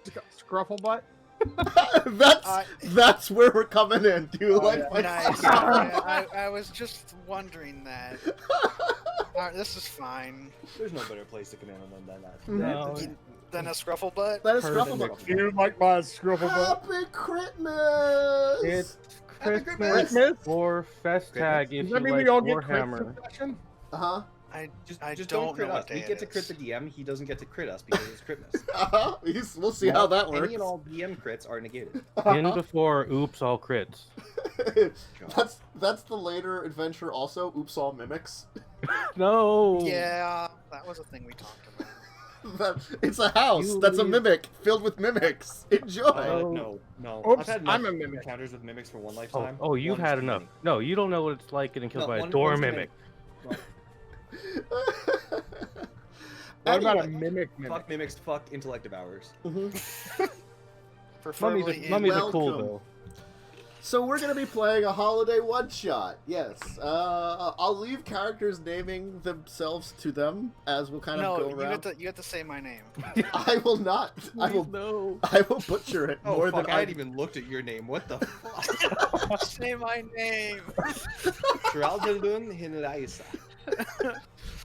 Scruffle butt. That's where we're coming in. Do you like my Nice. I was just wondering that. This is fine. There's no better place to come in than that. No. Then a scruffle butt. That is Scruffle butt. You like my scruffle butt? Happy Christmas! It's Happy Christmas or Festtag if Does you that mean like we all get Warhammer. crits this session? Uh-huh. I Just don't don't crit know us. what day We get to it crit the is. DM. He doesn't get to crit us because it's Critmas. Uh-huh. We'll see how that works. Any and all DM crits are negated. In before oops all crits. That's the later adventure also. Oops, all mimics. No. Yeah, that was a thing we talked about. It's a house that's a mimic filled with mimics. Enjoy. No. Oops, I've had I'm a enough mimic. encounters with mimics for one Oh, lifetime. you've One had too enough. many. No, you don't know what it's like getting killed No, by a one- door one's too mimic. many. What about a Anyway. mimic? Fuck mimics, fuck intellect devourers. Preferably Mummies are cool Welcome. though. So we're gonna be playing a holiday one-shot. Yes. I'll leave characters naming themselves to them as we'll kind of No, go around. you have to say my name. I will not. I will butcher it Oh more fuck! than I I. hadn't even looked at your name. What the fuck? Say my name. Draldelun Hinlaisa.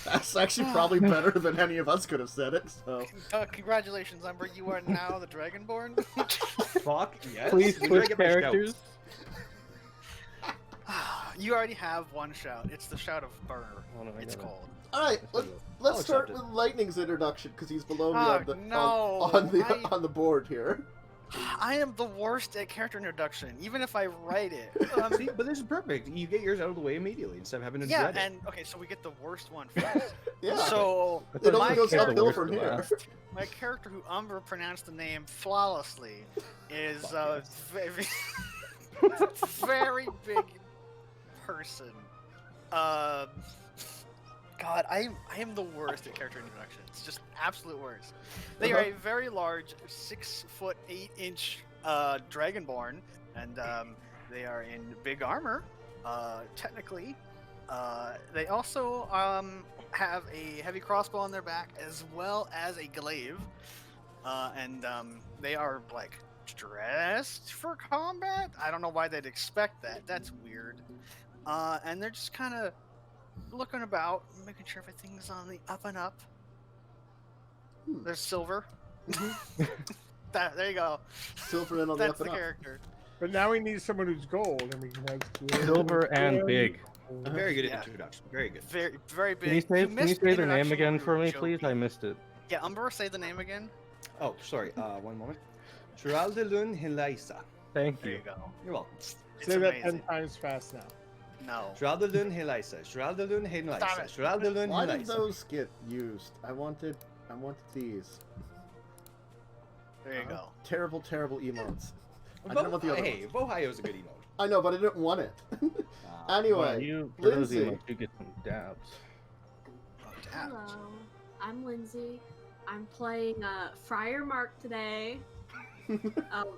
That's actually probably better than any of us could have said it. So. Congratulations, Umber. You are now the Dragonborn. Fuck yes. Please When do I switch get my shout? characters. You already have one shout. It's the shout of Burr. Oh, no, I It's got it. called. All right, I'll let's start accept with Lightning's introduction because he's below me Oh, on the no, on the board here. I am the worst at character introduction, even if I write it. See, but this is perfect. You get yours out of the way immediately instead of having to Yeah, dread it. and okay, so we get the worst one first. Yeah. So I It thought only my goes character uphill worse from than here. last. my character who Umber pronounced the name flawlessly is Fuck very, very big person. God, I am the worst at character introductions. Just absolute worst. They are a very large 6'8" dragonborn, and they are in big armor. Technically, they also have a heavy crossbow on their back as well as a glaive, and they are like dressed for combat. I don't know why they'd expect that. That's weird. And they're just kind of looking about, making sure everything's on the up and up. There's silver. There you go. Silver and on the That's up the and up. character. But now we need someone who's gold, and we can have Silver and big. Very good Yeah. introduction. Very good. Very, very big. Can you say missed the their name introduction again when we for were me, please? joking. I missed it. Yeah, Umber, say the name again. Oh, sorry. One moment. Draldelun Hinlaisa. Thank There you. you go. You're welcome. It's Say that 10 amazing. times fast now. No. Draldelun Hinlaisa. Draldelun Hinlaisa. Stop it. Draldelun Why did Hinlaisa. those get used? I wanted these. There you go. Terrible, terrible emotes. I didn't want the other Hey, ones. Bohio's a good emote. I know, but I didn't want it. Ah, Anyway, Well, you, for those Lindsay. emotes, you get some dabs. Oh, damn. Hello, I'm Lindsay. I'm playing Friar Mark today. um,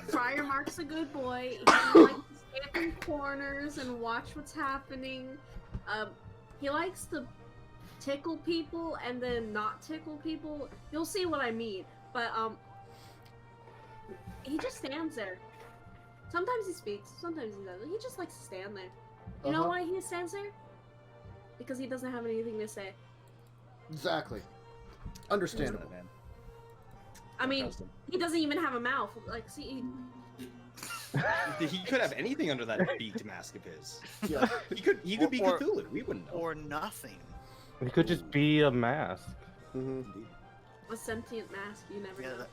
Friar Mark's a good boy. He likes to stand in corners and watch what's happening. He likes to tickle people and then not tickle people. You'll see what I mean. But he just stands there. Sometimes he speaks, sometimes he doesn't. He just likes to stand there. You know why he stands there? Because he doesn't have anything to say. Exactly. Understandable. man. I mean, he doesn't even have a mouth. Like, see, He could have anything under that beaked mask of his. Yeah. He could be Or- Cthulhu. We wouldn't know. Or nothing. It could just be a mask. Mhm. a sentient mask. You never Yeah, know.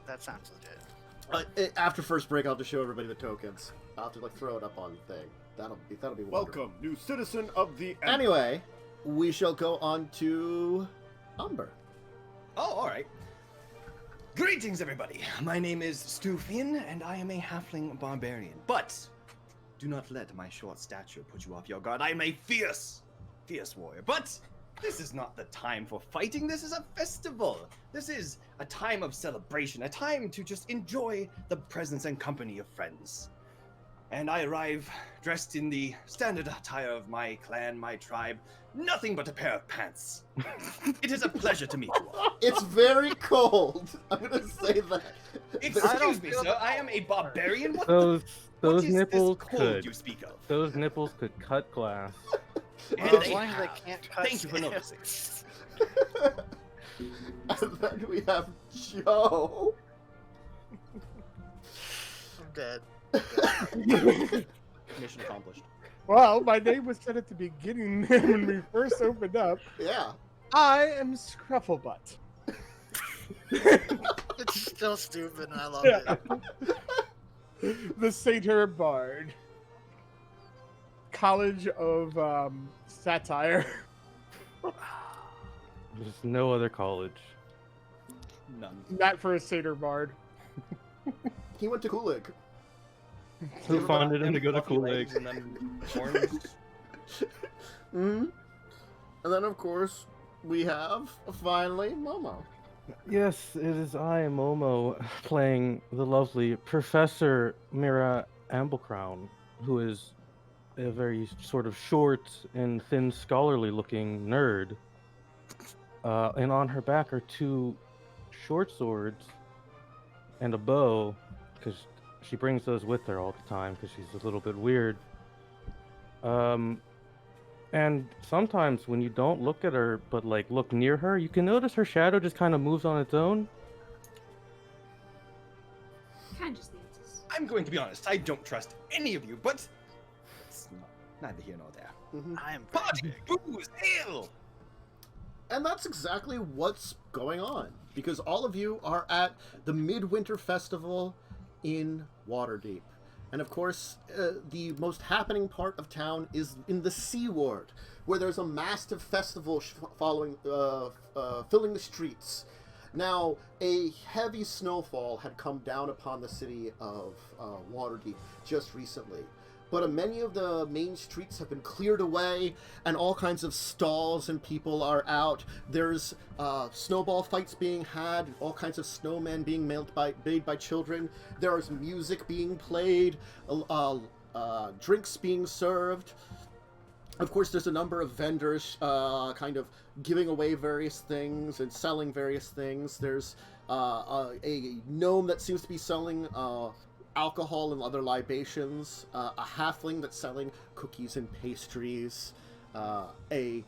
that sounds legit. After first break, I'll just show everybody the tokens. I'll have to like throw it up on the thing. That'll be wonderful. Welcome, new citizen of the Empire. Anyway, we shall go on to Umber. Oh, all right. Greetings, everybody. My name is Stu Finn, and I am a halfling barbarian. But do not let my short stature put you off your guard. I am a fierce warrior. But this is not the time for fighting. This is a festival. This is a time of celebration, a time to just enjoy the presence and company of friends. and I arrive dressed in the standard attire of my clan, my tribe, nothing but a pair of pants. It is a pleasure to meet you all. It's very cold. I'm gonna say that. Excuse me, sir. I am a barbarian. What Those what those is nipples this cold could you speak of? those nipples could cut glass. And Well, as they long as they have. can't cut Thank you for noticing. And then we have Joe. I'm dead. Mission accomplished. Well, my name was said at the beginning when we first opened up. Yeah. I am Scrufflebutt. It's still stupid, and I love Yeah. it. The Satyr Bard. College of Satire. There's no other college. None. Not for a Satyr Bard. He went to Kulig. Who funded him to go to Fluffy legs Kool-Aid? and then horns. Hmm. And then, of course, we have finally Momo. Yes, it is I, Momo, playing the lovely Professor Mira Amblecrown, who is a very sort of short and thin, scholarly-looking nerd. And on her back are two short swords and a bow, because she brings those with her all the time, because she's a little bit weird. And sometimes when you don't look at her, but like look near her, you can notice her shadow just kind of moves on its own. Kind of just dances. I'm going to be honest. I don't trust any of you, but it's neither here nor there. Mhm. I am Party, booze, ale. And that's exactly what's going on, because all of you are at the Midwinter Festival in Waterdeep. And of course, the most happening part of town is in the Sea Ward, where there's a massive festival filling the streets. Now, a heavy snowfall had come down upon the city of Waterdeep just recently. But many of the main streets have been cleared away, and all kinds of stalls and people are out. There's snowball fights being had, all kinds of snowmen being made by children. There's music being played, drinks being served. Of course, there's a number of vendors kind of giving away various things and selling various things. There's a gnome that seems to be selling alcohol and other libations, a halfling that's selling cookies and pastries, a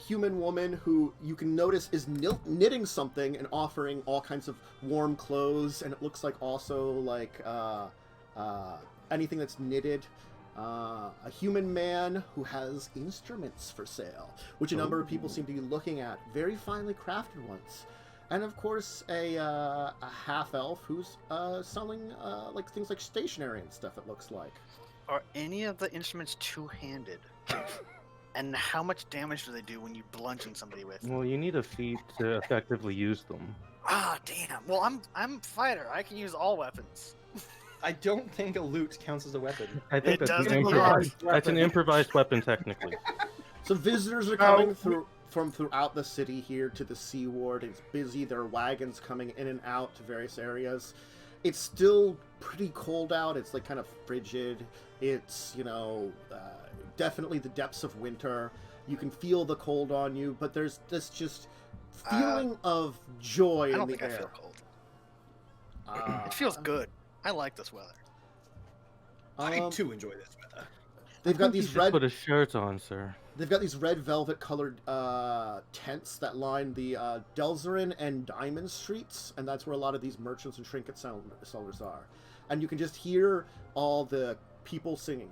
human woman who you can notice is knitting something and offering all kinds of warm clothes, and it looks like also like anything that's knitted. A human man who has instruments for sale, which a number of people seem to be looking at, very finely crafted ones. And of course, a half-elf who's selling like things like stationery and stuff, it looks like. Are any of the instruments two-handed? And how much damage do they do when you bludgeon somebody with? Well, you need a feat to effectively use them. Ah, damn. Well, I'm a fighter. I can use all weapons. I don't think a lute counts as a weapon. I think It that's an doesn't improvised. count. That's an improvised weapon, technically. So visitors are coming from throughout the city here to the Sea Ward. It's busy. There are wagons coming in and out to various areas. It's still pretty cold out. It's like kind of frigid. It's, definitely the depths of winter. You can feel the cold on you, but there's this just feeling of joy I in don't the think air. I feel cold. It feels good. I like this weather. I too enjoy this weather. They've got these red. Put a shirt on, sir. They've got these red velvet colored tents that line the Delzarin and Diamond streets, and that's where a lot of these merchants and trinket sellers are. And you can just hear all the people singing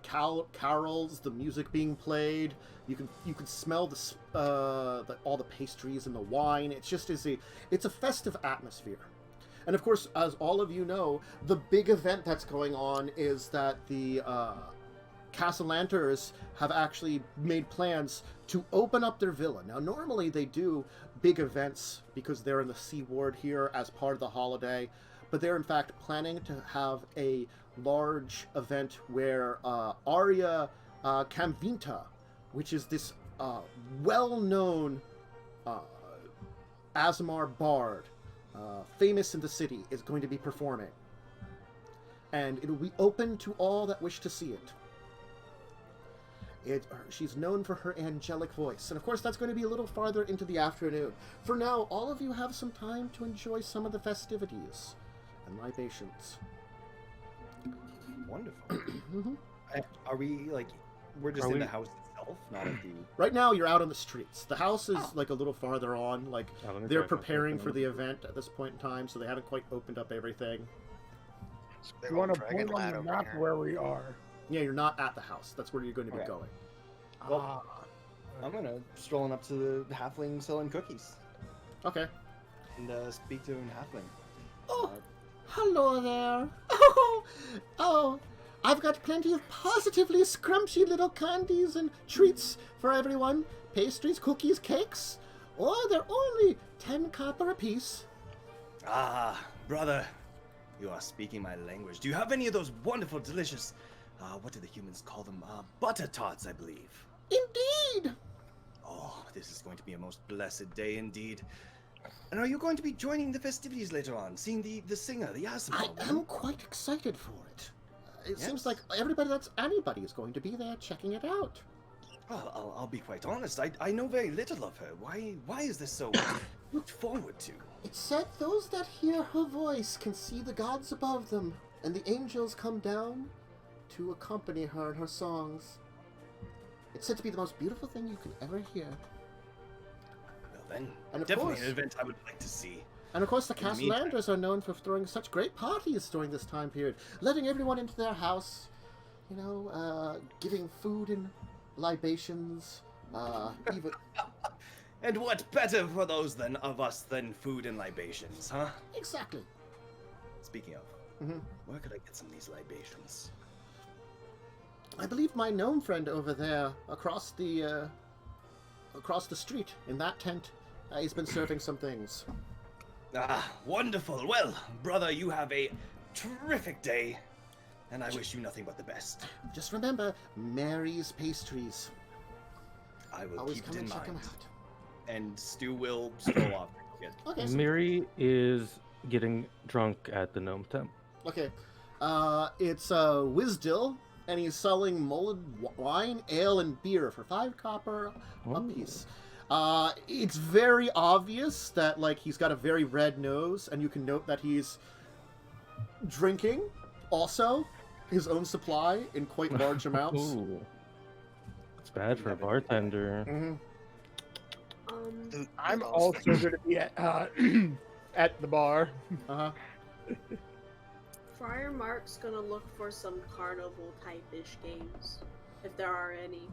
carols, the music being played. You can smell all the pastries and the wine. It's just it's a festive atmosphere. And of course, as all of you know, the big event that's going on is that the Castellanters have actually made plans to open up their villa. Now, normally they do big events because they're in the Sea Ward here as part of the holiday, but they're in fact planning to have a large event where Arya Camvinta, which is this well-known Aasimar bard, famous in the city, is going to be performing. and it will be open to all that wish to see it. She's known for her angelic voice, and of course that's going to be a little farther into the afternoon. For now, all of you have some time to enjoy some of the festivities and libations. Wonderful. Are we, like, we're just in the house itself, not at the... Right now, you're out on the streets. The house is, like, a little farther on. Like, they're preparing for the event at this point in time, so they haven't quite opened up everything. You want to point on the map where we are? Yeah, you're not at the house. That's where you're going to be going. Well, I'm going to stroll up to the halfling selling cookies. Okay. And speak to an halfling. Oh, hello there. Oh, I've got plenty of positively scrumptious little candies and treats for everyone. Pastries, cookies, cakes. Oh, they're only 10 copper apiece. Ah, brother, you are speaking my language. Do you have any of those wonderful, delicious, what do the humans call them? Butter tarts, I believe. Indeed. Oh, this is going to be a most blessed day indeed. And are you going to be joining the festivities later on, seeing the singer, the Asimov? I am quite excited for it. It seems like everybody that's anybody is going to be there checking it out. Well, I'll be quite honest. I know very little of her. Why is this so looked forward to? It's said those that hear her voice can see the gods above them, and the angels come down to accompany her in her songs. It's said to be the most beautiful thing you can ever hear. Well then, And of definitely course- an event I would like to see. And of course, the In the meantime- Castellanders are known for throwing such great parties during this time period, letting everyone into their house, giving food and libations, even... And what better for those of us than food and libations, huh? Exactly. Speaking of, where could I get some of these libations? I believe my gnome friend over there, across the street, in that tent, he's been serving some things. Ah, wonderful. Well, brother, you have a terrific day, and I wish you nothing but the best. Just remember, Mary's Pastries. I will Always keep come it in and check them mind. out. And Stu will stroll off. Good. Okay. So, Miri is getting drunk at the gnome temp. okay. It's Wisdill, and he's selling mulled wine, ale, and beer for 5 copper a Oh. piece. It's very obvious that, like, he's got a very red nose, and you can note that he's drinking, also, his own supply in quite large amounts. Ooh. It's bad for a bartender. Mm-hmm. Dude, I'm those also things. going to be at at the bar. Uh-huh. Friar Mark's gonna look for some carnival type-ish games, if there are any.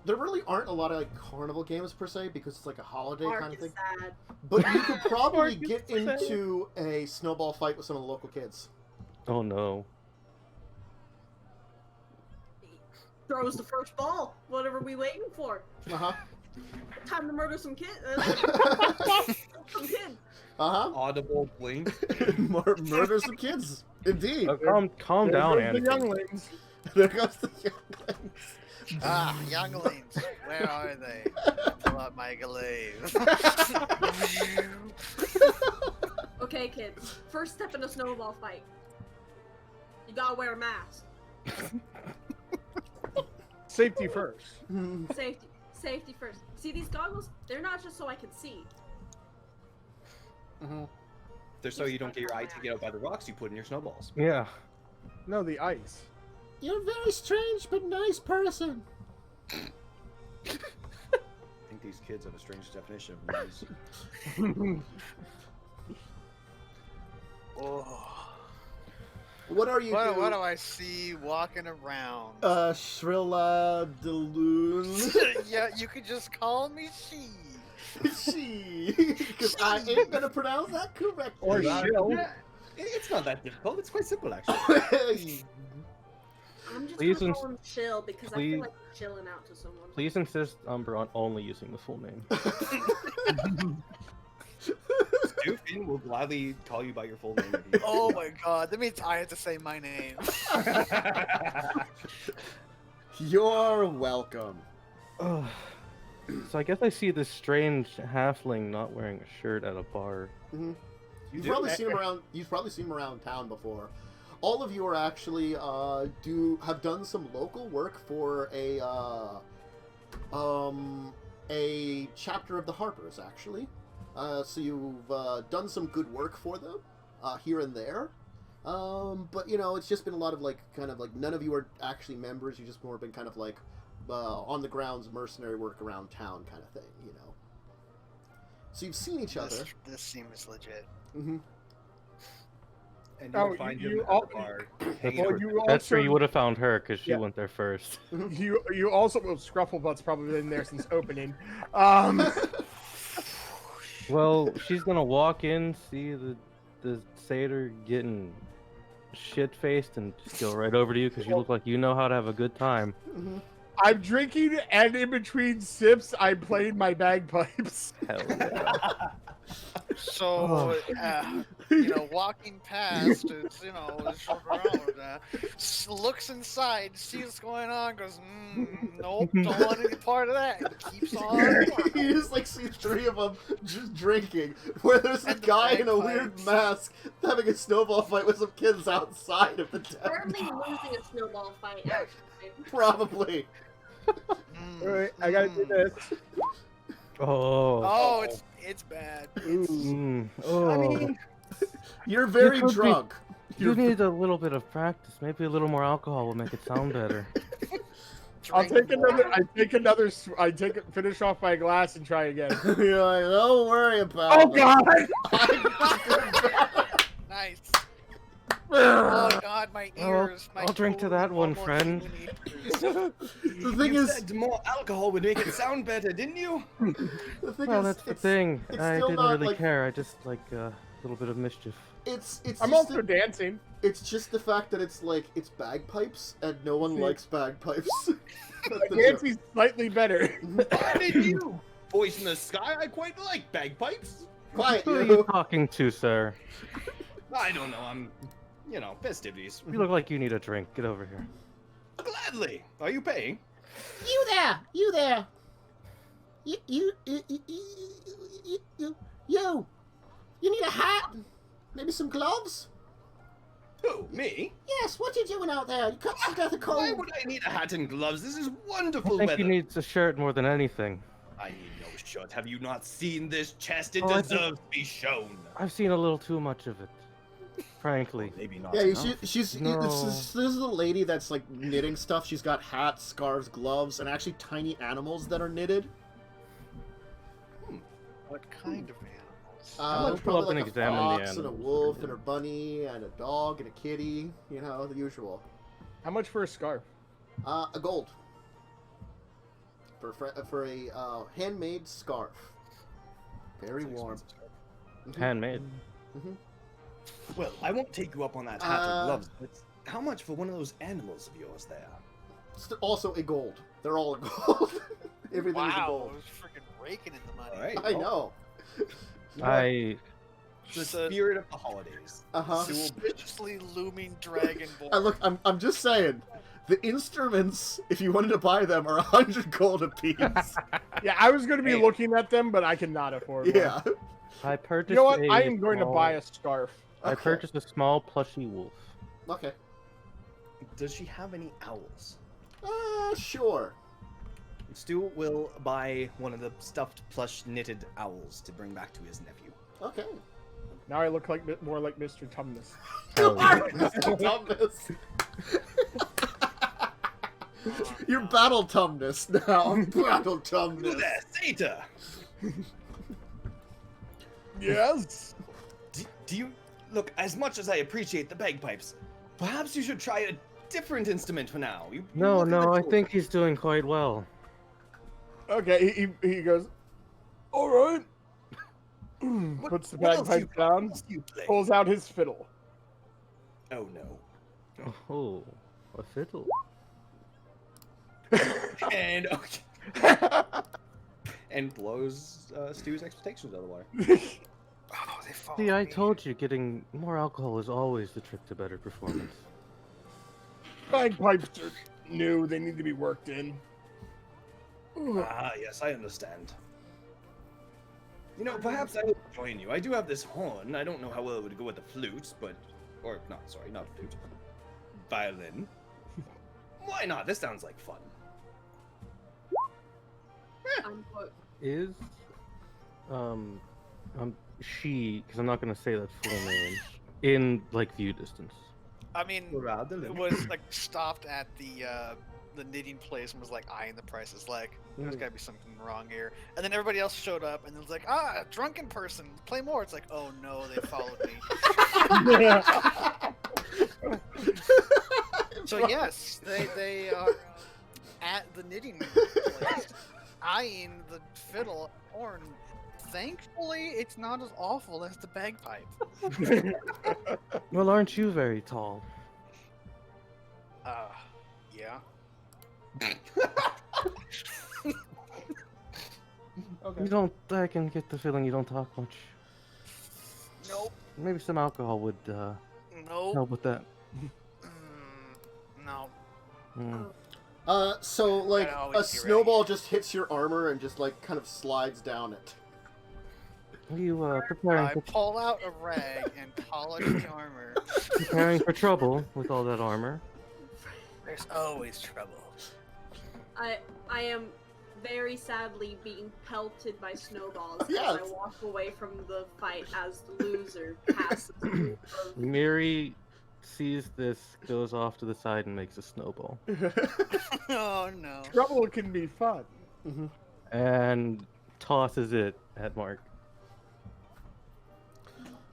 There really aren't a lot of, like, carnival games, per se, because it's like a holiday Mark kind of is thing. sad. But you could probably Mark is get sad. into a snowball fight with some of the local kids. Oh no. Throws the first ball. What are we waiting for? Uh-huh. Time to murder some kids. Some kids. Uh-huh. Audible blink. Murder some kids. Indeed. Calm down, There goes the Anakin. younglings. There goes the younglings. Ah, younglings, where are they? Pull out my glaive. Okay, kids. First step in a snowball fight. You gotta wear a mask. Safety first. Safety first. See these goggles? They're not just so I can see. Mm-hmm. They're so you don't get your eye taken out by the rocks you put in your snowballs. Yeah. No, the ice. You're a very strange but nice person. I think these kids have a strange definition of nice. Oh. What are you What doing? do I see walking around? Shrilla Deloon. Yeah, you could just call me she. She. Because I ain't gonna pronounce that correctly. Or shill. It's not that difficult. It's quite simple, actually. I'm just Please gonna call him chill because I please- feel like I'm chilling out to someone. Please insist, Umber, on only using the full name. Stu Finn will gladly call you by your full name. if you- Oh my god, that means I have to say my name. You're welcome. Ugh. So I guess I see this strange halfling not wearing a shirt at a bar. Mm-hmm. You've do? probably seen him around. You've probably seen him around town before. all of you are actually have done some local work for a chapter of the Harpers, actually. So you've done some good work for them here and there. But you know, it's just been a lot of kind of none of you are actually members. You just more been kind of on the grounds mercenary work around town kind of thing, you know. So you've seen each other. This seems legit. Mm-hmm. And Oh, you'll find you him all- at the bar. That's, hanging Well, out. you that's where also- you would have found her because she Yeah. went there first. You also well, Scrufflebutt's probably been there since opening. Well, she's gonna walk in, see the satyr getting shit faced, and just go right over to you because you look like you know how to have a good time. Mm-hmm. I'm drinking, and in between sips, I'm playing my bagpipes. Hell yeah. So, you know, walking past, it's, you know, it's around, looks inside, sees what's going on, goes, nope, don't want any part of that, and keeps on. You just see three of them just drinking, where there's a And the guy in a weird bagpipes. mask having a snowball fight with some kids outside of the Currently tent. losing a snowball fight, actually. Probably. Alright, I gotta do this. Oh. Oh, it's bad. Oh. I mean, You're very could be- drunk. You need a little bit of practice. Maybe a little more alcohol will make it sound better. I'll take Drink another. Finish off my glass and try again. You're like, don't worry about Oh it. God! Nice. Oh God, my Well, ears. My I'll drink to that one, almost friend. human ears. The thing You is, said more alcohol would make it sound better, didn't you? the thing Well, is, that's the it's- thing. it's I still didn't not, really care. I just like a little bit of mischief. It's I'm just also dancing. it's just the fact that it's bagpipes and no one likes bagpipes. That's the joke. Dancing's slightly better. Why did you? Voice in the sky, I quite like bagpipes. Quiet, Who are you. you talking to, sir? I don't know, I'm, festivities. You look like you need a drink. Get over here. Gladly. Are you paying? You there! You there! You need a hat? Maybe some gloves? Who, me? Yes, what you doing out there? You cut to death of cold. Why would I need a hat and gloves? This is wonderful I think weather. he needs a shirt more than anything. I need no shirt. Have you not seen this chest? It Oh, I think- deserves to be shown. I've seen a little too much of it, frankly. Maybe not. Yeah, enough. she's No. this is the lady that's knitting stuff. She's got hats, scarves, gloves, and actually tiny animals that are knitted. What kind of animals? I'll pull Probably up and like a examine the fox and a animals. wolf and a bunny and a dog and a kitty. You know, the usual. How much for a scarf? A gold. For a handmade scarf. Very warm. Handmade. Well, I won't take you up on that hat Uh, and gloves, but how much for one of those animals of yours there? It's also a gold. They're all a gold. Everything is a Wow, I gold. was freaking raking in the money. All right. I know. I The So- spirit of the holidays. Uh-huh. Suspiciously looming dragonborn. Look, I'm just saying. The instruments, if you wanted to buy them, are 100 gold apiece. Yeah, I was going to be Hey. looking at them, but I cannot afford one. Yeah. I purchased. You know what? a I am going to small- buy a scarf. I Okay. purchased a small plushy wolf. Okay. Does she have any owls? Sure. Stu will buy one of the stuffed plush knitted owls to bring back to his nephew. Okay. Now I look more like Mr. Tumnus. Hell yeah. Mr. Tumnus. You're Battle Tumnus now. Battle You Tumnus. there, Sata! Yes. Do you look? As much as I appreciate the bagpipes, perhaps you should try a different instrument for now. You No, look a no, bit I old. think he's doing quite well. Okay, he goes, all right. Puts the what else bagpipe what down, else do you play? pulls out his fiddle. Oh no! Oh, a fiddle. And okay. And blows Stu's expectations out of the water. Oh, they follow See, I me. told you getting more alcohol is always the trick to better performance. Bagpipes are new, they need to be worked in. Ah, yes, I understand. You know, perhaps I will join you. I do have this horn. I don't know how well it would go with the flute, but or not, sorry, not flute. Violin. Why not? This sounds like fun. Is she, because I'm not gonna say that full name, in like view distance. I mean, Radeline. was like stopped at the knitting place and was like eyeing the prices, like there's gotta be something wrong here. And then everybody else showed up and it was like, a drunken person, play more. It's like, oh no, they followed me. So yes, they are at the knitting place, eyeing the fiddle horn. Thankfully, it's not as awful as the bagpipe. Well, aren't you very tall? Yeah. You don't. I can get the feeling you don't talk much. Nope. Maybe some alcohol would Nope. help with that. No. So like Gotta a always be snowball just hits your armor and just like kind of slides down it. Are you preparing I for, pull out a rag and polish the armor. preparing for trouble with all that armor? There's always trouble. I am very sadly being pelted by snowballs Yes. as I walk away from the fight as the loser passes me. Miri sees this, goes off to the side, and makes a snowball, Oh no. Trouble can be fun. and tosses it at Mark.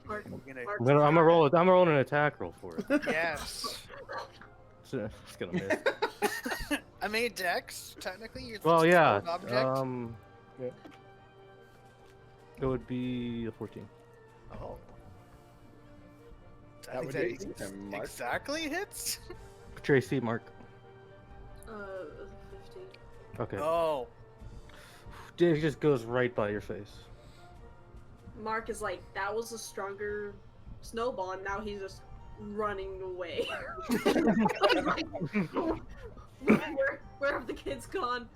Mark, I'm gonna- Mark- I'm gonna roll. I'm rolling an attack roll for it. Yes. It's gonna miss. I made Dex. Technically, you're Well, yeah. an object. Yeah. It would be a 14. Oh. I That think would that hit you, Mark. exactly hits. Tracy, Mark. 50. Okay. Oh. Dave just goes right by your face. Mark is like, that was a stronger snowball, and now he's just running away. where have the kids gone?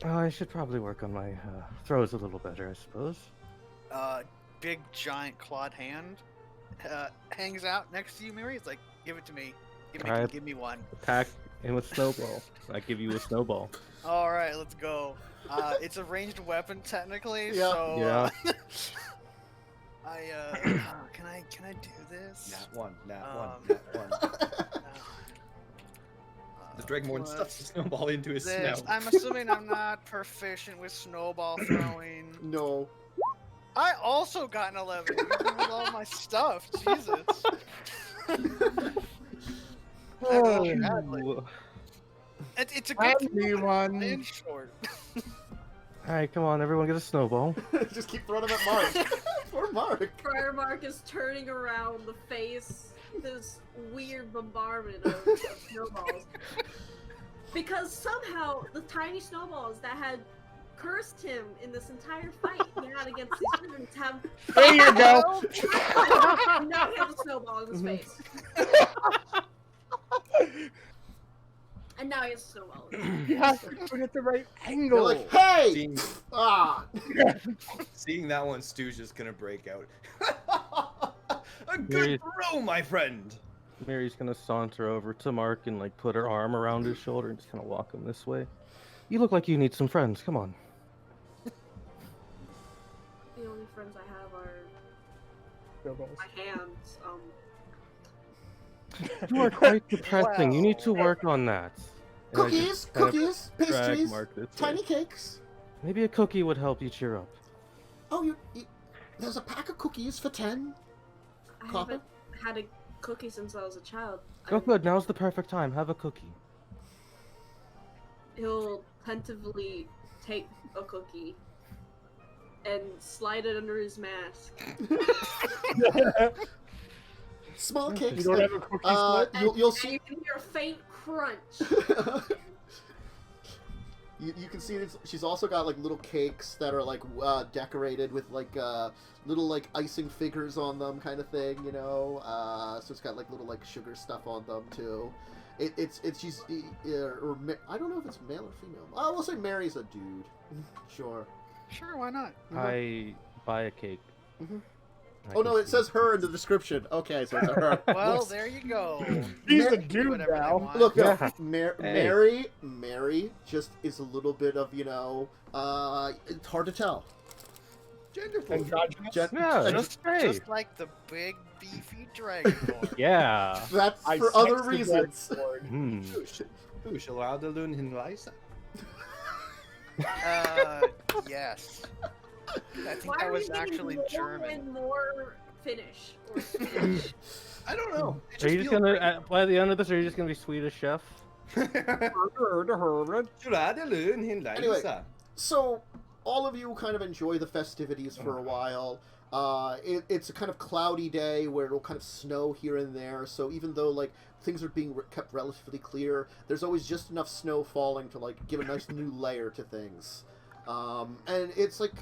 I should probably work on my throws a little better, I suppose. Big giant clawed hand hangs out next to you, Mary. It's like, give it to me. Alright. Give me one. Attack him with snowball. I give you a snowball. All right, let's go. It's a ranged weapon technically, Yeah. so Yeah. can I do this? Nat one. Uh, The Dragonborn plus stuffs the snowball into his this. snout. I'm assuming I'm not proficient with snowball throwing. No. I also got an 11. Even with all my stuff, Jesus. Oh. It's a good Anyone. in short. Alright, come on, everyone get a snowball. Just keep throwing them at Mark. Poor Mark. Friar Mark is turning around the face, this weird bombardment of snowballs. Because somehow the tiny snowballs that had cursed him in this entire fight he had against these humans have. There you go. Now he has a snowball in his face. And now he has a snowball. You have to put it at the right You're angle. like, hey! Seeing, Ah! seeing that one, Stu's just gonna break out. A good throw, my friend! Mary's gonna saunter over to Mark and like put her arm around his shoulder and just kind of walk him this way. You look like you need some friends. Come on. The only friends I have are Snowballs. my hands. You are quite depressing. You need to work on that. And I Cookies, just kind of cookies, drag pastries, Mark this way. tiny cakes. Maybe a cookie would help you cheer up. Oh, there's a pack of cookies for 10. I Copper? haven't had a cookie since I was a child. Oh, good. Now's the perfect time. Have a cookie. He'll tentatively take a cookie and slide it under his mask. Small You cakes. don't have a cookie split? You'll And see. you can hear a faint crunch. You can see she's also got like little cakes that are like decorated with like little like icing figures on them, kind of thing, you know. So it's got like little like sugar stuff on them too. It's she's I don't know if it's male or female. I will say Mary's a dude. Sure. Sure, why not? I buy a cake. Mhm. Oh no, it says her in the description. Okay, so it's a her. Well, Whoops. there you go. He's Mar- the dude Whatever they now. want. Look, Yeah. Mary just is a little bit of, it's hard to tell. Androgynous. Yeah, Just, that's great. just like the big beefy dragonborn. Yeah. That's I for other sex the reasons. Dragonborn. Hmm. Who shall I learn in Lysa? Yes. I think Why that are was we getting actually more German. and more Finnish? Or Swedish? I don't know. It Are just you just feels gonna, right. by the end of this, are you just gonna be Swedish chef? Shall I learn in Anyway. Lysa? So, all of you kind of enjoy the festivities for a while. It's a kind of cloudy day where it'll kind of snow here and there. So even though like things are being kept relatively clear, there's always just enough snow falling to like give a nice new layer to things. And it's like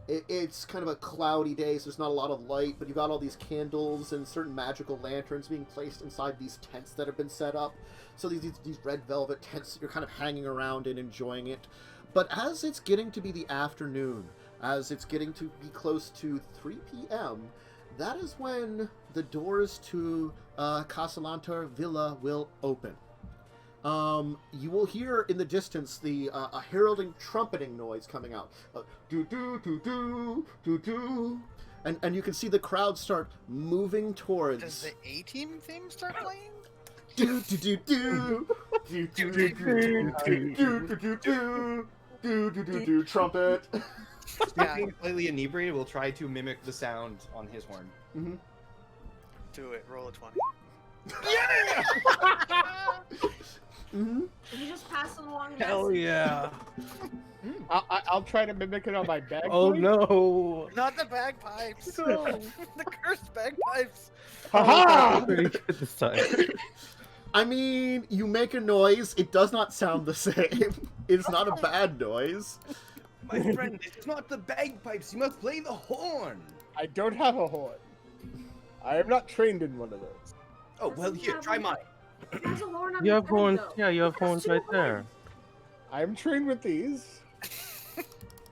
it's kind of a cloudy day, so there's not a lot of light. But you've got all these candles and certain magical lanterns being placed inside these tents that have been set up. So these red velvet tents that you're kind of hanging around and enjoying it. But as it's getting to be the afternoon, as it's getting to be close to 3 p.m., that is when the doors to Castellanter Villa will open. You will hear in the distance a heralding trumpeting noise coming out. Do do do do do do, and you can see the crowd start moving towards. Does the A-Team theme start playing? Do do do do do do do do do do do do trumpet. Yeah. Being slightly inebriated, will try to mimic the sound on his horn. Mm-hmm. Do it. Roll a 20. Mm-hmm. Did you just pass it along? Hell yeah. I'll try to mimic it on my bag. Oh no. Not the bagpipes. the cursed bagpipes. Haha! Pretty good this time. I mean, you make a noise. It does not sound the same. It's not a bad noise. My friend, it is not the bagpipes. You must play the horn. I don't have a horn. I am not trained in one of those. Oh well, here, try mine. There's a horn on You the have head, horns. though. Yeah, you have There's horns two right there. horns. I'm trained with these.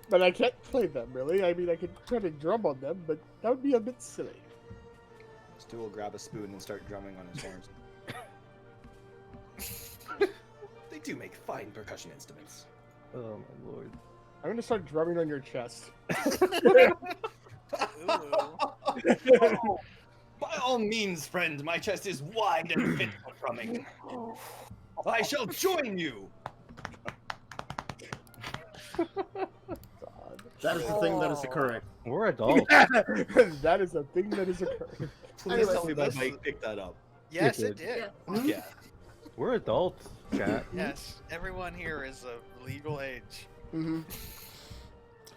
But I can't play them, really. I mean, I could try to drum on them, but that would be a bit silly. Stu will grab a spoon and start drumming on his horns. They do make fine percussion instruments. Oh my lord. I'm gonna start drumming on your chest. Ooh. By all means, friend, my chest is wide and fit for drumming. I shall join you. That is the thing that is occurring. We're adults. That is a thing that is occurring. Please Anyways, tell me that this- Mike picked that up. Yes, You it did. Yeah. We're adults, chat. Yes, everyone here is of legal age. Mm-hmm.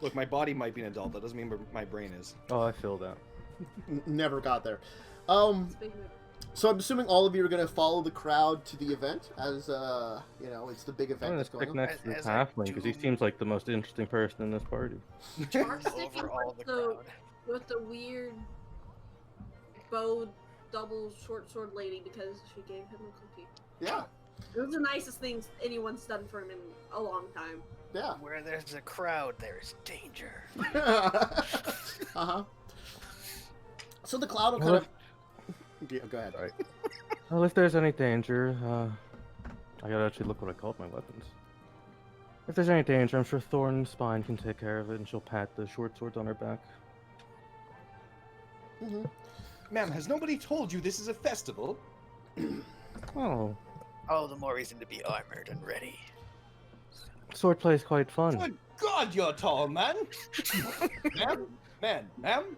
Look, my body might be an adult. That doesn't mean my brain is. Oh, I feel that. Never got there. It's big move. So I'm assuming all of you are going to follow the crowd to the event, as it's the big I'm event gonna that's going stick on. next to As the I halfling because he do- seems like the most interesting person in this party. Mark's sticking Over all with the the, crowd. with the weird bow double short sword lady because she gave him a cookie. Yeah, It was the nicest thing anyone's done for him in a long time. yeah. Where there's a crowd, there's danger. Uh-huh. So the cloud will kind of... Yeah, go ahead. Sorry. Well, if there's any danger, I gotta actually look what I called my weapons. If there's any danger, I'm sure Thorn and Spine can take care of it, and she'll pat the short swords on her back. Mm-hmm. Ma'am, has nobody told you this is a festival? Oh, Oh, the more reason to be armored and ready. swordplay is quite fun. Good God, you're tall, man. Ma'am,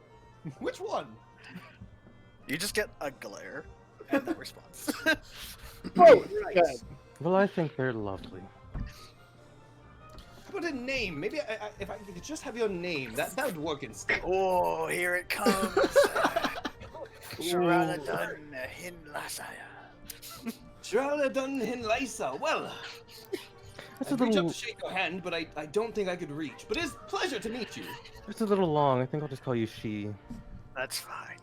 which one? You just get a glare and a response. Oh, Right. good. Well, I think they're lovely. How about a name? Maybe if I could just have your name, that would work instead. Oh, here it comes. Sharaladun Hin Lasaya. Shraladun Hin Lysa. Well, It's I'd a reach up little, to shake your hand, but I don't think I could reach. But it's a pleasure to meet you. it's a little long. I think I'll just call you she. That's fine.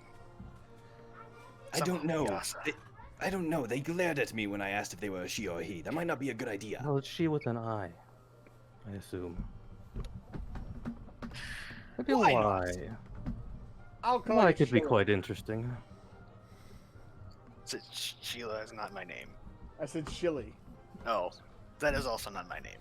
I don't know. Yasa. I don't know. They glared at me when I asked if they were a she or a he. That might not be a good idea. Well, it's she with an I assume. Maybe a Why Y. not? I'll call Well, you that could be Sheila. quite interesting. Sheila is not my name. I said Shilly. Oh, that is also not my name.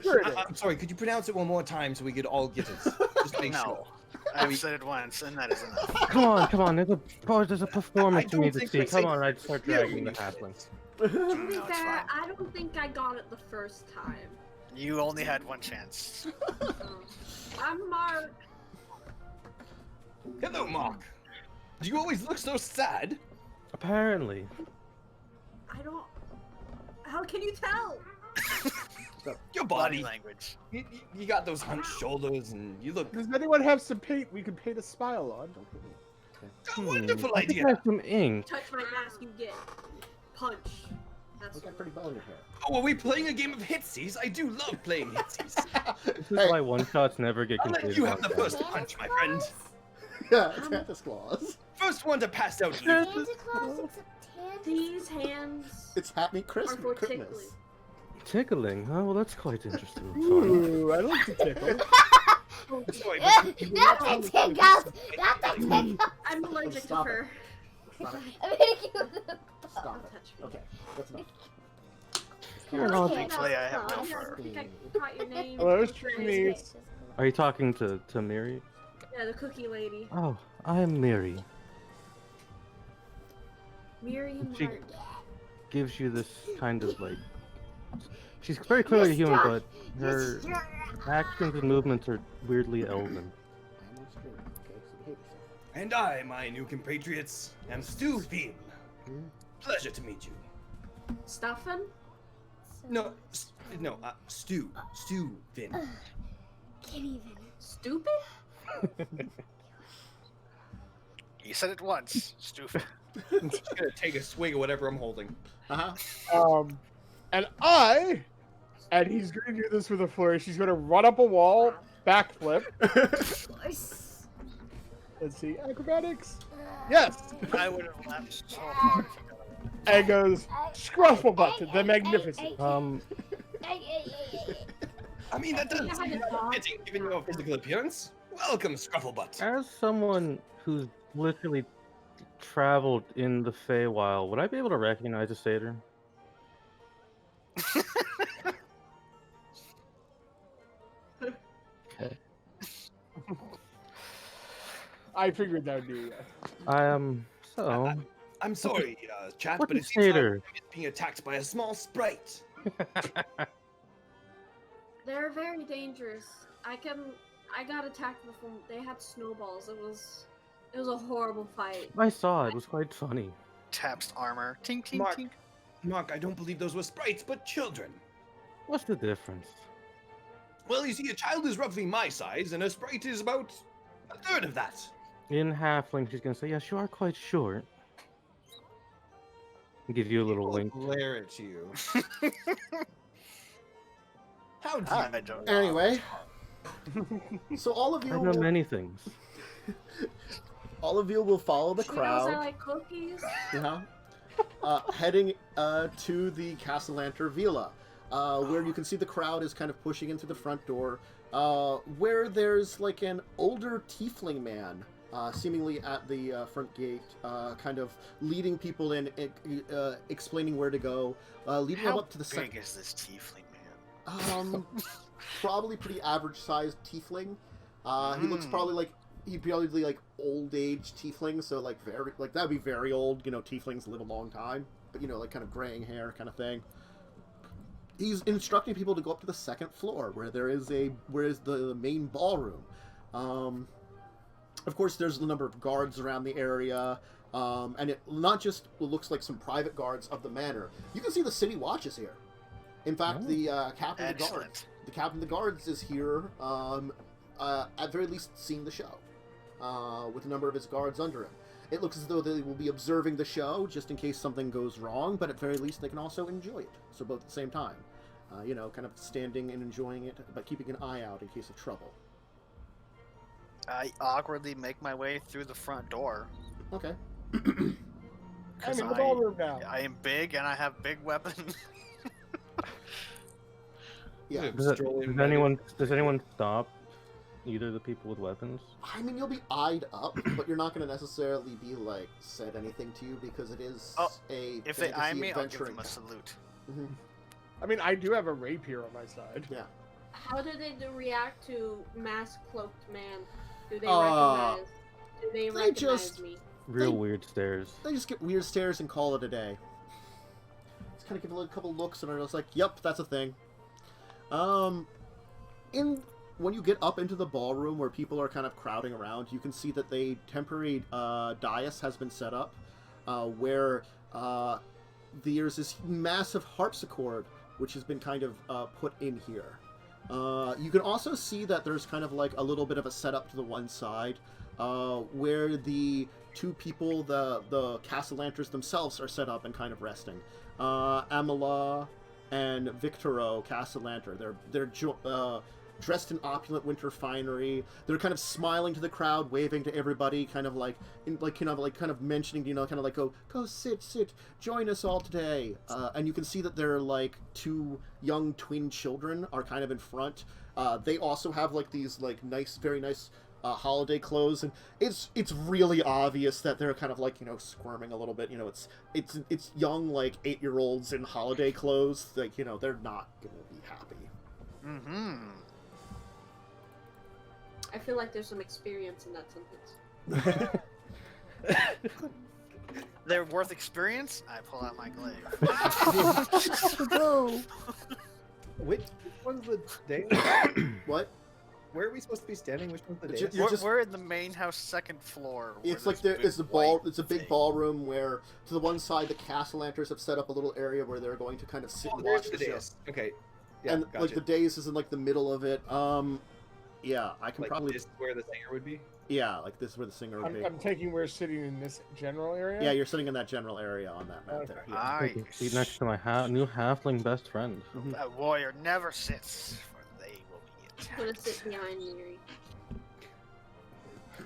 Sure it is. I'm sorry, could you pronounce it one more time so we could all get it? Just make sure. No, I've said it once, and that is enough. Come on. There's a performance you don't need to think see. we're Come safe. on, I'd start dragging the halfling. To be No, it's fair, fine. I don't think I got it the first time. You only had one chance. I'm Mark. Hello, Mark. Do you always look so sad? Apparently. I don't. How can you tell? Your Body body. language. You got those hunched shoulders and you look Does anyone have some paint we can paint a smile on? a wonderful I think I idea. have some ink. Touch my mask, you get punch. That's You got pretty bone in your hair. Oh, are we playing a game of hitsies? I do love playing hitsies. This is why one-shots never get I'll let completed. you have the on first camera. punch, my friend. Yeah, Santa's Claus. First one to pass out. Santa Claus except Santa. These hands It's Happy are Christmas. for Christmas. tickling. Tickling? Oh, well, that's quite interesting. Fun. Ooh, I like to tickle. Sorry, Not but you the tickles! Not the tickles! I'm allergic to Stop it. fur. Stop it. I'm gonna give you the Stop Don't it. touch me. Okay, that's enough. You're an odd- Thankfully, I have no Claus. fur. I think I caught your name. Hello, Your Streamies. face. Are you talking to Miri? Yeah, the cookie lady. Oh, I am Miri. Miriam She- Martin. Gives you this kind of like. She's very clearly human, but her actions and movements are weirdly elven. I'm on stream, okay? So behave yourself. And I, my new compatriots, am Stu Finn. Pleasure to meet you. Stuffin'? No, Stu Finn. Can't even. Stupid? You said it once, stupid. I'm just gonna take a swig of whatever I'm holding. And he's going to do this with a flourish. He's going to run up a wall, backflip. Let's see, acrobatics. Yes, I would have laughed so hard if you got it. and goes Scruffle Button, the Magnificent. I mean, that doesn't Yeah, seem I know. fitting given your physical appearance. Welcome, Scrufflebutt. As someone who's literally traveled in the Feywild, would I be able to recognize a satyr? Okay. I figured that would be. So. I'm sorry, chat, What's but a it seems like satyr? I'm being attacked by a small sprite. They're very dangerous. I got attacked before. They had snowballs. It was a horrible fight. I saw it. It was quite funny. Taps armor. Tink, tink, Mark. tink. Mark, I don't believe those were sprites, but children. What's the difference? Well, you see, a child is roughly my size, and a sprite is about a third of that. In halfling, she's gonna say, "Yes, you are quite short." And give you a little wink. Glare at you. How do I don't know. Anyway, so all of I you, know will, many things. all of you will follow the She knows I crowd, like cookies. heading to the Castellanter Villa, where you can see the crowd is kind of pushing into the front door, where there's like an older tiefling man, seemingly at the front gate, kind of leading people in, explaining where to go, leading them How up to the big second. is this tiefling man? Probably pretty average-sized tiefling. He looks probably like he'd probably like old age tiefling, so like very like that'd be very old. You know, tieflings live a long time, but you know, like kind of graying hair kind of thing. He's instructing people to go up to the second floor, where is the main ballroom. Of course, there's a number of guards around the area, and it not just looks like some private guards of the manor. You can see the city watch is here. In fact, the captain of the guards. Excellent. The captain of the guards is here, at very least seeing the show, with a number of his guards under him. It looks as though they will be observing the show, just in case something goes wrong, but at very least they can also enjoy it. So both at the same time. You know, kind of standing and enjoying it, but keeping an eye out in case of trouble. I awkwardly make my way through the front door. Okay. I'm 'cause in the ballroom now. I am big and I have big weapons. Yeah. Does anyone stop either of the people with weapons? I mean, you'll be eyed up, but you're not going to necessarily be like said anything to you because it is a If they eye fantasy me, I'll give adventuring them a town. salute. Mhm. I mean, I do have a rapier on my side. Yeah. How do they react to masked cloaked man? Do they Uh, recognize? Do they they recognize just- me? Real They- weird stares. They just get weird stares and call it a day. Just kind of give a couple looks and are just like, "Yep, that's a thing." When you get up into the ballroom where people are kind of crowding around, you can see that a temporary dais has been set up, where there's this massive harpsichord which has been kind of put in here. You can also see that there's kind of like a little bit of a setup to the one side, where the two people, the Castellanters themselves, are set up and kind of resting. Amala and Victoro Castellanter. They're dressed in opulent winter finery. They're kind of smiling to the crowd, waving to everybody, kind of mentioning, kind of like, go sit, join us all today. And you can see that they're like two young twin children are kind of in front. They also have like these like very nice holiday clothes, and it's really obvious that they're kind of like squirming a little bit. It's young like 8-year-olds in holiday clothes. Like they're not gonna be happy. Mm-hmm. I feel like there's some experience in that sentence. They're worth experience. I pull out my glaive. Which one's the day? What? Where are we supposed to be standing? Which one's the day? You're just- We're in the main house, second floor. where It's like there's it's a big thing. ballroom where to the one side the Castellanters have set up a little area where they're going to kind of sit and Where's watch the the show. dais? Okay. Yeah, And gotcha. like the dais is in like the middle of it. Yeah, I can Like probably this is where the singer would be. yeah, like this is where the singer would be. I'm taking we're sitting in this general area. Yeah, you're sitting in that general area on that map there. Yeah. I can seat next to my new halfling best friend. That warrior never sits, for they will be I'm gonna attacked. sit behind Yuri.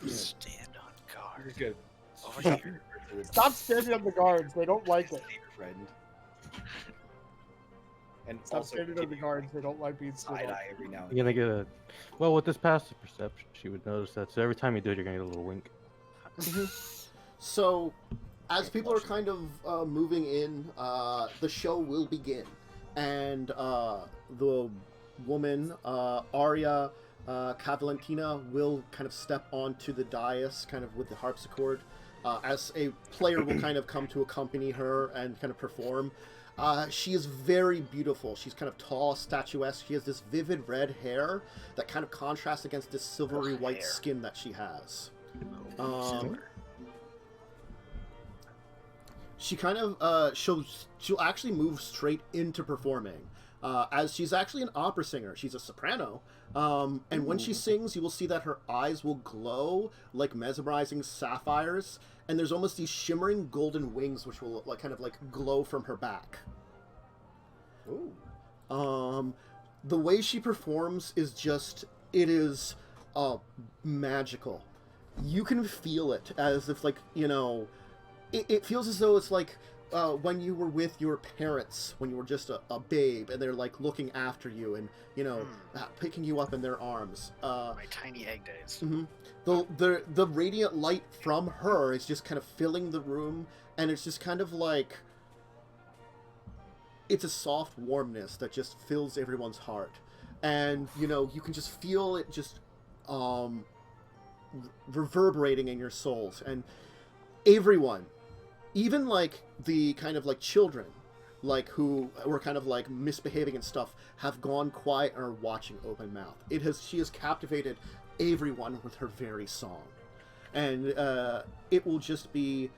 Stand on You're guard. good. Over here. Stop standing on the guards. They don't like it. Friend. And Stop also standing on the keep guards. They don't like being stood side on. eye every now and You're gonna get a well with this passive perception. She would notice that. So every time you do it, you're gonna get a little wink. So, as people are kind of moving in, the show will begin, and the woman Arya Cavalentina will kind of step onto the dais, kind of with the harpsichord, as a player will kind of come to accompany her and kind of perform. She is very beautiful. She's kind of tall, statuesque. She has this vivid red hair that kind of contrasts against this silvery white hair. skin that she has. Silver. She kind of she'll actually move straight into performing, as she's actually an opera singer. She's a soprano, and when she sings, you will see that her eyes will glow like mesmerizing sapphires, and there's almost these shimmering golden wings which will like kind of like glow from her back. Ooh. The way she performs is just it is magical. You can feel it as if like it feels as though it's like when you were with your parents when you were just a babe and they're like looking after you and picking you up in their arms. My tiny egg days. Mhm. The radiant light from her is just kind of filling the room, and it's just kind of like it's a soft warmness that just fills everyone's heart, and you can just feel it just reverberating in your souls, and everyone, even like the kind of like children, like who were kind of like misbehaving and stuff, have gone quiet and are watching open mouth. She has captivated everyone with her very song, and it will just be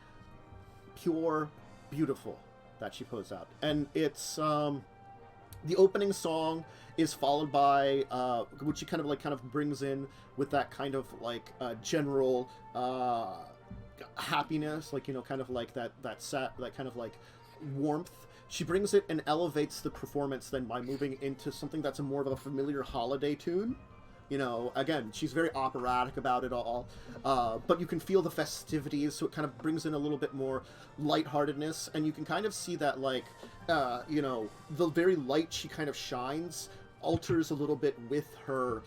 pure beautiful that she puts out. And it's the opening song is followed by which she kind of brings in with that kind of like general happiness, like kind of like that kind of like warmth. She brings it and elevates the performance then by moving into something that's more of a familiar holiday tune. Again, she's very operatic about it all, but you can feel the festivities, so it kind of brings in a little bit more lightheartedness, and you can kind of see that, like, the very light she kind of shines alters a little bit with her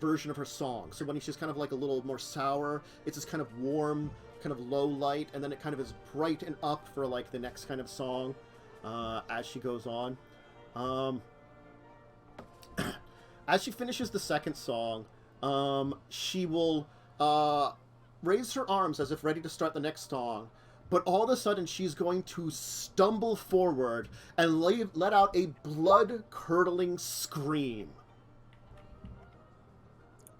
version of her song. So when she's kind of like a little more sour, it's this kind of warm, kind of low light, and then it kind of is bright and up for like the next kind of song as she goes on. As she finishes the second song, she will raise her arms as if ready to start the next song, but all of a sudden she's going to stumble forward and let out a blood-curdling scream.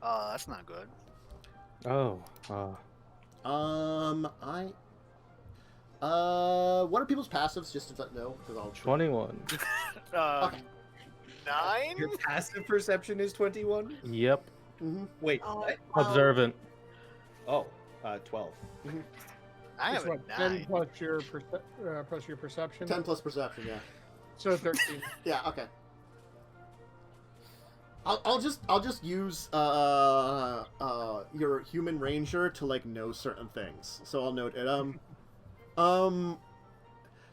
That's not good. Oh. What are people's passives, just to know? Because I'll 21. Okay. 9? Your passive perception is 21? Yep. Mm-hmm. Wait, Oh, what? Observant. Oh, 12. I have It's a what, 9. 10 plus your perception. 10 plus perception, yeah. So 13. Yeah, okay. I'll just use your human ranger to like know certain things. So I'll note it.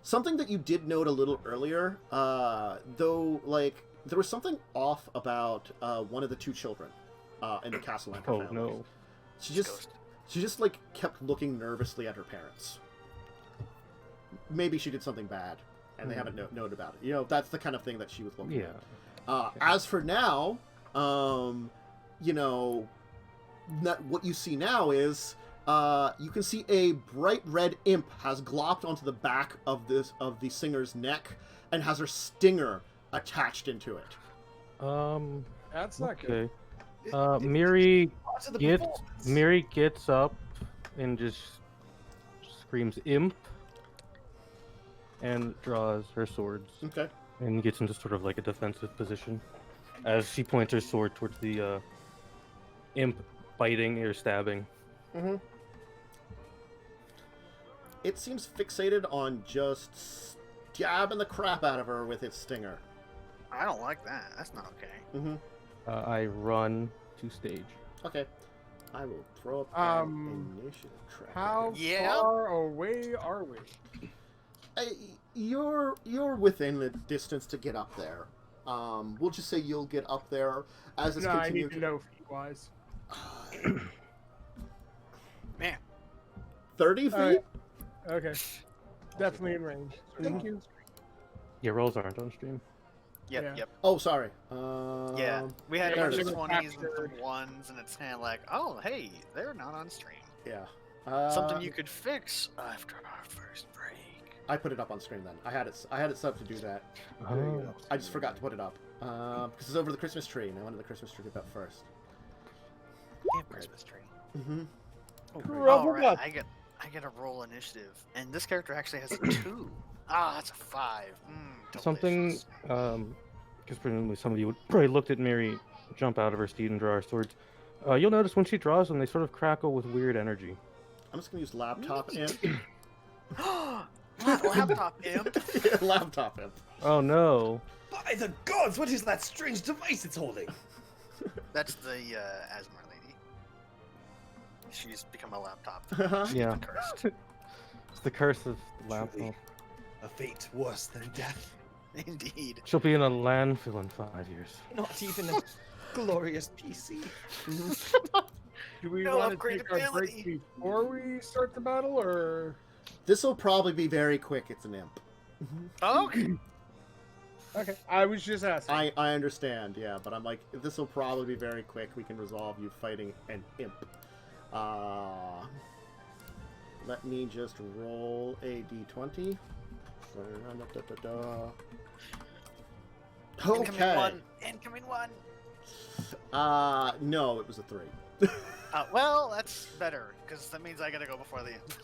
Something that you did note a little earlier, though, like there was something off about one of the two children in the Castle Enter family. No. She just like kept looking nervously at her parents. Maybe she did something bad, and they haven't known about it. You know, that's the kind of thing that she was looking at. As for now, you know, what you see now is you can see a bright red imp has glopped onto the back of the singer's neck and has her stinger attached into it. That's not Okay. good. Miri gets up and just screams imp and draws her swords Okay. and gets into sort of like a defensive position as she points her sword towards the imp biting or stabbing. Mm-hmm. It seems fixated on just stabbing the crap out of her with its stinger. I don't like that. That's not okay. Mm-hmm. I run to stage. Okay. I will throw up an initiative track. How Yeah. far away are we? You're within the distance to get up there. We'll just say you'll get up there as it's No, I continuing. need to know feet-wise. Man. 30 feet? Alright. Okay. Definitely in range. Thank you. Yeah, rolls aren't on stream. Yep, Yeah. yep. Oh, sorry. Yeah. We had a there bunch it of is. 20s and some 1s, and it's kind of like, oh, hey, they're not on stream. Yeah. Something you could fix after our first break. I put it up on screen then. I had it set up to do that. Oh. There you go. I just forgot to put it up. Because it's over the Christmas tree, and I wanted the Christmas tree up first. Damn Christmas tree. Mm-hmm. Oh, right. I get a roll initiative, and this character actually has a 2. Ah, that's a 5. Something, Delicious. because presumably some of you would probably looked at Miri jump out of her steed and draw her swords. You'll notice when she draws them, they sort of crackle with weird energy. I'm just gonna use laptop imp. Laptop imp. Yeah, laptop imp. Oh no! By the gods, what is that strange device it's holding? That's the Asmar lady. She's become a laptop. Yeah, Cursed. it's the curse of the laptop. Truly. A fate worse than death. Indeed. She'll be in a landfill in 5 years. Not even a glorious PC. Do we No want to take our break upgradability. before we start the battle, or? This will probably be very quick. It's an imp. Okay. Okay, I was just asking. I understand, yeah, but I'm like, this will probably be very quick. We can resolve you fighting an imp. Let me just roll a d20. Incoming Okay. 1. Incoming 1. No, it was a 3. Well, that's better, because that means I gotta go before the end.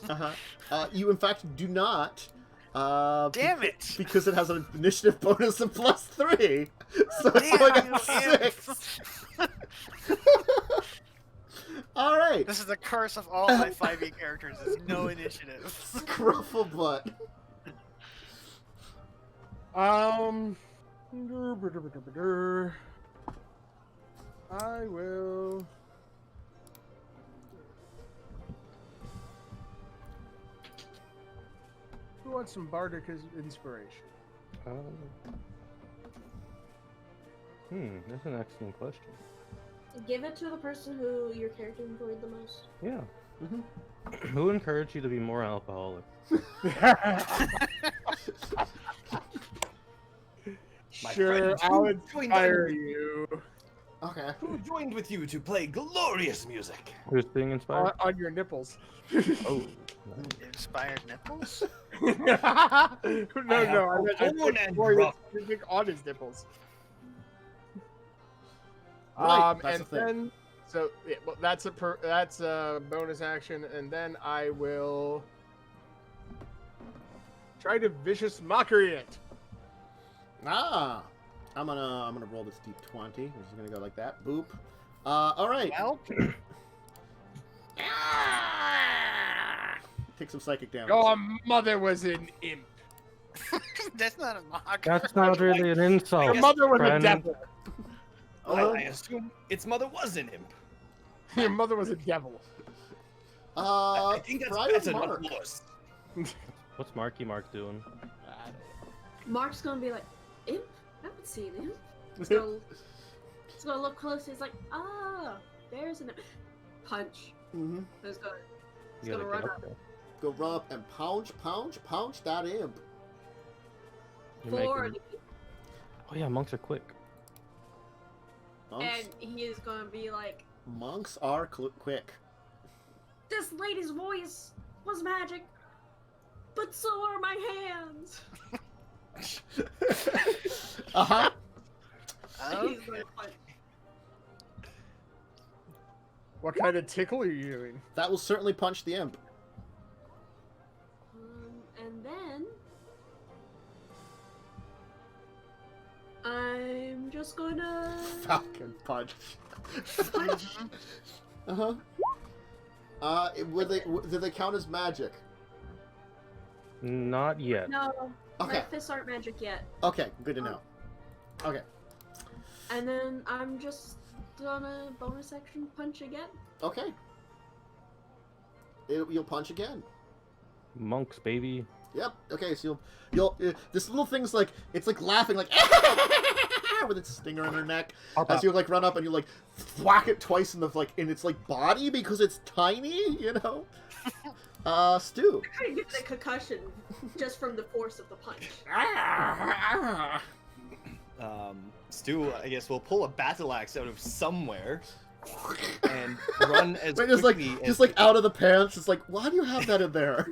You in fact do not. Damn it! Because it has an initiative bonus of +3, so it's Damn going you, at imp. 6. All right, This is the curse of all my 5e characters, is no initiative. Scruffle butt. I will. Who wants some bardic inspiration? That's an excellent question. Give it to the person who your character enjoyed the most. Yeah. Mm-hmm. Who encouraged you to be more alcoholic? My Sure, friends, I'll who joined inspire in- you. Okay. Who joined with you to play glorious music? Who's being inspired? On your nipples. Oh, Inspired nipples? no, have I meant grown and glorious rough. music on his nipples. Right, that's and the thing. then so yeah, well, that's a bonus action, and then I will try to vicious mockery it. Ah, I'm gonna roll this d20. We're just gonna go like that. Boop. All right. Well, Take some psychic damage. Your mother was an imp. that's not a mock. that's not really an insult. Your mother was friend. a devil. I assume its mother was an imp. Your mother was a devil. I think that's Brian better, Mark. not worse. What's Marky Mark doing? Mark's gonna be like, imp? I haven't seen him. He's gonna look close. He's like, ah, there's an imp. Punch. Mm-hmm. He's gonna, he's You gonna gotta run get up. up there. Go run up and pounce that imp. You're making- 40. Oh yeah, monks are quick. Monks, And he is gonna be like, monks are quick. this lady's voice was magic, but so are my hands. Uh-huh. He's like, punch. What kind of tickle are you doing? That will certainly punch the imp. And then I'm just gonna Falcon punch. punch. Uh-huh. Do they count as magic? Not yet. No, my Okay. fists aren't magic yet. Okay, good to know. Okay. And then I'm just gonna bonus action punch again. Okay. You'll punch again. Monks, baby. Yep. Okay, so you'll this little thing's like it's like laughing like with its stinger in her neck as you like run up and you like whack it twice in the in its like body because it's tiny, you know. Stu. I kind of get a concussion just from the force of the punch. Stu, I guess, will pull a battle axe out of somewhere and run as But just quickly like as just like out of the pants. It's like, why do you have that in there?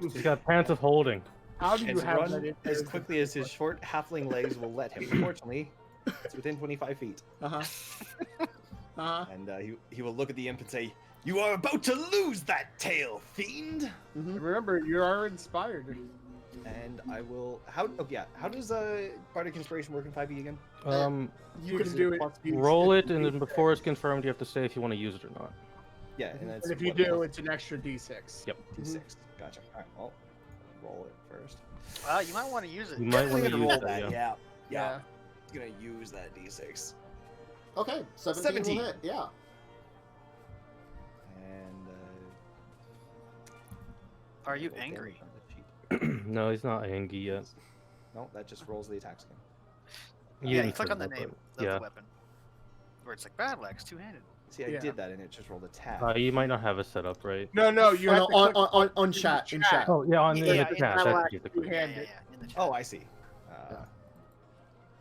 He's got pants of holding. How do you and have run that in as there? quickly as his short halfling legs will let him. Unfortunately, it's within 25 feet. Uh-huh. Uh-huh. And he will look at the imp and say, "You are about to lose that tail, fiend!" Remember, you are inspired. And I will... How does Bardic Inspiration work in 5e again? You Is can it do it. plus- Roll it, and then before it's confirmed, you have to say if you want to use it or not. Yeah, and that's... And if you what, do, it's an extra d6. Yep. D6. Gotcha. Alright, well, roll it first. You might want to use it. You might want to Definitely use gonna that. roll Yeah. Yeah. He's gonna use that D6. Okay, 17 17. will hit. Yeah. And, Are you roll angry? damage on the sheet. No, he's not angry yet. No, that just rolls the attacks again. You Yeah, didn't you click say on the that, name but- of yeah. the weapon. Where it's like battle axe, two-handed. See, I Yeah. did that and it just rolled a tab. You might not have it set up right. No, you Oh, have no, to click on chat, in chat. Oh yeah, on Yeah, in yeah, the in chat. battle That's axe, you have to you click. hand- In the chat. Oh, I see.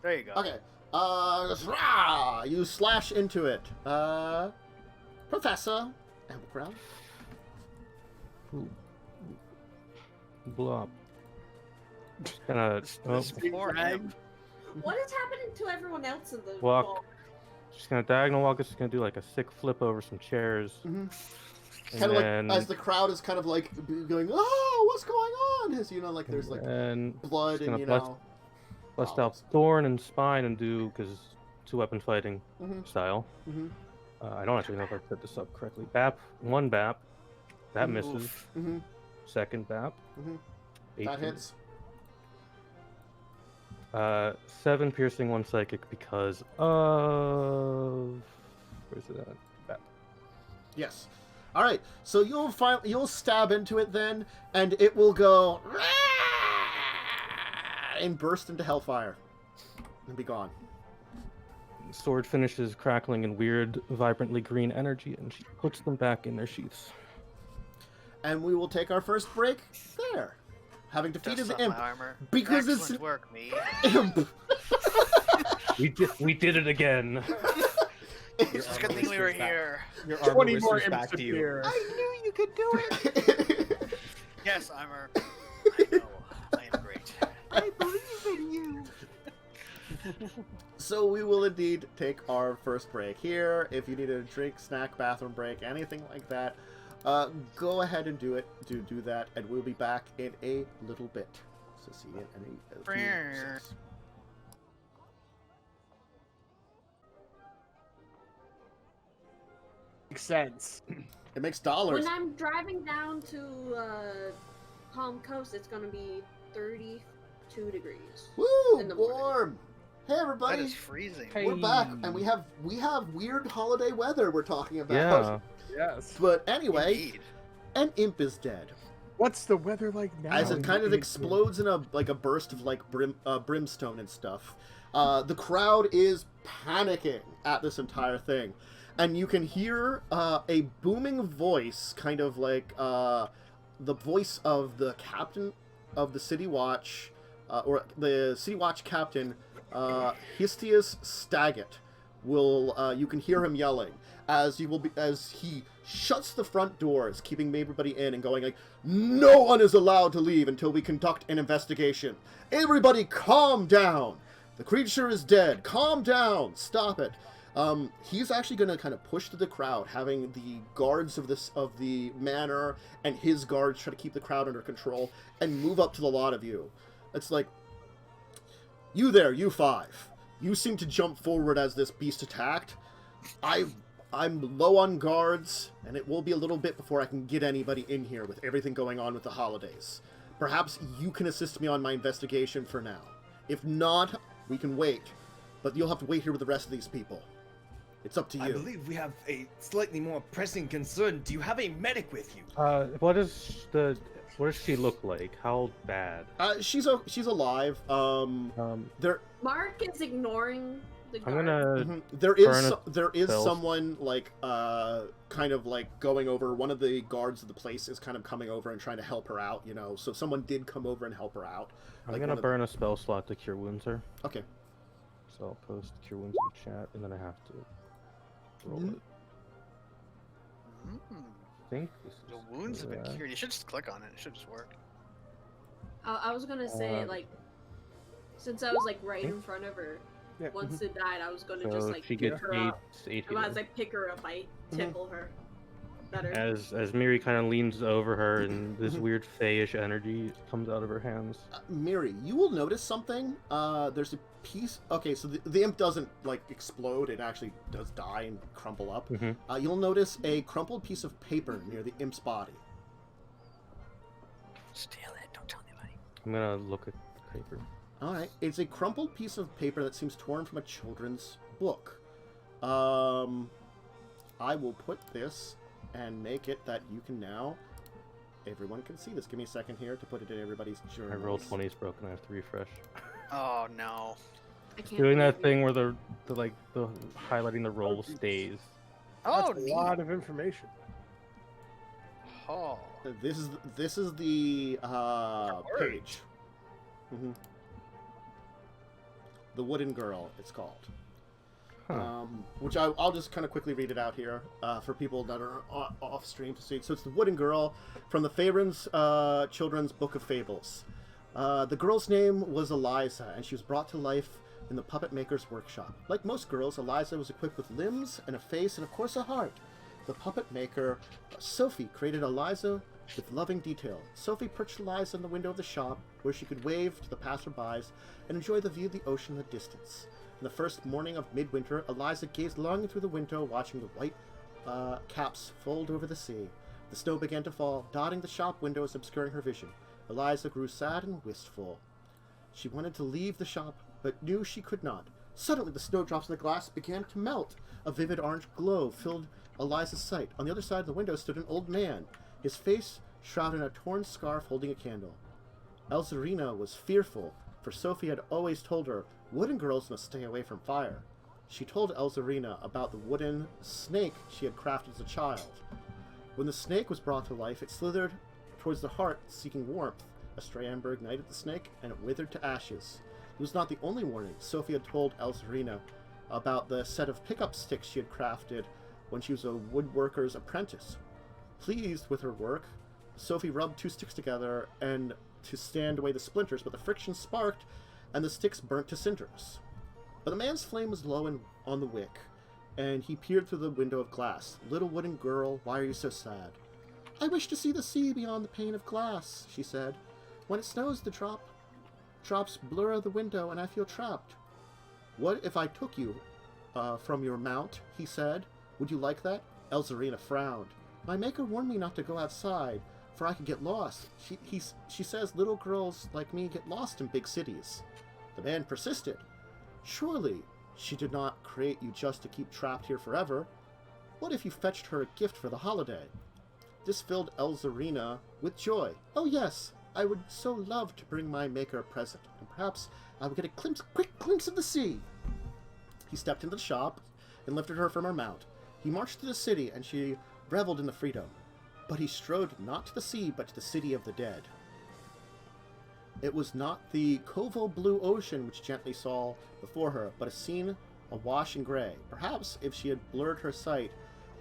There you go. Okay. You slash into it. Professor Elbrown. Blop. Just gonna Beforehand. What is happening to everyone else in the Walk. wall? just gonna diagonal walk. It's just gonna do like a sick flip over some chairs. Mm-hmm. And Kind of then, like as the crowd is kind of like going, oh, what's going on? As you know, like there's like and blood just and gonna you bust- know. bust Oh, out thorn and spine and do because two weapon fighting Mhm. style. Mhm. I don't actually know if I set this up correctly. Bap, one bap, that Oof. misses. Mm-hmm. Second bap, Mhm. 18. That hits. 7 piercing, 1 psychic because of where's it at? Bap. Yes. All right. So you'll stab into it then, and it will go and burst into hellfire and be gone. sword finishes crackling in weird, vibrantly green energy, and she puts them back in their sheaths. And we will take our first break there. Having defeated Dust the off imp. my armor. Because Excellent it's work, me. imp. We did it again. It's just a good thing we were here. Your armor 20 more whispers back imps to you. appear. knew you could do it. Yes, armor. I know. I am great. I believe in you. So we will indeed take our first break here. If you need a drink, snack, bathroom break, anything like that, go ahead and do it. Do that, and we'll be back in a little bit. So see you in a few seconds. Makes sense. It makes dollars. When I'm driving down to Palm Coast, it's gonna be 32 degrees. Woo! in the morning. Warm. Hey That everybody, is freezing. Hey. we're back, and we have weird holiday weather we're talking about. Yeah. Yes. But anyway, Indeed. an imp is dead. What's the weather like now? As it in kind of April? explodes in a burst of brimstone and stuff. The crowd is panicking at this entire thing, and you can hear a booming voice, kind of like the voice of the captain of the City Watch, or the City Watch captain, Histius Staggett. You can hear him yelling as he shuts the front doors, keeping everybody in and going like, "No one is allowed to leave until we conduct an investigation. Everybody calm down. The creature is dead. Calm down. Stop it." He's actually going to kind of push through the crowd, having the guards of the manor and his guards try to keep the crowd under control and move up to the lot of you. It's like, "You there, you five. You seem to jump forward as this beast attacked. I'm low on guards, and it will be a little bit before I can get anybody in here with everything going on with the holidays. Perhaps you can assist me on my investigation for now. If not, we can wait. But you'll have to wait here with the rest of these people. It's up to you." I believe we have a slightly more pressing concern. Do you have a medic with you? What does she look like? How bad? She's alive. There Mark is ignoring the I'm guard. gonna. there is spell. someone like kind of like going over. One of the guards of the place is kind of coming over and trying to help her out. So someone did come over and help her out. I'm Like gonna one of- burn a spell slot to cure wounds her. Okay. So I'll post cure wounds in chat, and then I have to roll Mhm. it. Mm. I think this is The wounds have been correct. cured. You should just click on it. It should just work. I was gonna say, like, since I was like right in front of her, Yeah. once it died, I was gonna So just like she pick gets her eight. up. Eight And as healing. I pick her up, I tickle her better. As Miri kind of leans over her, and this weird fayish energy comes out of her hands. Miri, you will notice something. There's a piece. Okay, so the imp doesn't like explode; it actually does die and crumple up. Mhm. You'll notice a crumpled piece of paper near the imp's body. Steal it. Don't tell anybody. I'm gonna look at the paper. All right, it's a crumpled piece of paper that seems torn from a children's book. I will put this and make it that you can now. Everyone can see this. Give me a second here to put it in everybody's journal. I rolled 20 is broken. I have to refresh. Oh no. I can't Doing that believe thing where the highlighting the roll stays. Oh, That's a neat. lot of information. Oh. This is the page. hmm The Wooden Girl, it's called. Huh. Which I'll just kind of quickly read it out here for people that are off stream to see. So it's the Wooden Girl from the Faber's Children's Book of Fables. The girl's name was Eliza, and she was brought to life in the puppet maker's workshop. Like most girls, Eliza was equipped with limbs and a face and of course a heart. The puppet maker, Sophie, created Eliza with loving detail. Sophie perched Eliza in the window of the shop, where she could wave to the passerbys and enjoy the view of the ocean in the distance. In the first morning of midwinter, Eliza gazed longing through the window, watching the white caps fold over the sea. The snow began to fall, dotting the shop windows, obscuring her vision. Eliza grew sad and wistful. She wanted to leave the shop, but knew she could not. Suddenly, the snowdrops in the glass began to melt. A vivid orange glow filled Eliza's sight. On the other side of the window stood an old man, his face shrouded in a torn scarf holding a candle. Elzarina was fearful, for Sophie had always told her, wooden girls must stay away from fire. She told Elzarina about the wooden snake she had crafted as a child. When the snake was brought to life, it slithered towards the heart, seeking warmth. A stray ember ignited the snake, and it withered to ashes. It was not the only warning. Sophie had told Elzarina about the set of pickup sticks she had crafted when she was a woodworker's apprentice. Pleased with her work, Sophie rubbed 2 sticks together and to stand away the splinters, but the friction sparked, and the sticks burnt to cinders. But the man's flame was low on the wick, and he peered through the window of glass. "Little wooden girl, why are you so sad?" "I wish to see the sea beyond the pane of glass," she said. "When it snows, the drops blur the window, and I feel trapped." "What if I took you from your mount?" he said. "Would you like that?" Elzarina frowned. "My maker warned me not to go outside, for I could get lost. She says little girls like me get lost in big cities." The man persisted. "Surely she did not create you just to keep trapped here forever. What if you fetched her a gift for the holiday?" This filled Elzarina with joy. "Oh yes, I would so love to bring my maker a present, and perhaps I would get a quick glimpse of the sea." He stepped into the shop and lifted her from her mount. He marched to the city, and she reveled in the freedom. But he strode not to the sea, but to the city of the dead. It was not the Koval blue ocean which gently saw before her, but a scene awash in gray. Perhaps if she had blurred her sight,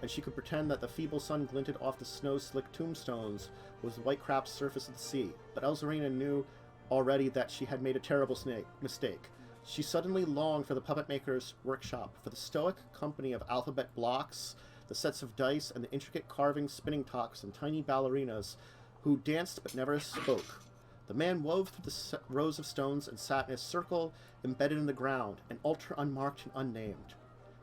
and she could pretend that the feeble sun glinted off the snow-slick tombstones, was the white-capped surface of the sea. But Elzarina knew already that she had made a terrible mistake. She suddenly longed for the puppet maker's workshop, for the stoic company of alphabet blocks, the sets of dice, and the intricate carving spinning tops and tiny ballerinas who danced but never spoke. The man wove through the rows of stones and sat in a circle embedded in the ground, an altar unmarked and unnamed,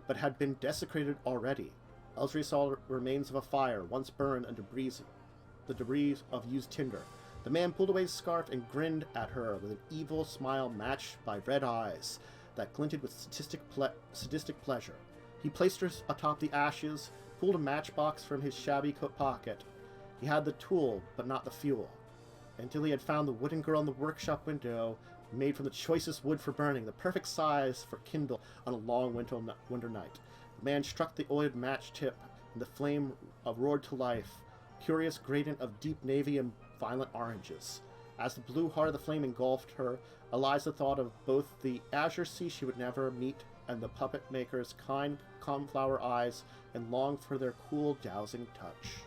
but had been desecrated already. Elzarina saw remains of a fire, once burned, and the debris of used tinder. The man pulled away his scarf and grinned at her with an evil smile matched by red eyes that glinted with sadistic pleasure. He placed her atop the ashes, pulled a matchbox from his shabby coat pocket. He had the tool, but not the fuel. Until he had found the wooden girl in the workshop window, made from the choicest wood for burning, the perfect size for kindle on a long winter night. The man struck the oiled match tip, and the flame roared to life, curious gradient of deep navy and violent oranges. As the blue heart of the flame engulfed her, Eliza thought of both the azure sea she would never meet and the puppet maker's kind, cornflower eyes, and longed for their cool, dowsing touch.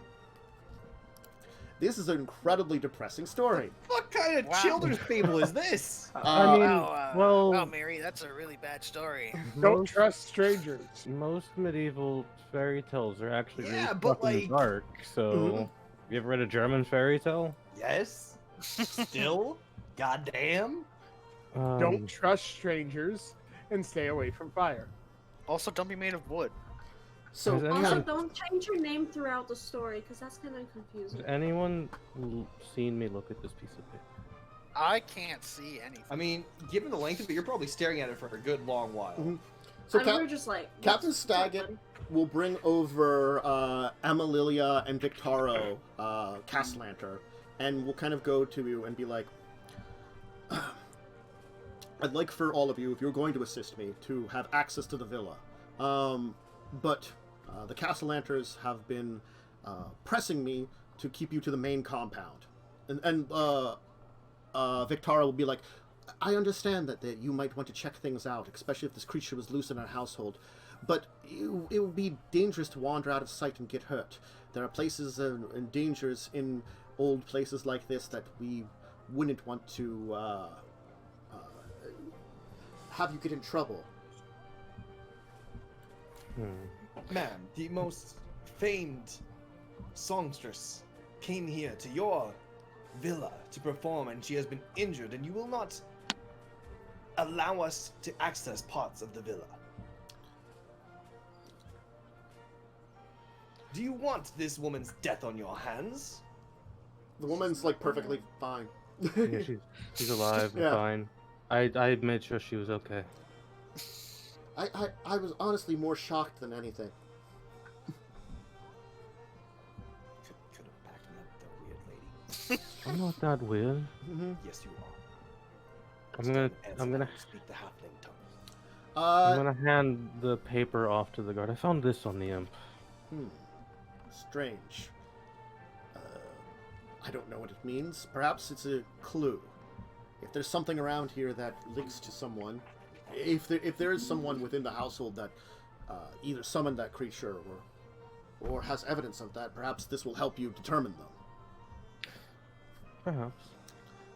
This is an incredibly depressing story. What kind of children's fable is this? I mean, well, wow, Mary, that's a really bad story. Don't trust strangers. most medieval fairy tales are actually Yeah, really but, fucking like- dark. So, you ever read a German fairy tale? Yes. Still? Goddamn. Don't trust strangers and stay away from fire. Also, don't be made of wood. So, Has Also, anyone, don't change your name throughout the story, because that's kind of confusing. has anyone seen me look at this piece of paper? I can't see anything. I mean, given the length of it, you're probably staring at it for a good long while. Mhm. so I mean, we're just like Captain what's up, Staggett buddy? will bring over Amalilia and Victaro, Castellanter, and we'll kind of go to you and be like, I'd like for all of you, if you're going to assist me, to have access to the villa. But the Castellanters have been pressing me to keep you to the main compound. And Victara will be like, I understand that you might want to check things out, especially if this creature was loose in our household. But it would be dangerous to wander out of sight and get hurt. There are places and dangers in old places like this that we wouldn't want to have you get in trouble. Ma'am, the most famed songstress came here to your villa to perform, and she has been injured, and you will not allow us to access parts of the villa. Do you want this woman's death on your hands? The woman's like perfectly fine. Yeah, she's alive and Yeah. fine. I made sure she was okay. I was honestly more shocked than anything. Could have backed me up, though, weird lady. I'm not that weird. Mm-hmm. Yes, you are. I'm gonna Answer that, I'm gonna you speak the halfling tongue. I'm Uh, gonna hand the paper off to the guard. I found this on the imp. Strange. I don't know what it means. Perhaps it's a clue. If there's something around here that links to someone, if there is someone within the household that either summoned that creature or has evidence of that, perhaps this will help you determine them. Perhaps.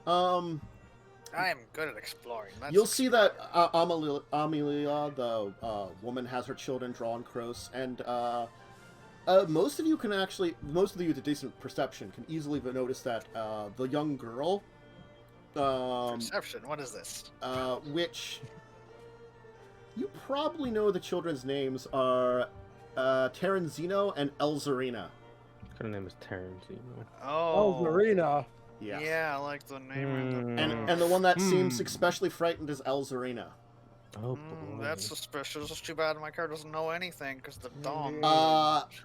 I am good at exploring. You'll see that Amelia, the woman, has her children drawn close, and most of you with a decent perception can easily notice that the young girl, Perception. What is this? which you probably know the children's names are Terenzino and Elzarina. What kind of name is Tarantino? Oh, Marina. Yes. yeah, I like the name. And the one that seems especially frightened is Elzarina. Oh boy. That's suspicious. It's too bad my character doesn't know anything because the dong.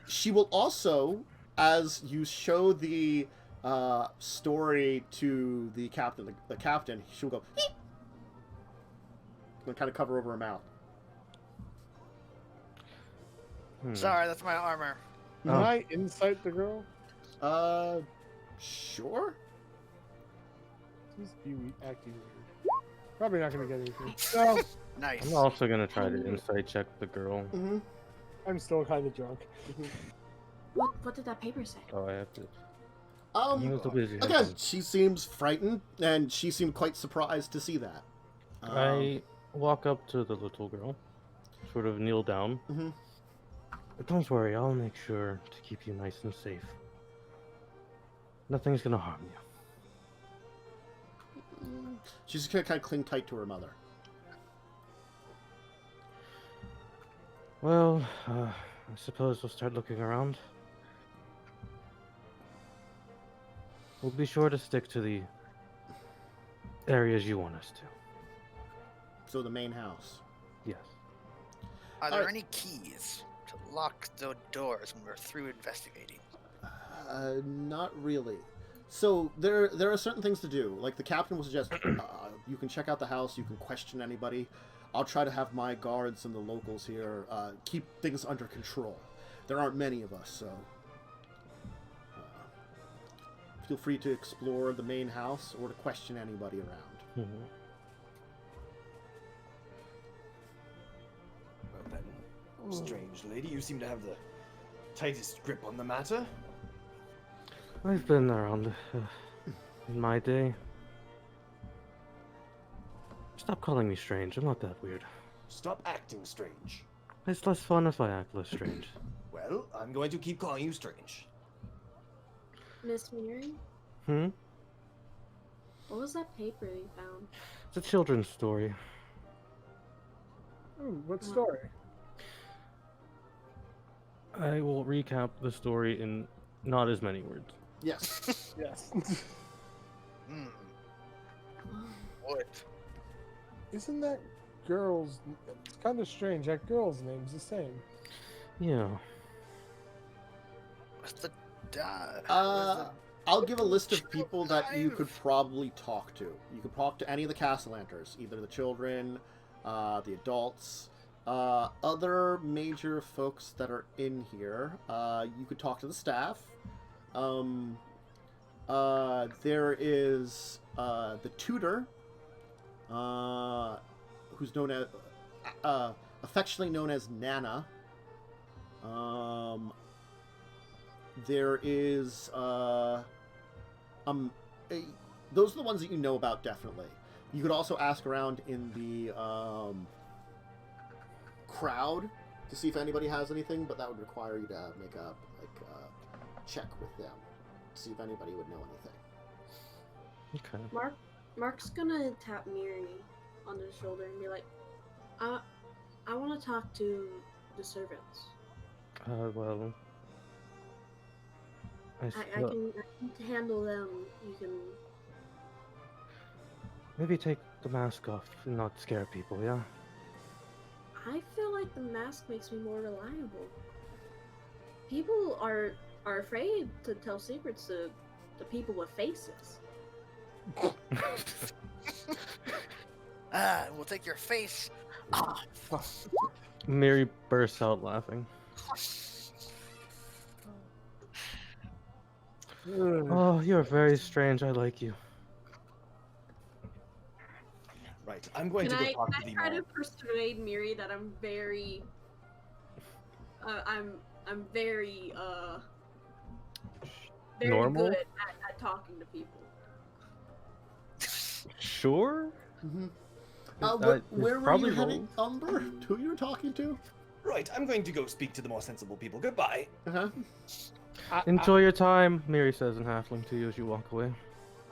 She will also, as you show the story to the captain, she'll go, "Eep," and kind of cover over her mouth. Sorry, that's my armor. Can I insight the girl? Sure. Seems to be acting weird. Probably not gonna get anything. No, Nice. I'm also gonna try to insight check the girl. Mm-hmm. I'm still kind of drunk. What did that paper say? Oh, I have to. I'm so busy. Again, she seems frightened, and she seemed quite surprised to see that. I walk up to the little girl, sort of kneel down. Mhm. But don't worry, I'll make sure to keep you nice and safe. Nothing's gonna harm you. She's gonna kind of cling tight to her mother. Well, I suppose we'll start looking around. We'll be sure to stick to the areas you want us to. So the main house. Yes. Are there Alright. any keys to lock the doors when we're through investigating? Not really. So there are certain things to do. Like the captain will suggest, you can check out the house, you can question anybody. I'll try to have my guards and the locals here keep things under control. There aren't many of us, so feel free to explore the main house or to question anybody around. Mm-hmm. Well then, strange lady, you seem to have the tightest grip on the matter. I've been around in my day. Stop calling me strange. I'm not that weird. Stop acting strange. It's less fun if I act less strange. Well, I'm going to keep calling you strange. Miss Mary, what was that paper you found? It's a children's story. Ooh, what story? I will recap the story in not as many words. Yes. Yes. Hmm. Wood. Isn't that girl's... It's kind of strange. That girl's name's the same. Yeah. What's the dad? I'll give a list of people that you could probably talk to. You could talk to any of the Castellanters, either the children, the adults, other major folks that are in here. You could talk to the staff. There is the tutor, who's known as affectionately known as Nana. There is those are the ones that you know about, definitely. You could also ask around in the crowd to see if anybody has anything, but that would require you to make a check with them to see if anybody would know anything. Okay. Mark's gonna tap Miri on the shoulder and be like, I want to talk to the servants. Well. I can handle them. You can... Maybe take the mask off and not scare people, yeah? I feel like the mask makes me more reliable. People are afraid to tell secrets to the people with faces. We'll take your face Mary bursts out laughing. Oh, you're very strange. I like you. Right, I'm going to go talk to the try to mall. persuade Miri that I'm very, I'm very, very Normal? good at talking to people. Sure. Mm-hmm. It's Where were probably you heading, wrong. Umber? Who you were talking to? Right, I'm going to go speak to the more sensible people. Goodbye. Uh-huh. Enjoy your time, Miri says in halfling to you as you walk away.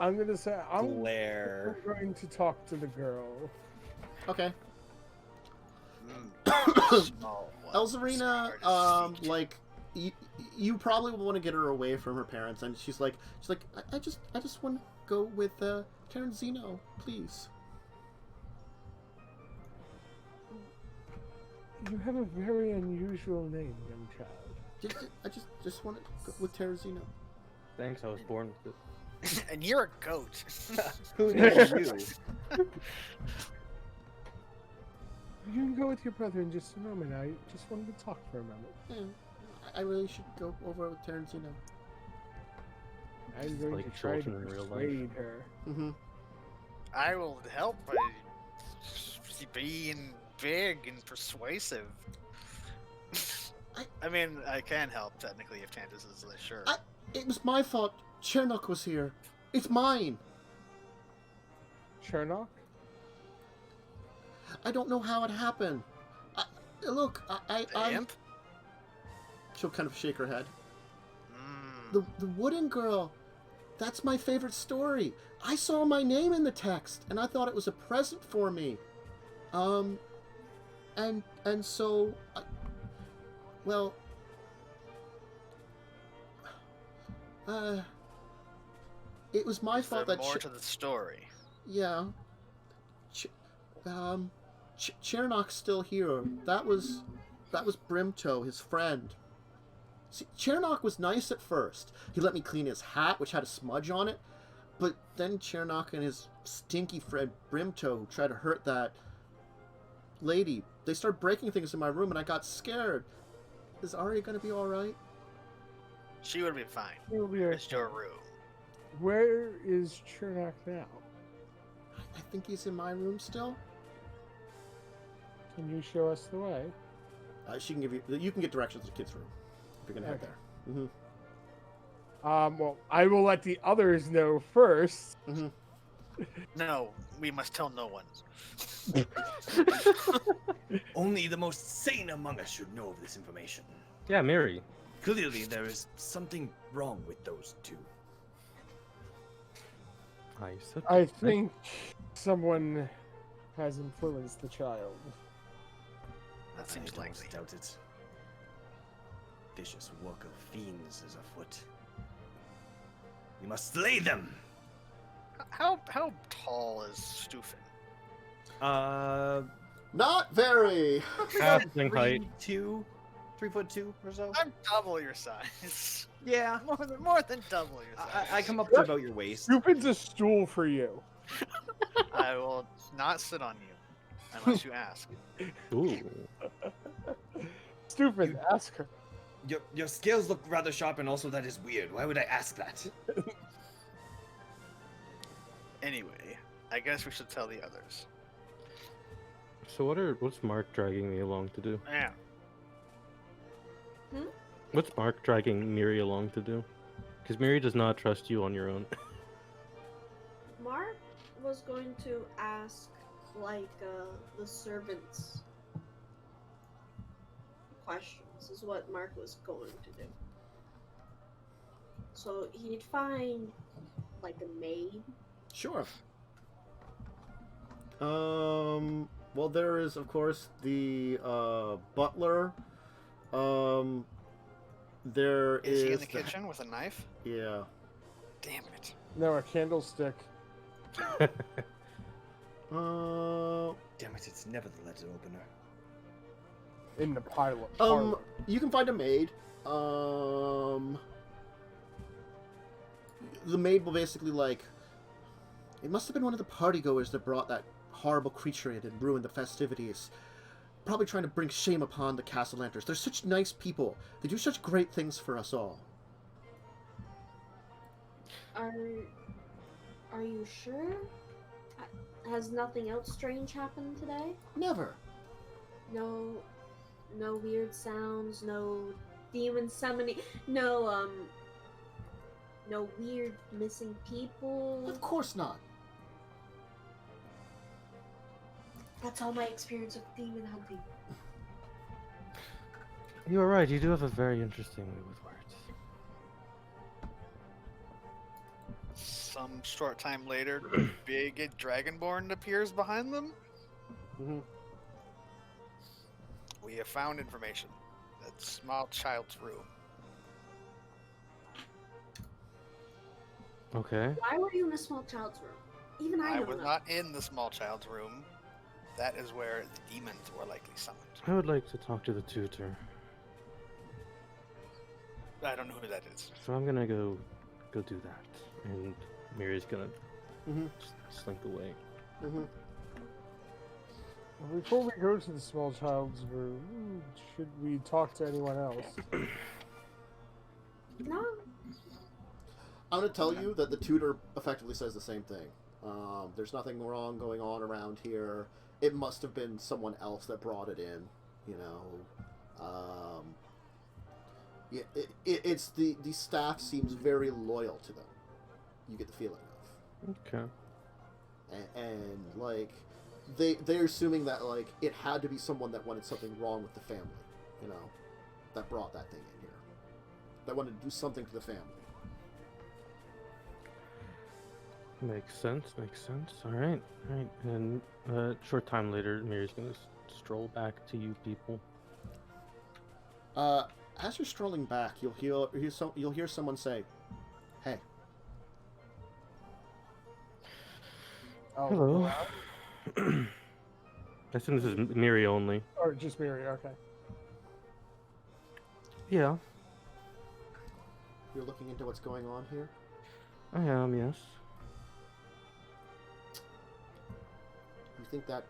I'm gonna say I'm Glare. going to talk to the girl. Okay. Small one. Elzarina, It's hard to speak. like you probably want to get her away from her parents, and she's like, I just want to go with Terenzino, please. You have a very unusual name, young child. I just want to go with Terenzino. Thanks, I was born with it. And you're a goat. Who knows you? You can go with your brother in just a moment. I just wanted to talk for a moment. Yeah, I really should go over with Terenzino. I'm going like to try to children in real life. persuade her. Mm-hmm. I will help by being big and persuasive. I mean, I can help technically if Tantus is sure. It was my fault. Chernok was here. It's mine. Chernok? I don't know how it happened. Look, The I imp? She'll kind of shake her head. Mm. The wooden girl. That's my favorite story. I saw my name in the text, and I thought it was a present for me. And so, well, it was my Is there fault that more to the story? yeah. Chernok's still here. That was Brimtoe, his friend. See, Chernok was nice at first. He let me clean his hat, which had a smudge on it. But then Chernok and his stinky friend Brimtoe, who tried to hurt that lady, they started breaking things in my room, and I got scared. Is Ari gonna be all right? She would be fine. It'll be It's your room. Where is Chernok now? I think he's in my room still. Can you show us the way? She can give you. You can get directions to the kids' room if you're gonna head Okay. there. Mm-hmm. Well, I will let the others know first. Mm-hmm. No, we must tell no one. Only the most sane among us should know of this information. Yeah, Miri. Clearly, there is something wrong with those two. I think someone has influenced the child. That seems I likely. doubt it. Vicious work of fiends is afoot. We must slay them. How tall is Stufin? Not very. Halfling height. 3'2" or so. I'm double your size. Yeah, More than double your size. I come up to about your waist. Stupid's a stool for you. I will not sit on you unless you ask. Ooh. Stupid, ask her. Your scales look rather sharp, and also that is weird. Why would I ask that? Anyway, I guess we should tell the others. So what's Mark dragging me along to do? Yeah. What's Mark dragging Miri along to do? Because Miri does not trust you on your own. Mark was going to ask, like, the servants questions, is what Mark was going to do. So he'd find, like, a maid. Sure. Well, there is, of course, the butler. There Is he in is the kitchen with a knife? Yeah. Damn it. No, a candlestick. Uh, Damn it! It's never the letter opener. In the parlor. you can find a maid. The maid will basically, like, it must have been one of the partygoers that brought that horrible creature in and ruined the festivities. probably trying to bring shame upon the Castellanters. They're such nice people. They do such great things for us all. Are you sure? Has nothing else strange happened today? Never. No weird sounds, no demon summoning, no weird missing people. Of course not. That's all my experience with demon hunting. You are right. You do have a very interesting way with words. Some short time later, big dragonborn appears behind them. Mhm. We have found information. That small child's room. Okay. Why were you in a small child's room? Even I I don't was know. not in the small child's room. That is where the demons were likely summoned. I would like to talk to the tutor. I don't know who that is. So I'm gonna go do that, and Miri's gonna Mhm. slink away. Mm-hmm. Before we go to the small child's room, should we talk to anyone else? No. I'm going to tell you that the tutor effectively says the same thing. There's nothing wrong going on around here. It must have been someone else that brought it in, you know. Yeah, it's the staff seems very loyal to them. You get the feeling of. Okay. And like, they're assuming that, like, it had to be someone that wanted something wrong with the family, you know, that brought that thing in here. That wanted to do something to the family. Makes sense. All right. And short time later, Miri's gonna stroll back to you people. As you're strolling back, you'll hear someone say, "Hey." Oh, Hello. wow. I think this is Miri only. Or just Mary, okay. Yeah, You're looking into what's going on here? I am. Yes. You think that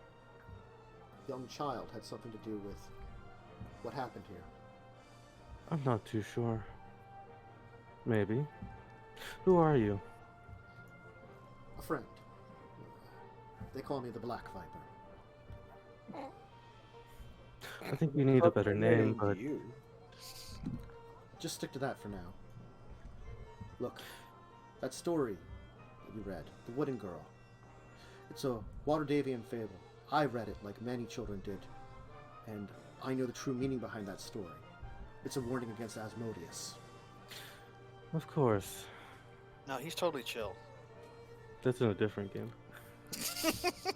young child had something to do with what happened here? I'm not too sure. Maybe. Who are you? A friend. They call me the Black Viper. I think you need a better name, but You. Just stick to that for now. Look, that story that you read, The Wooden Girl. It's a Waterdeepian fable. I read it like many children did, and I know the true meaning behind that story. It's a warning against Asmodeus. of course, No, he's totally chill. that's in a different game.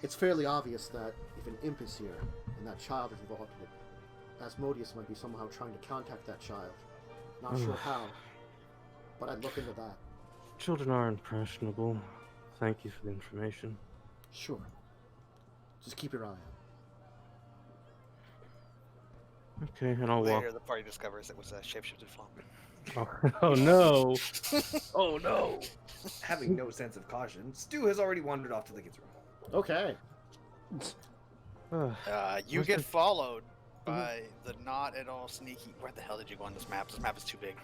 It's fairly obvious that if an imp is here, and that child is involved in it, Asmodeus might be somehow trying to contact that child. Not sure how, but I'd look into that. Children are impressionable. Thank you for the information. Sure. Just keep your eye out. Okay, and I'll walk. Later, the party discovers it was a shapeshifted flump. Oh no! Oh no! Having no sense of caution, Stu has already wandered off to the kids' room. Okay. Ugh. You Where's get the- followed by the not at all sneaky. Where the hell did you go on this map? This map is too big.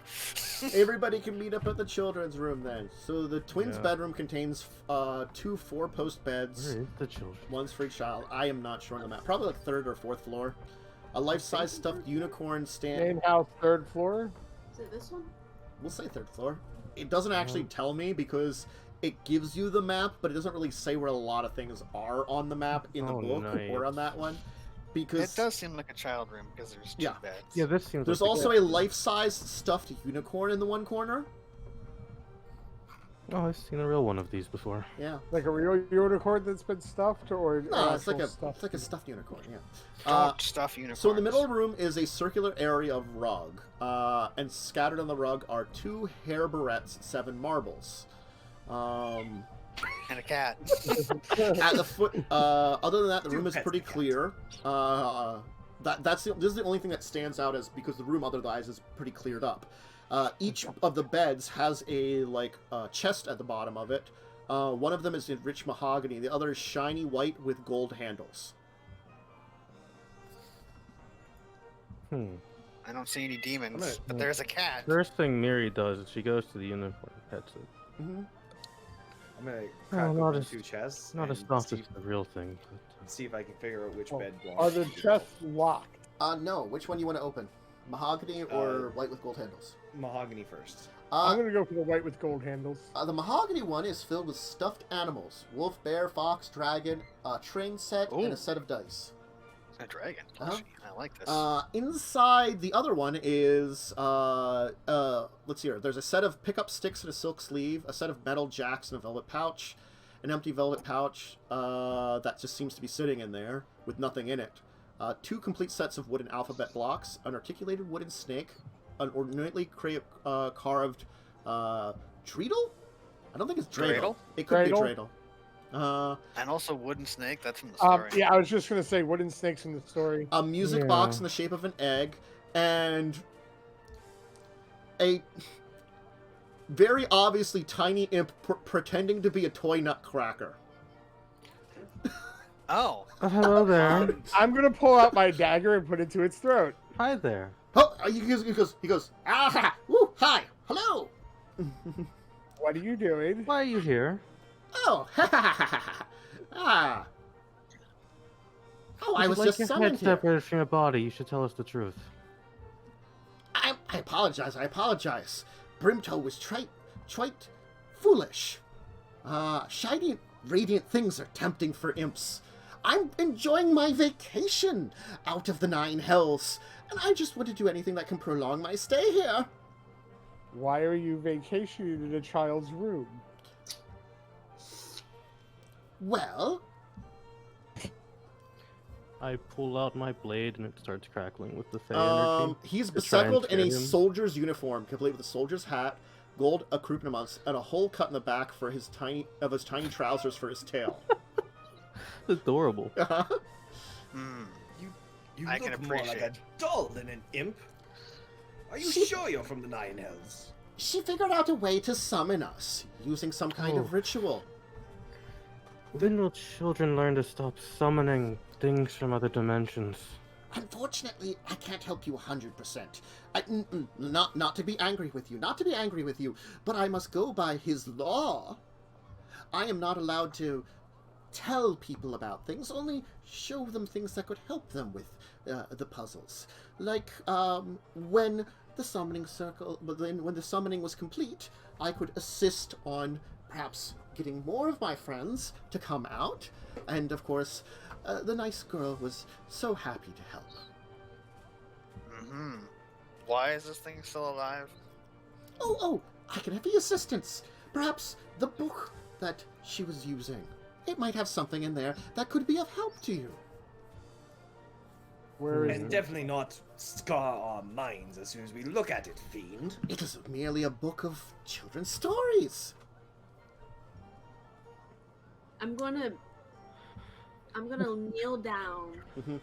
Everybody can meet up at the children's room then. So the twins' Yeah. bedroom contains 2 4-post beds. Where is the children? One's for each child. I am not sure on the map. Probably like 3rd or 4th floor. A life-size stuffed unicorn stand. Main house, 3rd floor. Is it this one? We'll say 3rd floor. It doesn't actually tell me because it gives you the map, but it doesn't really say where a lot of things are on the map in the Oh, book or on nice. that one. Because It does seem like a child room because there's two Yeah. beds. Yeah, this seems. there's like the- also a life-size stuffed unicorn in the one corner. Oh, I've seen a real one of these before. Yeah. Like a real unicorn that's been stuffed, or No, it's like actual a stuffed it's like a stuffed unicorn. Yeah. Don't stuff unicorns. So in the middle of the room is a circular area of rug, and scattered on the rug are 2 hair barrettes, 7 marbles. And a cat. At the foot, other than that, the room is pretty clear. This is the only thing that stands out as because the room otherwise is pretty cleared up. Each of the beds has a chest at the bottom of it. One of them is in rich mahogany. The other is shiny white with gold handles. I don't see any demons, gonna- but there's a cat. First thing Miri does is she goes to the uniform, pets it. Mm-hmm. I'm gonna crack not open as- 2 chests. Not as and soft see, as the real thing. see if I can figure out which Oh, bed belongs. Are the to chests locked? No. Which one you want to open? Mahogany or white with gold handles? Mahogany first. I'm gonna go for the white with gold handles. The mahogany one is filled with stuffed animals: wolf, bear, fox, dragon, a train set, and Ooh. a set of dice. A dragon. Uh-huh. I like this. Inside the other one is let's see here. There's a set of pickup sticks and a silk sleeve, a set of metal jacks and a velvet pouch, an empty velvet pouch that just seems to be sitting in there with nothing in it. 2 complete sets of wooden alphabet blocks, an articulated wooden snake, an ornately carved treadle? I don't think it's dreidel. Dreidel? It could be a Dreidel? dreidel. And also wooden snake. That's from the story. Yeah, I was just gonna say wooden snakes in the story. A music Yeah. box in the shape of an egg, and a very obviously tiny imp pretending to be a toy nutcracker. Oh. Oh, hello there. I'm gonna pull out my dagger and put it to its throat. Hi there. Oh, he goes, ah, woo, hi, hello. What are you doing? Why are you here? Oh, ah. Oh, I Would you was like just your summoned head here. separated from your body. You should tell us the truth. I apologize, Brimtoe was trite, foolish. Shiny, radiant things are tempting for imps. I'm enjoying my vacation out of the 9 hells, and I just want to do anything that can prolong my stay here. Why are you vacationing in a child's room? Well, I pull out my blade and it starts crackling with the fey energy. he's to try and beseckled in a scare him. soldier's uniform, complete with a soldier's hat, gold accoutrements, and a hole cut in the back for his tiny trousers for his tail. Adorable. Hmm. You I can look more like a appreciate. doll than an imp. Are you sure you're from the 9 hells? She figured out a way to summon us, using some kind of Oh. ritual. When will children learn to stop summoning things from other dimensions? Unfortunately, I can't help you 100%. Not to be angry with you, but I must go by his law. I am not allowed to tell people about things, only show them things that could help them with the puzzles. Like, when the summoning when the summoning was complete, I could assist on perhaps getting more of my friends to come out, and of course, the nice girl was so happy to help. Mm-hmm. Why is this thing still alive? Oh, I can be assistance. Perhaps the book that she was using. It might have something in there that could be of help to you. Where is And it? definitely not scar our minds as soon as we look at it, fiend. It is merely a book of children's stories. I'm gonna kneel down Mhm.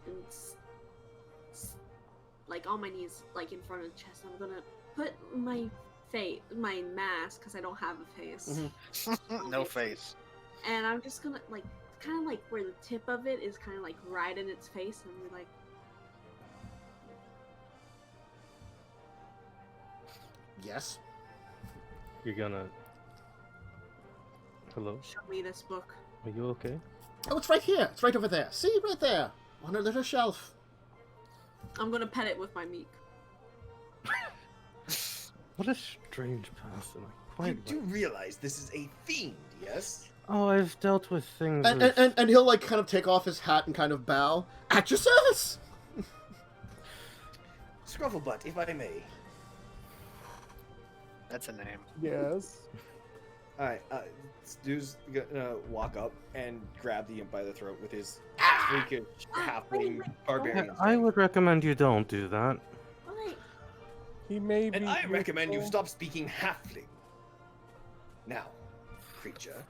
and like on my knees, like in front of the chest. I'm gonna put my mask, because I don't have a face, Mhm. No face. and I'm just gonna like kind of like where the tip of it is kind of like right in its face, and be like, Yes. You're gonna... Hello? show me this book. Are you okay? Oh, it's right here. It's right over there. See, right there. On a little shelf. I'm gonna pet it with my meek. What a strange person. I quite You like- do realize this is a fiend, yes? Oh, I've dealt with things And, as- and he'll like kind of take off his hat and kind of bow. At your service. Scrufflebutt, if I may. That's a name. Yes. Alright, Stu's gonna walk up and grab the imp by the throat with his freakish halfling barbarian. I would recommend you don't do that. Wait, He may be. And I recommend you useful. stop speaking halfling. Now, creature.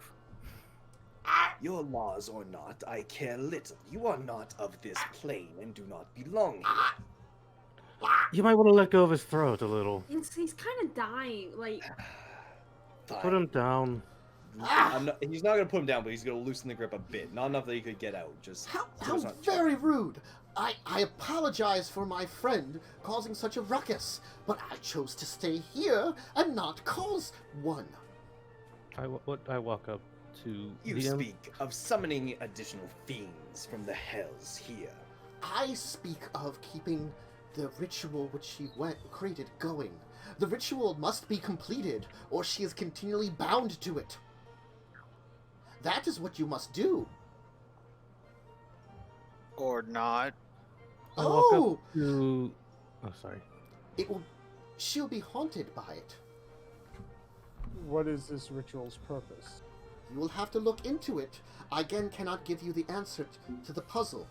Your laws or not, I care little. You are not of this plane and do not belong here. You might want to let go of his throat a little. he's kind of dying. Like, Put him down. He's not gonna put him down, but he's gonna loosen the grip a bit. Not enough that he could get out. Just How so it's not very rude. I apologize for my friend causing such a ruckus, but I chose to stay here and not cause one. I walk up to You the speak of summoning additional fiends from the hells here. I speak of keeping the ritual which she created going. The ritual must be completed, or she is continually bound to it. That is what you must do. Or not. I walk Oh! up to. Oh, sorry. She'll be haunted by it. What is this ritual's purpose? You will have to look into it. I again cannot give you the answer to the puzzle.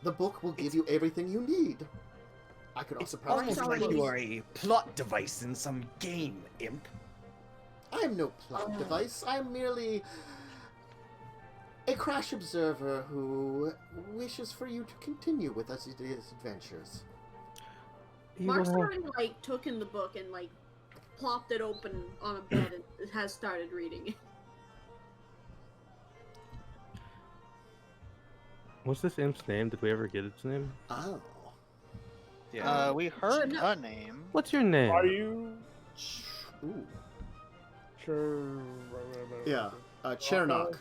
The book will give you everything you need. I could also probably... Almost like you are a plot device in some game, Imp. I am no plot device. I am merely a crash observer who wishes for you to continue with us his adventures. Mark's already like took in the book and like plopped it open on a bed and has started reading it. What's this imp's name? Did we ever get its name? Oh. Yeah. We heard a name. What's your name? Are you Ooh. sure? Yeah. Chernok.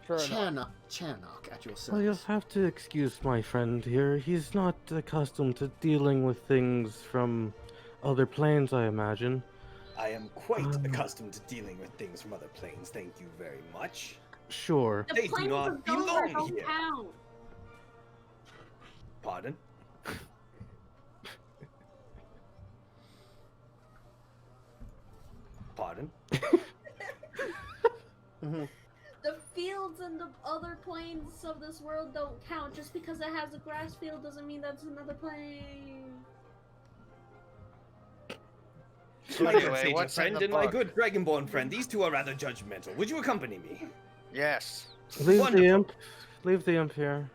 Chernok. Chernok at your Well, you'll service. have to excuse my friend here. He's not accustomed to dealing with things from other planes, I imagine. I am quite accustomed to dealing with things from other planes, thank you very much. Sure. The They do planes not of Dover belong don't here. count. Pardon? Pardon? The fields and the other planes of this world don't count. Just because it has a grass field doesn't mean that's another plane. My Anyway, good sage what's in friend the and my book? good dragonborn friend, these two are rather judgmental. Would you accompany me? Yes. Leave Wonderful. the imp. Leave the imp here.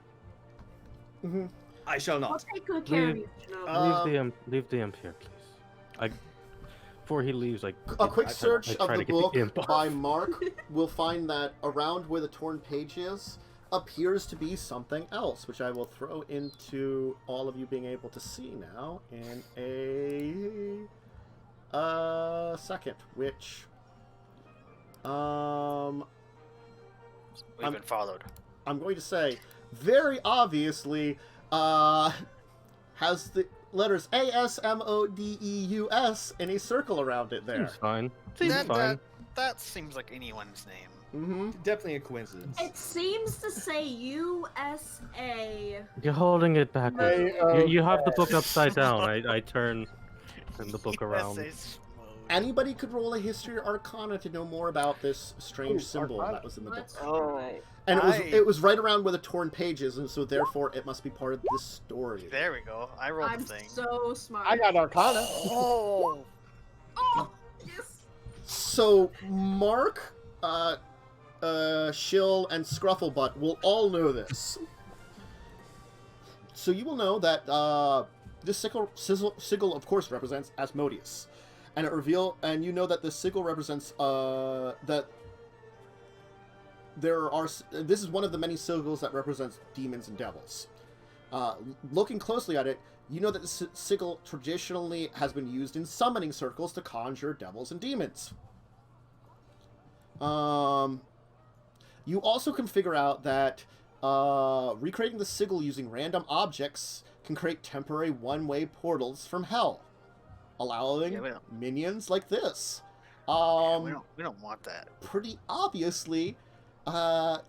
I shall I'll not. take good care of Leave- you. Shinobu. Leave the imp here, please. Before he leaves, A quick search of try the to get book imp off. by Mark will find that around where the torn page is appears to be something else, which I will throw into all of you being able to see now in a second. Which, We've I'm- been followed. I'm going to say very obviously has the letters ASMODEUS in a circle around it there. Seems fine. Seems That, fine. that seems like anyone's name. Mm-hmm. Definitely a coincidence. It seems to say USA. You're holding it backwards. Hey, You have the book upside down. I turn the book around. USA Smooth. Anybody could roll a history or arcana to know more about this strange Ooh, symbol arcana. that was in the book. Let's Oh. try. And I- it was right around where the torn page is, and so therefore it must be part of this story. There we go. I rolled I'm the thing. so smart. I got Arcana. Oh. Oh, yes. So Mark, Shill, and Scrufflebutt will all know this. So you will know that this sigil, of course, represents Asmodeus, and you know that the sigil represents that this is one of the many sigils that represents demons and devils. Looking closely at it, you know that the sigil traditionally has been used in summoning circles to conjure devils and demons. You also can figure out that recreating the sigil using random objects can create temporary one-way portals from hell, allowing Yeah, we don't- minions like this. we don't want that. Pretty obviously,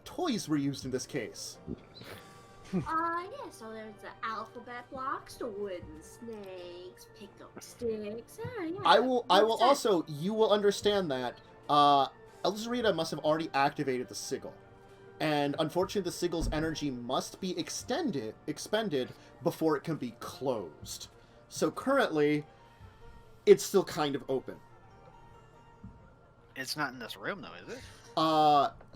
toys were used in this case. Yeah, so there's the alphabet blocks, the wooden snakes, pick up sticks. Yeah. I will Makes sense. also, you will understand that Elzarita must have already activated the sigil. And unfortunately, the sigil's energy must be expended before it can be closed. So currently, it's still kind of open. It's not in this room, though, is it?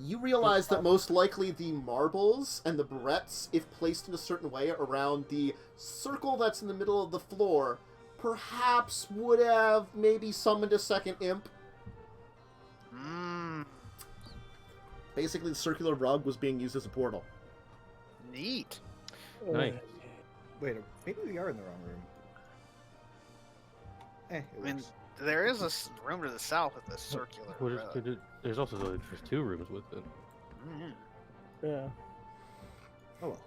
You realize that most likely the marbles and the barrettes, if placed in a certain way around the circle that's in the middle of the floor, perhaps would have maybe summoned a second imp. Basically, the circular rug was being used as a portal. Neat. Nice. Wait, maybe we are in the wrong room. It I mean, works. there is a room to the south with a circular. There's also there's 2 rooms with it. Mhm. Yeah. Oh well.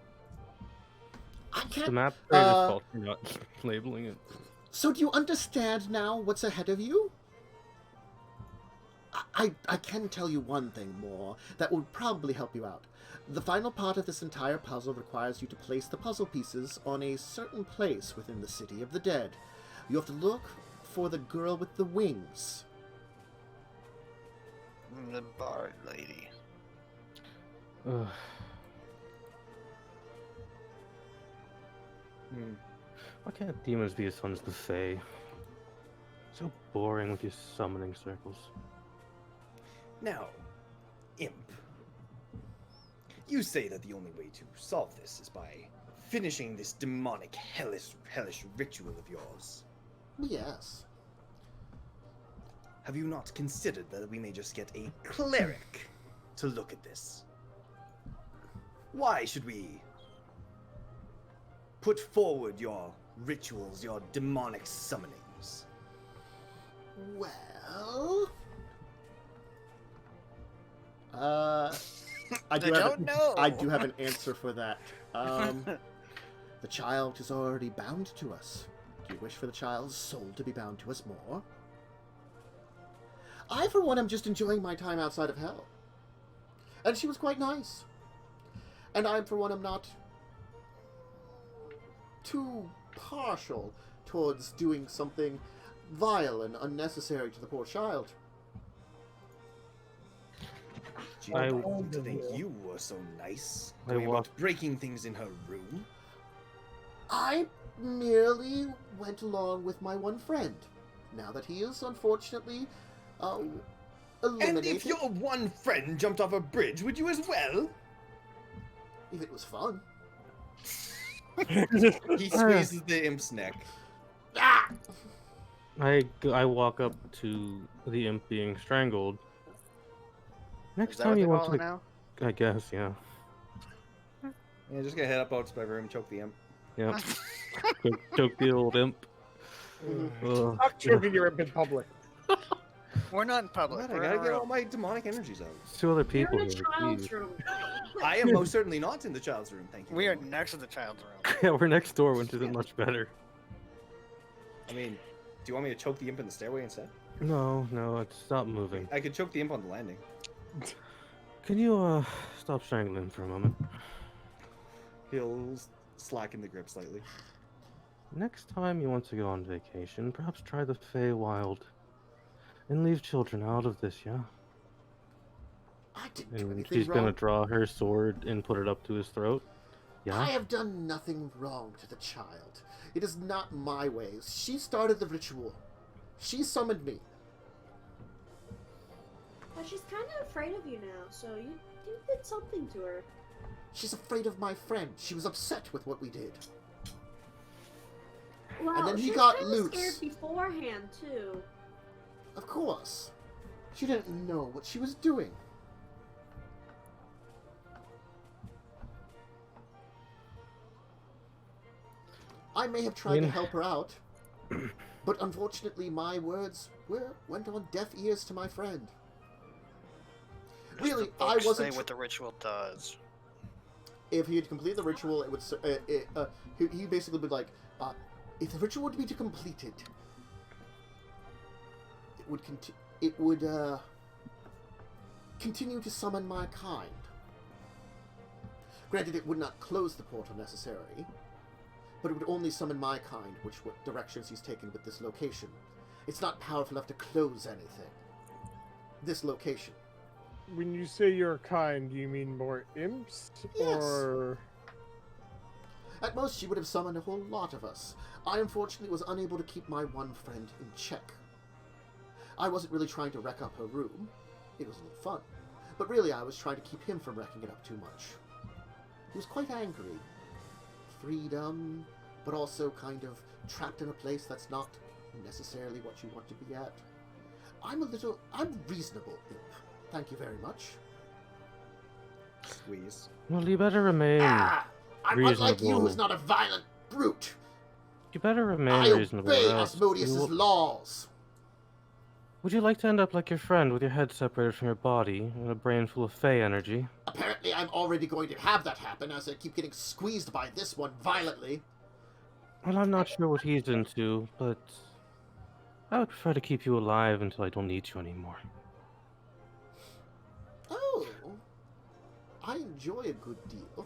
I The can't. map creator's fault for not labeling it. So do you understand now what's ahead of you? I can tell you one thing more that will probably help you out. The final part of this entire puzzle requires you to place the puzzle pieces on a certain place within the City of the Dead. You have to look for the girl with the wings. The bard lady. Ugh. Why can't demons be as fun as the Fae? So boring with your summoning circles. Now, Imp. You say that the only way to solve this is by finishing this demonic, hellish ritual of yours. Yes. Have you not considered that we may just get a cleric to look at this? Why should we put forward your rituals, your demonic summonings? Well... I don't know. I do have an answer for that. The child is already bound to us. Do you wish for the child's soul to be bound to us more? I, for one, am just enjoying my time outside of hell. And she was quite nice. And I, for one, am not too partial towards doing something vile and unnecessary to the poor child. Gee, I- I don't think you were so nice. I Going about walk- breaking things in her room. I merely went along with my one friend. Now that he is unfortunately And eliminated, if your one friend jumped off a bridge, would you as well? if it was fun. He squeezes the imp's neck. Ah! I walk up to the imp being strangled. Next Is that time what you they want call to, it now? I guess, yeah. Yeah, just gonna head up out to my room, choke the imp. Yeah. choke the old imp. Ugh. Stop choking your imp in public. We're not in public. What? I We're gotta in get our all my demonic energies out. It's 2 other You're people in a here. child's Jeez. room. I am most certainly not in the child's room, thank you. We are very much. next to the child's room. Yeah, we're next door, which isn't much better. I mean, do you want me to choke the imp in the stairway instead? No, it's stop moving. I could choke the imp on the landing. Can you stop strangling for a moment? He'll slacken the grip slightly. Next time you want to go on vacation, perhaps try the Feywild. And leave children out of this, yeah? I didn't do And anything she's wrong. gonna draw her sword and put it up to his throat. Yeah? I have done nothing wrong to the child. It is not my ways. She started the ritual. She summoned me. But she's kind of afraid of you now, so you did something to her. She's afraid of my friend. She was upset with what we did. Well, then he she was got kinda loose. scared beforehand too. Of course. She didn't know what she was doing. I may have tried to help her out, but unfortunately my words went on deaf ears to my friend. Really, The I books wasn't. say what the ritual does. If he had completed the ritual, it would. He basically would like, if the ritual would be completed, it would continue to summon my kind. Granted, it would not close the portal necessarily, but it would only summon my kind, what directions he's taken with this location. It's not powerful enough to close anything. This location. When you say your kind, do you mean more imps? Yes. Or... At most, she would have summoned a whole lot of us. I unfortunately was unable to keep my one friend in check. I wasn't really trying to wreck up her room. It was a little fun. But really, I was trying to keep him from wrecking it up too much. He was quite angry. Freedom, but also kind of trapped in a place that's not necessarily what you want to be at. I'm reasonable, imp. Thank you very much. Squeeze. Well, you better remain. I'm unlike you, reasonable. who's not a violent brute. You better remain I reasonable. obey or else Asmodeus's you will- laws. Would you like to end up like your friend with your head separated from your body and a brain full of fey energy? Apparently, I'm already going to have that happen as I keep getting squeezed by this one violently. Well, I'm not sure what he's into, but I would prefer to keep you alive until I don't need you anymore. Oh, I enjoy a good deal.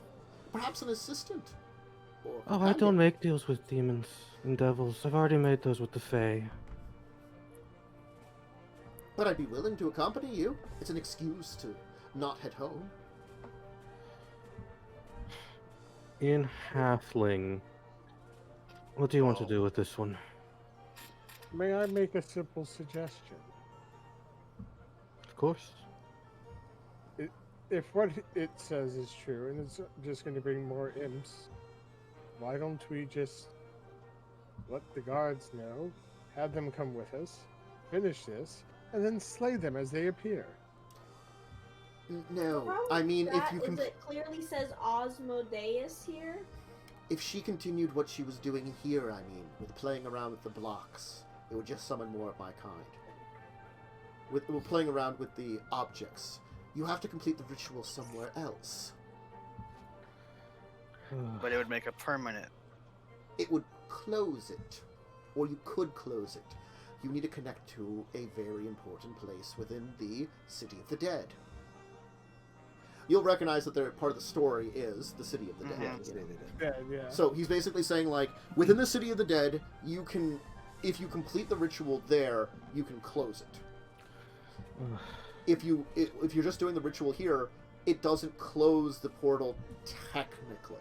Perhaps an assistant. Or Oh, I companion. don't make deals with demons and devils. I've already made those with the Fae. But I'd be willing to accompany you. It's an excuse to not head home. In Halfling, what do you want to do with this one? May I make a simple suggestion? Of course. If what it says is true and it's just going to bring more imps, why don't we just let the guards know, have them come with us, finish this, and then slay them as they appear? No, Problem I mean, with if that you is can, it clearly says Osmodeus here. if she continued what she was doing here, I mean, with playing around with the blocks, it would just summon more of my kind. With playing around with the objects, you have to complete the ritual somewhere else. But it would make it permanent. It would close it, or you could close it. You need to connect to a very important place within the City of the Dead. You'll recognize that they're part of the story is the City of the Dead. Mhm. you know. Yeah. So he's basically saying, like, within the City of the Dead, you can, if you complete the ritual there, you can close it. If you're just doing the ritual here, it doesn't close the portal technically.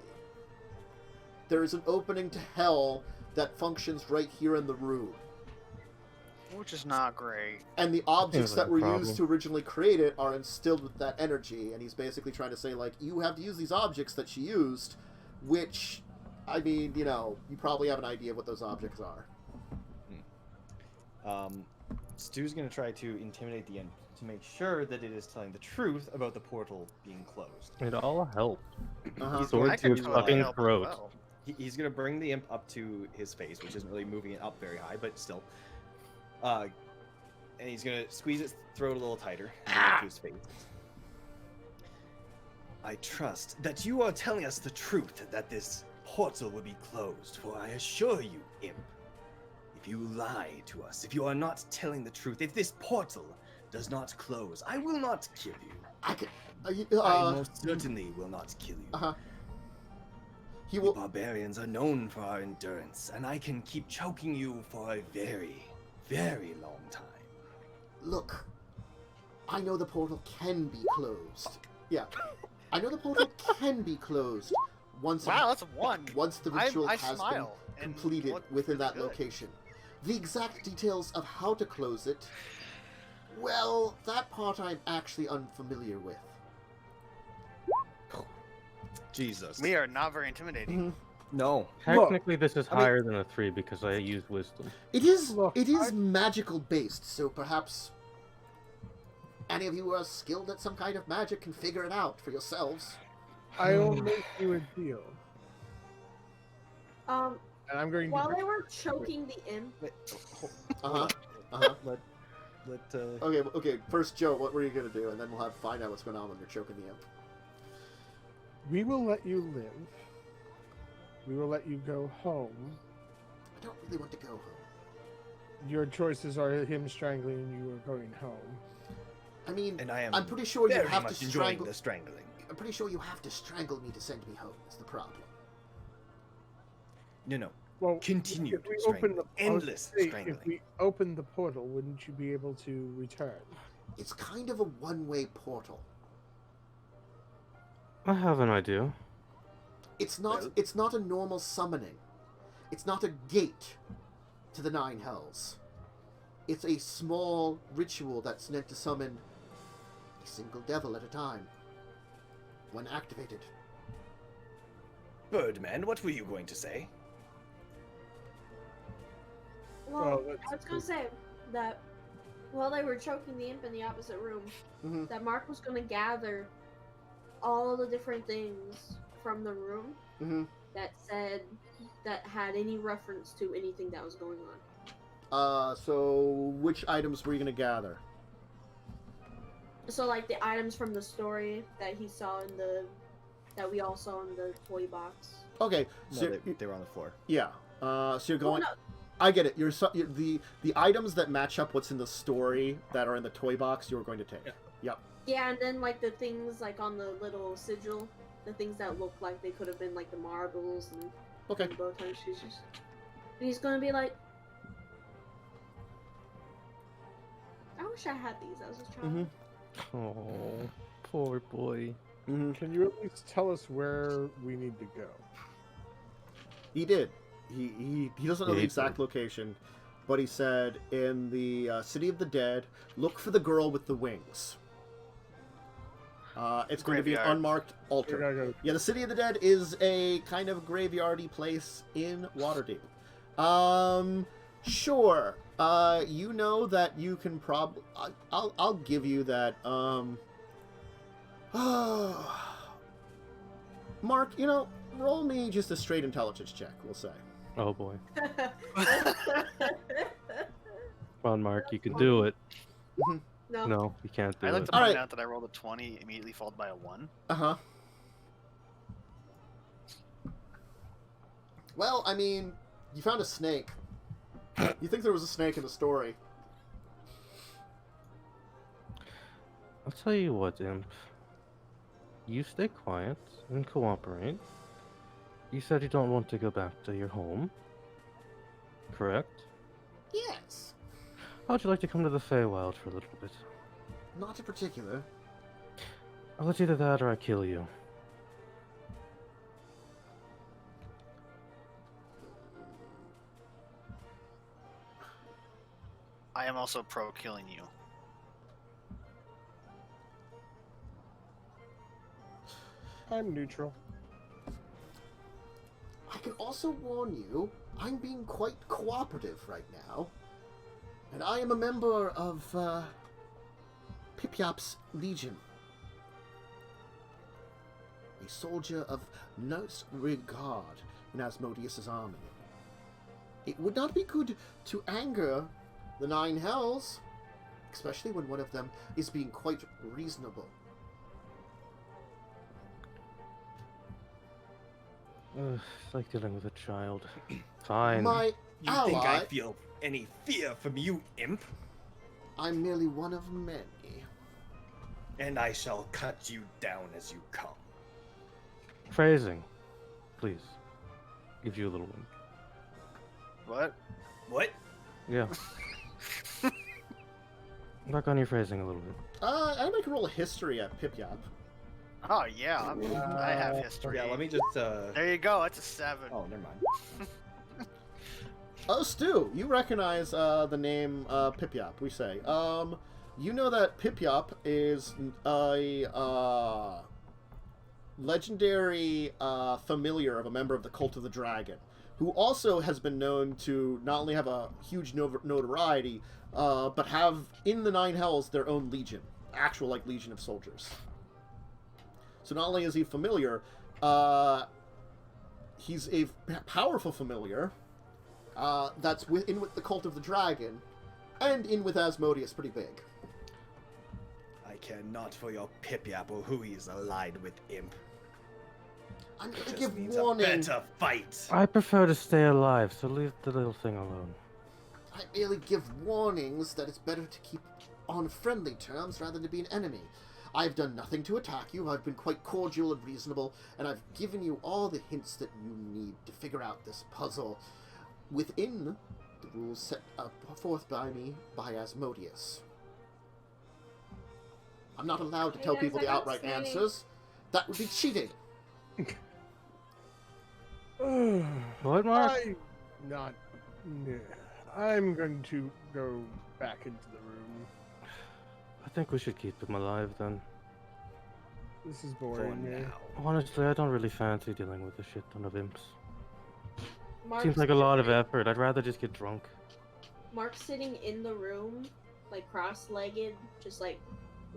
There is an opening to hell that functions right here in the room. Which is not great. And the objects Seems like that a were problem. used to originally create it are instilled with that energy, and he's basically trying to say, like, you have to use these objects that she used, which, I mean, you know, you probably have an idea of what those objects are. Stu's gonna try to intimidate the imp to make sure that it is telling the truth about the portal being closed. It all helped. Uh-huh. Sword I to could his totally fucking help as throat. well. He's gonna bring the imp up to his face, which isn't really moving it up very high, but still. And he's gonna squeeze its throat a little tighter and bring it to his face. I trust that you are telling us the truth that this portal will be closed, for I assure you, imp, if you lie to us, if you are not telling the truth, if this portal does not close, I will not kill you. I could... I most certainly will not kill you. Uh-huh. He We will... barbarians are known for our endurance, and I can keep choking you for a very, very long time. Look, I know the portal can be closed. Yeah. I know the portal can be closed once Wow, that's a 1. once the ritual I has been smile and completed look within really that good. location. The exact details of how to close it, well, that part I'm actually unfamiliar with. Jesus. We are not very intimidating. No. Technically, this is I mean- higher than a 3 because I used wisdom. It is Look, magical based, so perhaps any of you who are skilled at some kind of magic can figure it out for yourselves. I'll make you a deal. Um, And I'm going while to... they were choking the imp, Uh-huh. Uh-huh. Let Okay, first Joe, what were you gonna do? And then we'll find out what's going on when you're choking the imp. We will let you live. We will let you go home. I don't really want to go home. Your choices are him strangling you or going home. I mean, and I am I'm pretty sure you very have much to enjoying strangle. the strangling. I'm pretty sure you have to strangle me to send me home. Is the problem? No. Well, Continued if we strangling. open the Endless I was gonna say, strangling. If we open the portal, wouldn't you be able to return? It's kind of a one-way portal. I have an idea. It's not. Well- It's not a normal summoning. It's not a gate to the Nine Hells. It's a small ritual that's meant to summon a single devil at a time. When activated. Birdman, what were you going to say? well, that's I was gonna say that while they were choking the imp in the opposite room, Mhm. that Mark was gonna gather all the different things from the room Mm-hmm. that had any reference to anything that was going on. So which items were you gonna gather? So like the items from the story that he saw that we all saw in the toy box. Okay, No, so they were on the floor. yeah. So you're going. no. I get it. The items that match up what's in the story that are in the toy box. You're going to take. Yeah. Yep. Yeah, and then like the things like on the little sigil, the things that look like they could have been like the marbles and Okay. bow tie shoes. And he's gonna be like, I wish I had these as a child. Mhm. Oh, poor boy. Mm-hmm. Can you at least tell us where we need to go? He did. He doesn't know Yeah, the he exact did. location, but he said in the City of the Dead, look for the girl with the wings. It's going to be an Graveyard. unmarked We altar. gotta go. Yeah, the City of the Dead is a kind of graveyardy place in Waterdeep. Sure. You know that you can probably. I'll give you that. Mark, you know, roll me just a straight intelligence check. We'll say. Oh boy. Come on, Mark, you can do it. No. No, you can't do I like it. to point Alright. out that I rolled a 20, immediately followed by a 1. Uh-huh. Well, I mean, you found a snake. You think there was a snake in the story. I'll tell you what, Imp. You stay quiet and cooperate. You said you don't want to go back to your home, correct? Yes. How'd you like to come to the Feywild for a little bit? Not in particular. Well, it's either that or I kill you. I am also pro killing you. I'm neutral. I can also warn you, I'm being quite cooperative right now. And I am a member of, Pip-Yap's Legion. A soldier of most regard in Asmodeus' army. It would not be good to anger the Nine Hells, especially when one of them is being quite reasonable. Ugh, it's like dealing with a child. Fine. My You ally, think I feel any fear from you, imp? I'm merely one of many. And I shall cut you down as you come. Phrasing. Please. Gives you a little wink. What? What? Yeah. Work on your phrasing a little bit. I'd like to roll a history at Pip-Yap. Oh yeah, I have history. Yeah, let me just, There you go. That's a 7. Oh, never mind. Oh, Stu, you recognize the name Pip-Yap, we say. You know that Pip-Yap is a legendary familiar of a member of the Cult of the Dragon, who also has been known to not only have a huge notoriety, but have in the Nine Hells their own legion, actual like legion of soldiers. So not only is he familiar, he's a powerful familiar that's in with the Cult of the Dragon, and in with Asmodeus pretty big. I care not for your Pip-Yap or who he is allied with, imp. I'm It gonna just give means warning. a better fight. I prefer to stay alive, so leave the little thing alone. I merely give warnings that it's better to keep on friendly terms rather than to be an enemy. I've done nothing to attack you. I've been quite cordial and reasonable, and I've given you all the hints that you need to figure out this puzzle within the rules set forth by me by Asmodeus. I'm not allowed to tell Hey, people guys, the I got outright snake. answers. That would be cheating. What, Mark? I'm going to go back into the room. I think we should keep him alive then. This is For boring me. now. Honestly, I don't really fancy dealing with a shit ton of imps. Mark's Seems like a lot of sitting- effort. I'd rather just get drunk. Mark's sitting in the room, like cross-legged, just like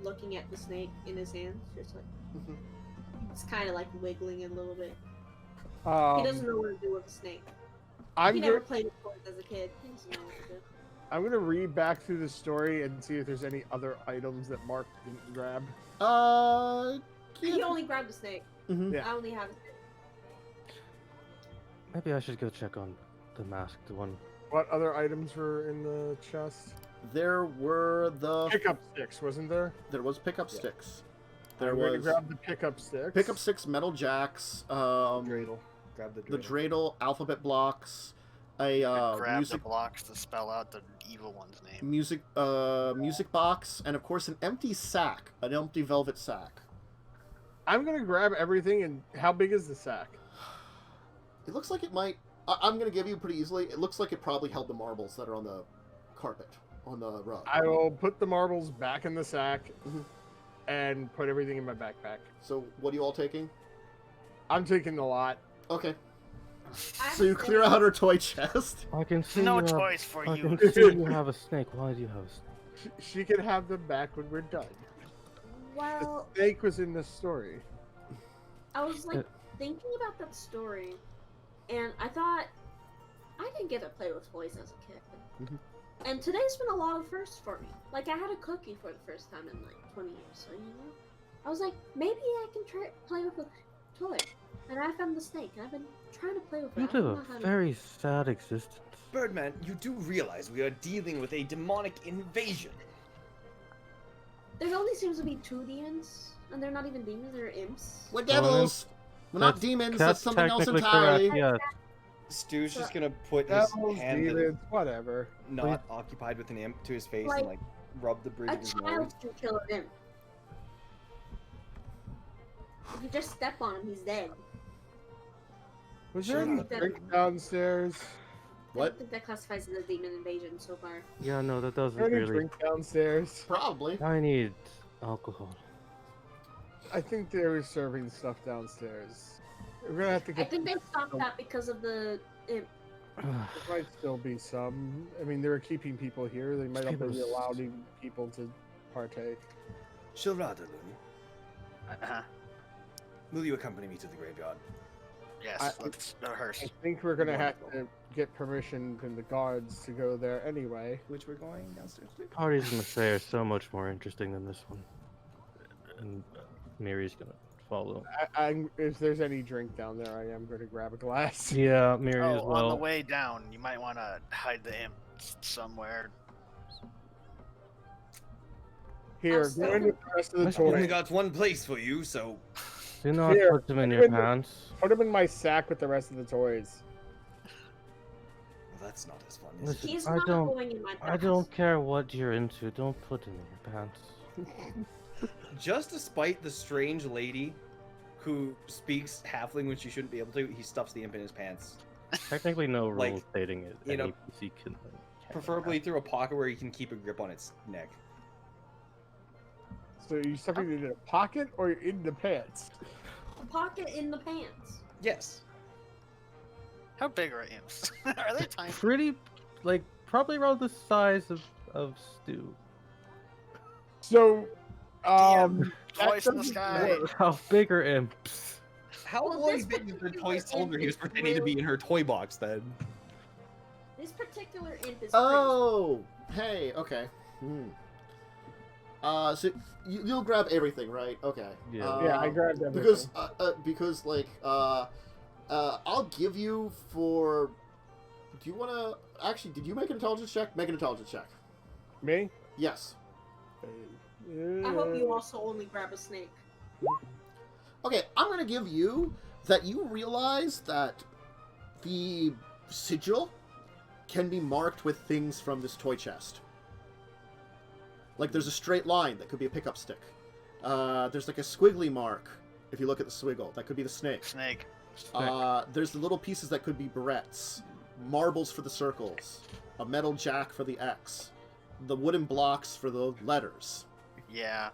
looking at the snake in his hands, just like Mhm. it's kind of like wiggling a little bit. He doesn't know what to do with a snake. I'm He go- never played with toys as a kid. He doesn't know what to do. I'm gonna read back through the story and see if there's any other items that Mark didn't grab. He only grabbed a snake. Mhm. Yeah. I only have a snake. Maybe I should go check on the masked one. What other items were in the chest? There were the Pickup sticks, wasn't there? there was pickup sticks. There I'm gonna was grab the pickup sticks. pickup sticks, metal jacks, Dreidel. Grab the the dreidel. dreidel, alphabet blocks, a Grab music the blocks to spell out the evil one's name. music box, and of course an empty sack, an empty velvet sack. I'm gonna grab everything. And how big is the sack? It looks like it might. I'm gonna give you pretty easily. It looks like it probably held the marbles that are on the carpet, on the rug. I will put the marbles back in the sack Mhm. and put everything in my backpack. So what are you all taking? I'm taking a lot. Okay. I have So a you snake. clear out her toy chest. I can see No you have, choice for I you. can see you have a snake. Why do you have a snake? She can have them back when we're done. Well, The snake was in the story. I was like thinking about that story, and I thought I didn't get to play with toys as a kid. Mhm. And today's been a lot of firsts for me. Like I had a cookie for the first time in like 20 years. So I was like, maybe I can play with a toy. And I found the snake. And I've been trying to play with it. You I don't live know how a to- very sad existence. Birdman, you do realize we are dealing with a demonic invasion. There only seems to be 2 demons, and they're not even demons. They're imps. We're devils. We're not That's- demons. That's something else technically entirely. correct, yes. Stu's just gonna put his Devils, hand that is demons, whatever. not occupied with an imp to his face Like, and like rub the bridge A of his nose. child can kill an imp. If you just step on him, he's dead. Was Sure. there any drink downstairs? I What? don't think that classifies as a demon invasion so far. Yeah, no, that Was doesn't there any really. drink downstairs? Probably. I need alcohol. I think they were serving stuff downstairs. We're gonna have to I get. think they stopped that because of the imp. There might still be some. I mean, they were keeping people here. They might not People be s- allowing people to partake. Shilradalun, Uh-huh. will you accompany me to the graveyard? Yes, I- let's rehearse. I think we're gonna have Wonderful. to get permission from the guards to go there anyway. Which we're going downstairs to? Parties in the fair are so much more interesting than this one. And Mary's gonna follow. If there's any drink down there, I am going to grab a glass. Yeah, Mary as Oh, well. on the way down, you might want to hide the imp somewhere. Here, I'll go into the rest of the Let's I've go. only toy. got one place for you, so Do not Here, put them in put your them in the- pants. Put them in my sack with the rest of the toys. well, that's not as fun. Is it? Listen, He's I not don't. going in my I pants. don't care what you're into. Don't put them in your pants. Just despite the strange lady who speaks halfling when she shouldn't be able to, he stuffs the imp in his pants. Technically, no Like, rule stating it. you know, Any PC can. Preferably through a pocket where he can keep a grip on its neck. So you stuffing it in a pocket or in the pants? A pocket in the pants. Yes. How big are imps? Are they tiny? Pretty, like, probably around the size of Stu. So, Damn, that voice in the doesn't sky. work. How big are imps? How Well, long this big is the particular toy soldier he was imp is pretending to be really- in her toy box then? This particular imp is Oh, hey, okay. So you'll grab everything, right? Okay. Yeah. Yeah, I grabbed everything. Because like I'll give you for. Do you want to actually? Did you make an intelligence check? Make an intelligence check. Me? Yes. crazy. I hope you also only grab a snake. Okay, I'm gonna give you that you realize that the sigil can be marked with things from this toy chest. Like there's a straight line that could be a pickup stick. There's like a squiggly mark if you look at the swiggle. That could be the snake. Snake. There's the little pieces that could be barrettes, marbles for the circles, a metal jack for the X, the wooden blocks for the letters. Yeah.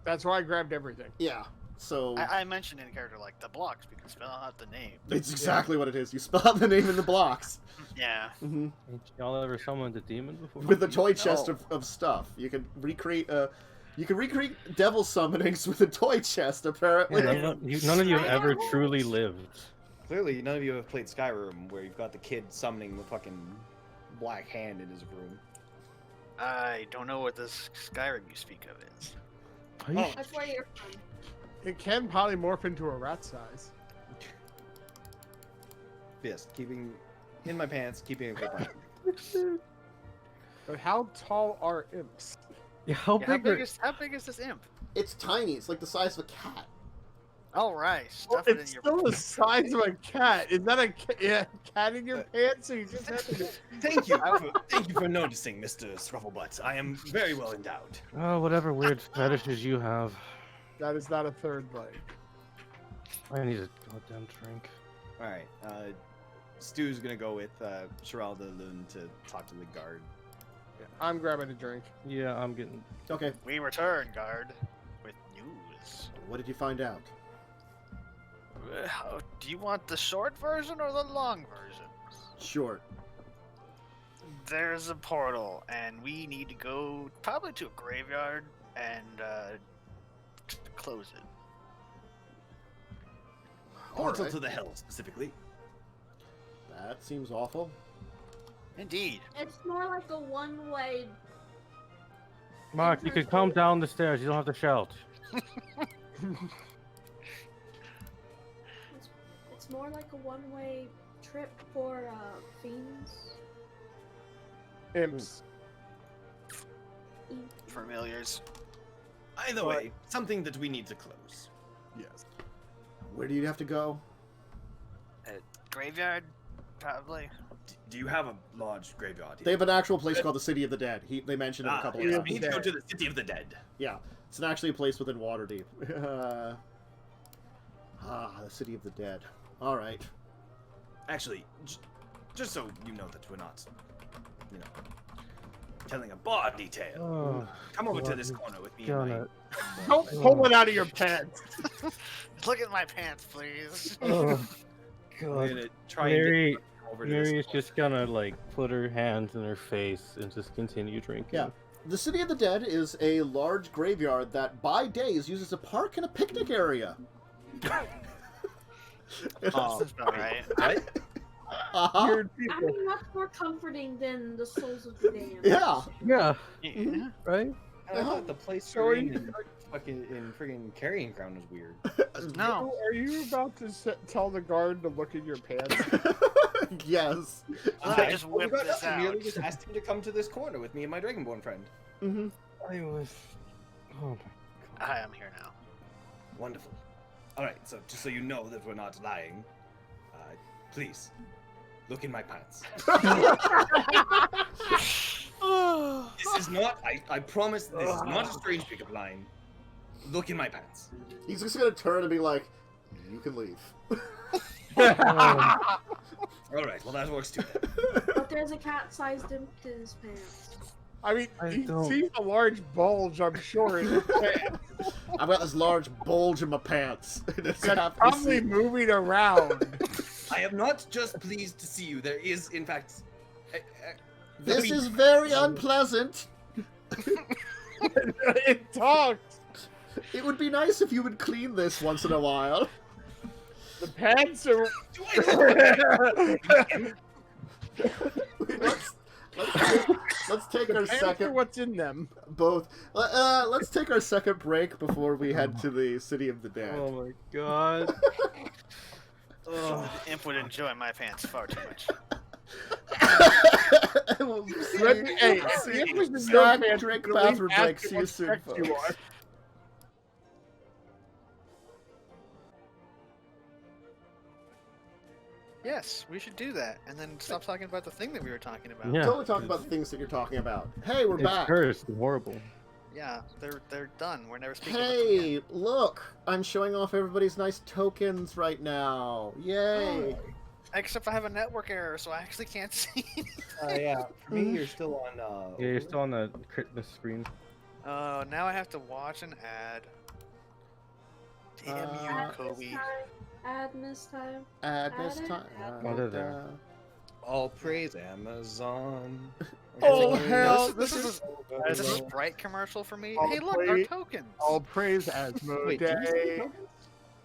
That's why I grabbed everything. Yeah, so I mentioned in character like the blocks because spell out the name. it's exactly what it is. You spell out the name in the blocks. Yeah. hmm Y'all ever summoned a demon before? With a toy chest No. of stuff. You can recreate a... You can recreate devil summonings with a toy chest, apparently. Yeah, none of you have I ever have truly one. lived. Clearly, none of you have played Skyrim, where you've got the kid summoning the fucking black hand in his room. I don't know what this Skyrim you speak of is. Are you Oh. That's where you're from. It can polymorph into a rat size. Yes, keeping in my pants, keeping it with my. But how tall are imps? Yeah, how Yeah, big are... how big is this imp? It's tiny. It's like the size of a cat. All right, Well, stuff it in it's your. still the size of a cat. Is that a cat in your pants? Or you just have to... Thank you for noticing, Mr. Scrufflebutt. I am very well endowed. Oh, whatever weird fetishes you have. That is not a third leg. I need a goddamn drink. All right, Stu's gonna go with Sheralda Lund to talk to the guard. I'm grabbing a drink. Yeah, I'm getting... Okay. We return, guard, with news. What did you find out? Do you want the short version or the long version? Short. There's a portal, and we need to go probably to a graveyard and close it. Portal Alright. to the hell, specifically. That seems awful. Indeed. It's more like a one-way. Mark, you can come down the stairs. You don't have to shout. It's more like a one-way trip for fiends. Imps. Familiars. Either way, something that we need to close. Yes. Where do you have to go? Graveyard, probably. Do you have a large graveyard here? They have an actual place called the City of the Dead. They mentioned it a couple yes, of we times. need to go to the City of the Dead. Yeah, it's actually a place within Waterdeep. The City of the Dead. All right. Actually, just so you know that we're not, telling a bar detail. Oh, Come over to God, this you corner with me. done And it. Don't pull it out of your pants. Look at my pants, please. Oh, we're God. gonna try Mary, and get over to Mary this is just gonna, like, put her hands in her face and just continue drinking. Yeah. The City of the Dead is a large graveyard that, by day, is used as a park and a picnic area. Sounds about right. What? Uh-huh. Weird I people. mean, that's more comforting than the souls of the damned. Yeah. Yeah, Yeah. right? I thought the place So we're are you- in fucking in friggin' Carrying Ground was weird. No. Are you about to tell the guard to look in your pants? Yes. I just Oh, we whipped got this nothing. out. Merely just asked him to come to this corner with me and my Dragonborn friend. Mm-hmm. I was... Oh, my I am here now. Wonderful. All right, so just so you know that we're not lying, please look in my pants. This is not. I promise. This is not a strange pickup line. Look in my pants. He's just gonna turn and be like, "You can leave." God. All right. Well, that works too. But there's a cat-sized imp in his pants. I mean, I he don't- sees a large bulge, I'm sure, in his pants. I've got this large bulge in my pants. It's That's probably moving around. I am not just pleased to see you. There is, in fact, This is very unpleasant. It talks. It would be nice if you would clean this once in a while. The pants are. Do I Let's take our Pants are second. what's in them. Both. Let's take our second break before we head to the City of the Dead. Oh, my God. The imp would enjoy my pants far too much. Hey, see if there's no Snack, pants, drink, but at least bathroom ask break. him See you what soon, sex you folks. are. Yes, we should do that, and then stop talking about the thing that we were talking about. Yeah. Totally talk about the things that you're talking about. Hey, we're It's back. cursed and horrible. Yeah, they're done. We're never speaking. about them again. Hey, look! I'm showing off everybody's nice tokens right now. Yay! Except I have a network error, so I actually can't see. yeah. For me, you're still on. Yeah, you're still on the Critmas screen. Oh, now I have to watch an ad. Damn you, Add Kobe. this time. Add this time. Add this Add it, time. add What is there? All praise Amazon. Oh, It's like, hell, This is a Sprite commercial for me. I'll Hey, look, our play- tokens. All praise Asmodee.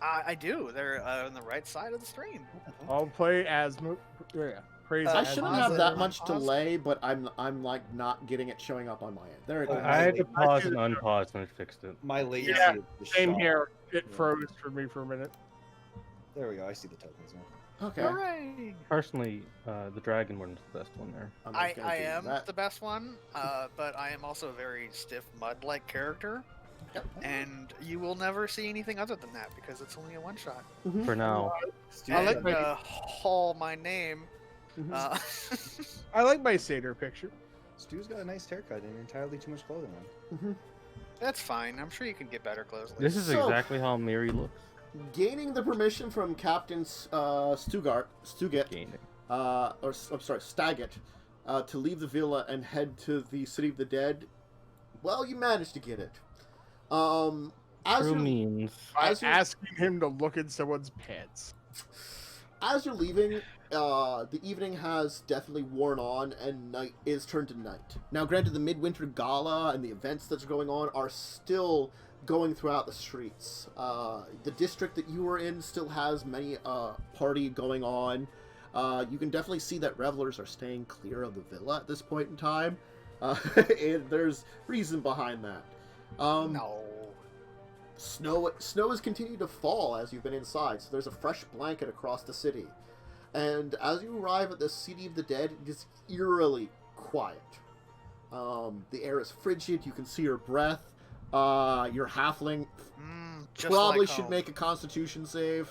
I do. They're on the right side of the stream. I'll play Asmo. Yeah, praise I I shouldn't Asmodee. have that Pause it. much delay, but I'm like not getting it showing up on my end. There it goes. I had to pause and unpause and it fixed it. My latency Yeah, is the Same shot. here. It froze for me for a minute. There we go. I see the tokens now. Okay. Hooray! Personally, the dragon one's the best one there. I'm just gonna I do am that. the best one, but I am also a very stiff mud-like character, Yep. and you will never see anything other than that because it's only a one-shot. For now. I like And, my- haul my name. Mhm. I like my satyr picture. Stu's got a nice haircut and entirely too much clothing on. That's fine. I'm sure you can get better clothes. Later. This is So- exactly how Miri looks. Gaining the permission from Captain Stuget, Gaining. I'm sorry, Staggett, to leave the villa and head to the City of the Dead. Well, you managed to get it. As True you're, means. By As you- asking him to look at someone's pants. as you're leaving, the evening has definitely worn on, and night is turned to night. Now, granted, the Midwinter Gala and the events that's going on are still going throughout the streets. The district that you were in still has many party going on. You can definitely see that revelers are staying clear of the villa at this point in time. And there's reason behind that. No. Snow has continued to fall as you've been inside, so there's a fresh blanket across the city. And as you arrive at the City of the Dead, it is eerily quiet. The air is frigid, you can see your breath. Your halfling Just probably like should home. make a constitution save.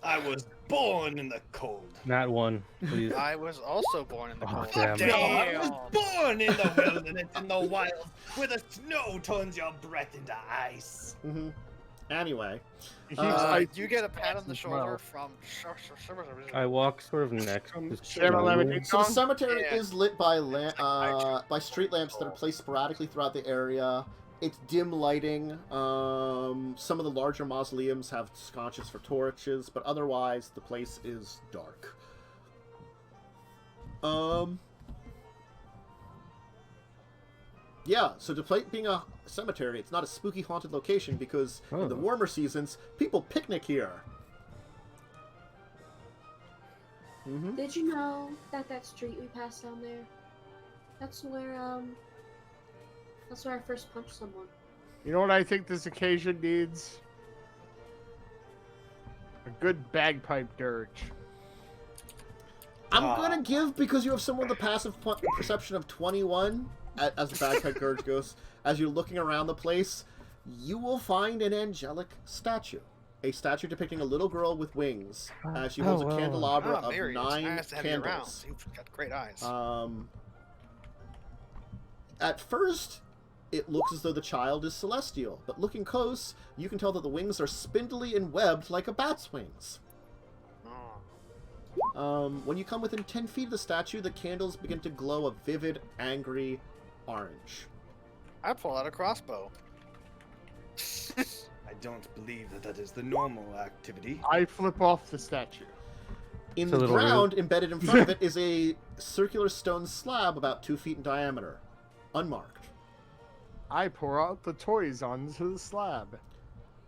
I was born in the cold. Not one, please. I was also born in the Oh, cold. damn it. No, I was born in the wilderness, in the wild, where the snow turns your breath into ice. Anyway, He keeps You get a pat on the as shoulder well. from. I walk sort of next to Sarah Lemon- so the cemetery Yeah. is lit by by street lamps that are placed sporadically throughout the area. It's dim lighting. Some of the larger mausoleums have sconces for torches, but otherwise the place is dark. Yeah, so despite being a cemetery, it's not a spooky haunted location because in the Oh. warmer seasons, people picnic here. Did you know that that street we passed down there? That's where I first punched someone. You know what I think this occasion needs? A good bagpipe dirge. I'm gonna give, because you have someone with a passive perception of 21, as the bagpipe gurge goes, as you're looking around the place, you will find an angelic statue. A statue depicting a little girl with wings, as she holds a candelabra of Mary, it's 9 nice to have you around. candles. You've got great eyes. At first, it looks as though the child is celestial, but looking close, you can tell that the wings are spindly and webbed like a bat's wings. Oh. When you come within 10 feet of the statue, the candles begin to glow a vivid, angry orange. I pull out a crossbow. I don't believe that is the normal activity. I flip off the statue. In It's a the little ground, embedded in front of it, is a circular stone slab about 2 feet in diameter, unmarked. I pour out the toys onto the slab.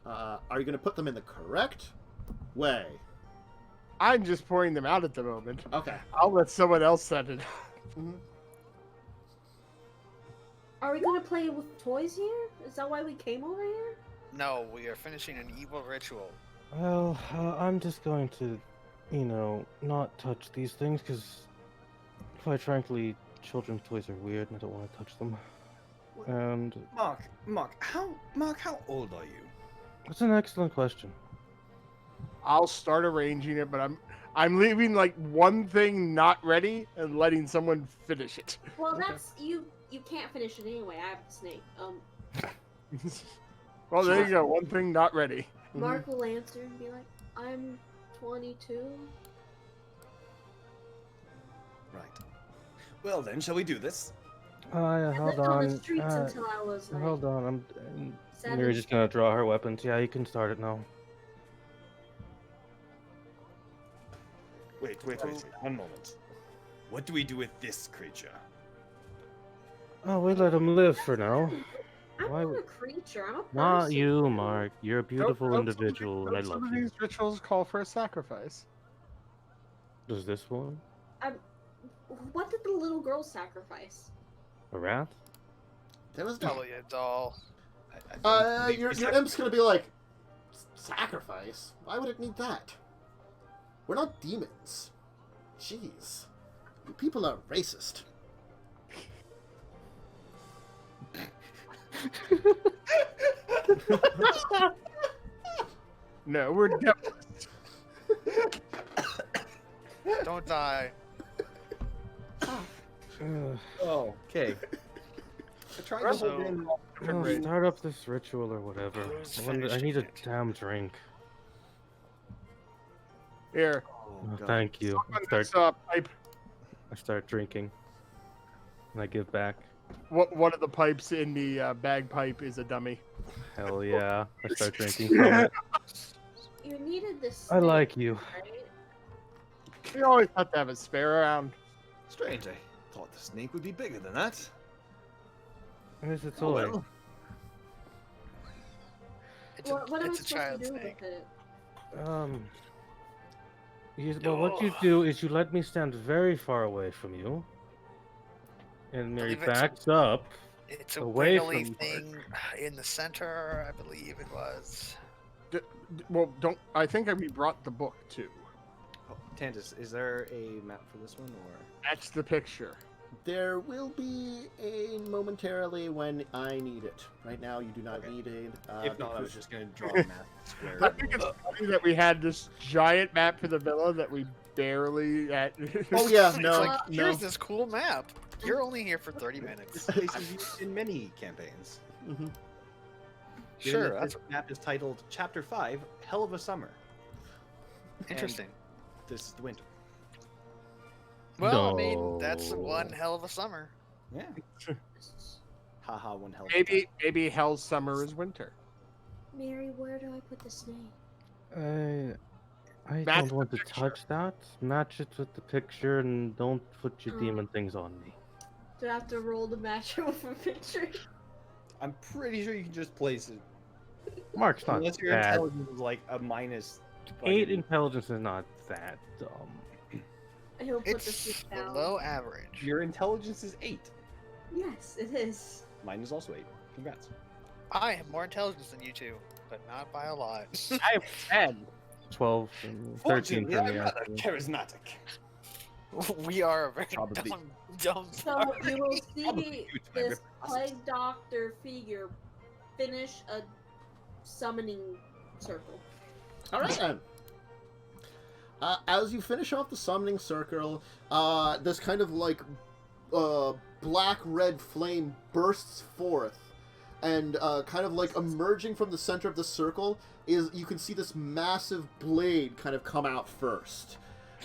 Are you going to put them in the correct way? I'm just pouring them out at the moment. Okay. I'll let someone else set it. Are we gonna play with toys here? Is that why we came over here? No, we are finishing an evil ritual. Well, I'm just going to, not touch these things because, quite frankly, children's toys are weird and I don't want to touch them. And Mark, how old are you? that's an excellent question. I'll start arranging it, but I'm leaving like one thing not ready and letting someone finish it. Well, that's you. You can't finish it anyway. I have the snake. Well, there you go. One thing not ready. Mark will answer and be like, "I'm 22." Right. Well then, shall we do this? I Hold lived on on. the streets until I was like Hold on. I'm 7. Miri's just gonna draw her weapons. Yeah, you can start it now. Wait. One moment. What do we do with this creature? Oh, we let him live for now. I'm Why not would- a creature. I'm a person. Not you, Mark. You're a beautiful Don't individual, and I some love of you. these rituals call for a sacrifice. Does this one? What did the little girl sacrifice? A rat? There was Probably a doll. your imp's gonna be like, sacrifice? Why would it need that? We're not demons. Jeez. You people are racist. No, we're devils. Don't die. Oh, okay. I tried to hold in. Oh, start up this ritual or whatever. Who's I need a finishing it? damn drink. Here, Oh, thank you. open this pipe. I start drinking. And I give back. One of the pipes in the bagpipe is a dummy. Hell yeah. I start drinking from it. You needed this. I like you. Right? You always have to have a spare around. Strange, I thought the snake would be bigger than that. Where's the Oh, toy? well. It's What am I it's a supposed to child's do thing. with it? Well, what you do is you let me stand very far away from you. And Mary believe it's a- backs up. It's a Away wiggly from thing in the center, I believe it was. Well, don't. I think we brought the book too. Oh, Tantus, is there a map for this one, or? That's the picture. There will be a momentarily when I need it. Right now, you do not Okay. need it. If not, I was because- just gonna draw a map square. I think it's funny that we had this giant map for the villa that we barely had. Oh yeah, It's no, like, no. here's this cool map. You're only here for 30 minutes. This place is used in many campaigns. Mhm. Given Sure, that that's this map is titled Chapter 5, Hell of a Summer. interesting. This is the winter. Well, I mean, that's No. one hell of a summer. Yeah. Haha, one hell of Maybe Hell's summer is winter. Mary, where do I put the snake? I Match don't the want to picture. touch that. Match it with the picture and don't put your Oh. demon things on me. Do I have to roll to match it with a picture? I'm pretty sure you can just place it. Mark's not Unless your that. intelligence is like a minus. 8 fucking- intelligence is not that dumb. He'll put the It's snake down. below average. Your intelligence is 8. Yes, it is. Mine is also 8. Congrats. I have more intelligence than you two, but not by a lot. I have 10. 12 and 13 Fortunately, for I'm me. rather actually. charismatic. We are a very Probably. dumb So party. you will Probably see you, to my this represent. plague doctor figure finish a summoning circle. All right then. As you finish off the summoning circle, this kind of like black-red flame bursts forth, and kind of like emerging from the center of the circle is you can see this massive blade kind of come out first,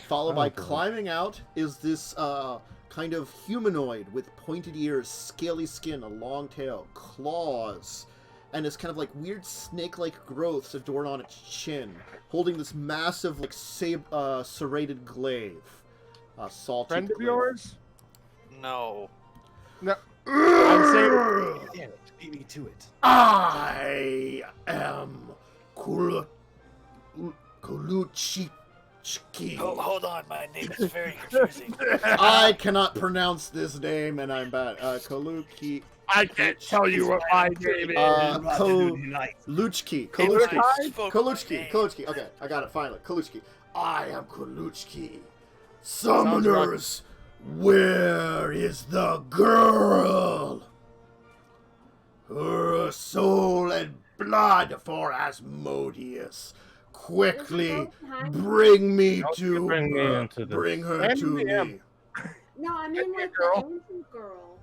followed by God. climbing out is this kind of humanoid with pointed ears, scaly skin, a long tail, claws, and this kind of like weird snake-like growths adorn on its chin, holding this massive like serrated glaive. Salty Friend of glaive. yours? No. No. I'm saying. Damn it, beat me to it. I am Kuluchiki. Oh, hold on, my name is very confusing. I cannot pronounce this name, and I'm bad. Kuluki. I can't tell you what my name is. Luchki. If Kuluchki. I spoke my Kuluchki. name- Kuluchki. Okay, I got it finally. Kuluchki. I am Kuluchki. Sounds Summoners, where is the girl? Her soul and blood for Asmodeus. Quickly, bring me Don't you to bring me her. into this. Bring her And to me. me. No, I mean like girl. the ancient girl.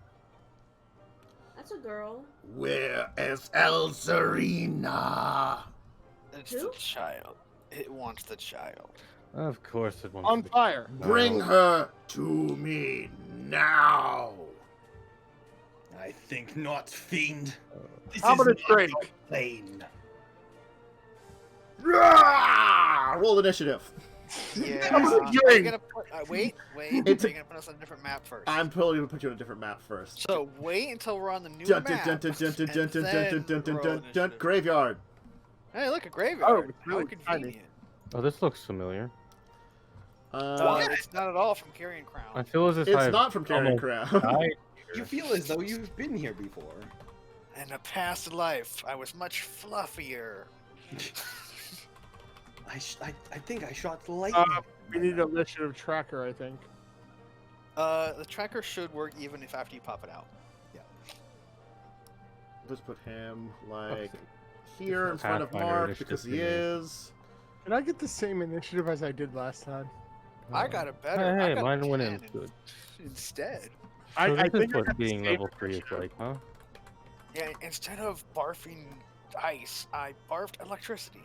That's a girl. Where is Elzarina? It's Who? the child. It wants the child. Of course it won't On be. fire. Bring her to me now. I think not, fiend. This How about is a drink? plain. Roll initiative. Yeah. I'm Are you doing- gonna put, wait. It's Are a- you gonna put us on a different map first? I'm totally gonna put you on a different map first. So wait until we're on the new Dun, map. dun, dun, dun, dun, dun, and dun, then dun, dun, dun, roll dun, dun, initiative. graveyard. Hey, look, a graveyard. it's really How tiny. convenient. Oh, this looks familiar. It's not at all from Carrion I Crown. feel as if It's I've not from Carrying almost Crown. died You here. feel as though you've been here before. In a past life, I was much fluffier. I think I shot lightning. We need an initiative tracker, I think. The tracker should work even if after you pop it out. Let's put him like Okay. here in front of Pathfinder Mark initiative because he thingy. is. Can I get the same initiative as I did last time? I got it better. I Hey, got a mine went in 10 good. instead. I So this is think I what got the being same level 3 is initiative. like, huh? Yeah, instead of barfing ice, I barfed electricity.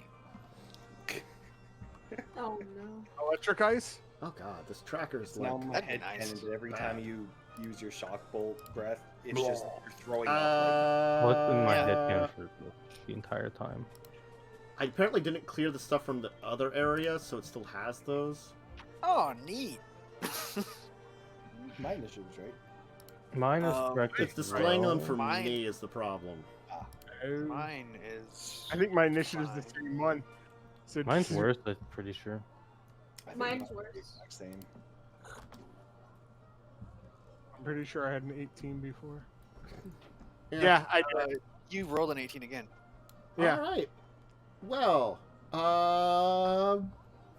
Oh no. Electric ice? Oh god, this tracker's It's like. now my that'd be head nice. cannon that every time you use your shock bolt breath, it's Blah. just you're throwing up. What's in my Yeah. head cannon for the entire time? I apparently didn't clear the stuff from the other area, so it still has those. Oh, neat. Like, my initiatives, right? Mine is correct. It's displaying them as for well. Mine- me is the problem. Oh. Mine is. I think my initiative's the fine. same one. So Mine's just- worse, I'm pretty sure. I think Mine's mine's worse. the exact same. I'm pretty sure I had an 18 before. Yeah, I did. You rolled an 18 again. Yeah. All right. Well,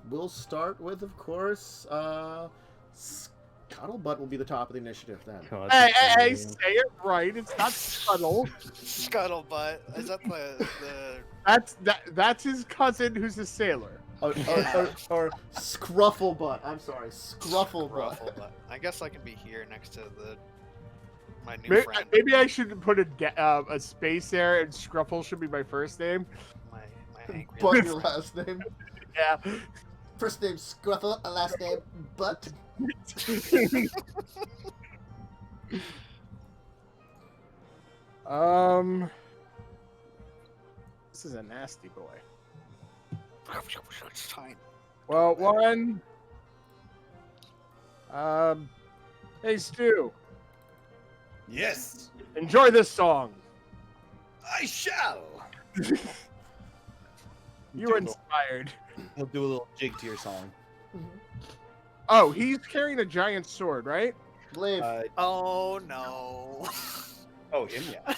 we'll start with, of course, Scuttlebutt will be the top of the initiative then. God, Hey, this hey, hey, is- say it right. It's not Scuttle. Scuttlebutt. Is that the That's his cousin who's a sailor. Or Scrufflebutt. I'm sorry, Scrufflebutt. Rufflebutt? I guess I can be here next to my new Maybe, friend. maybe I should put a space there, and Scruffle should be my first name. My angry. Butt your last name. Yeah. First name Scruffle, last name Butt. This is a nasty boy. It's time. Well, one. Hey Stu, Yes, enjoy this song. I shall. You were inspired. We'll do a little jig to your song. Oh, he's carrying a giant sword, right? Glaive. Oh no. Oh, him, yeah.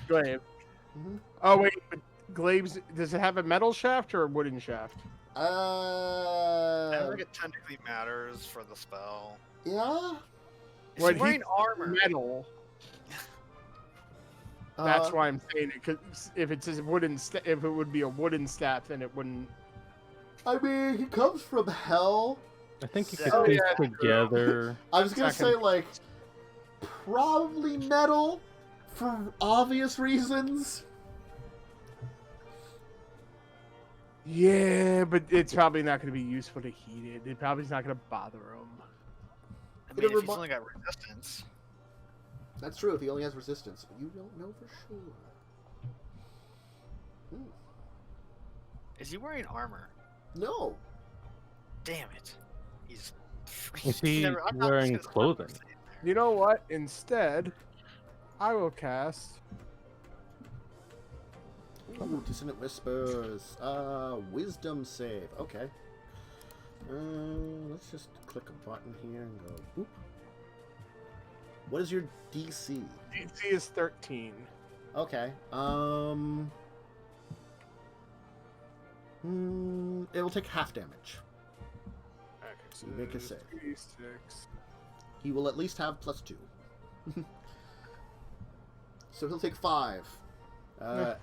Glaive. Mhm. Oh wait, but Glaive's does it have a metal shaft or a wooden shaft? I don't think it technically matters for the spell. Yeah. Is What, he wearing armor? Metal. That's why I'm saying it. Cause if it's a wooden, if it would be a wooden staff, then it wouldn't. I mean, he comes from hell. I think you Oh, could yeah, piece together. I was gonna Second. say like probably metal for obvious reasons. Yeah, but it's probably not going to be useful to heat it. It probably is not going to bother him. I mean, if he's remi- only got resistance. That's true if he only has resistance. You don't know for sure. Is he wearing armor? No. Damn it. He's. Is he I'm not wearing just gonna clothing? say it. You know what? Instead, I will cast. Ooh, Dissonant Whispers. Wisdom save. Okay. Let's just click a button here and go. Boop. What is your DC? DC is 13. Okay. It will take half damage. Okay, so Make a save. 3d6. He will at least have +2. So he'll take 5.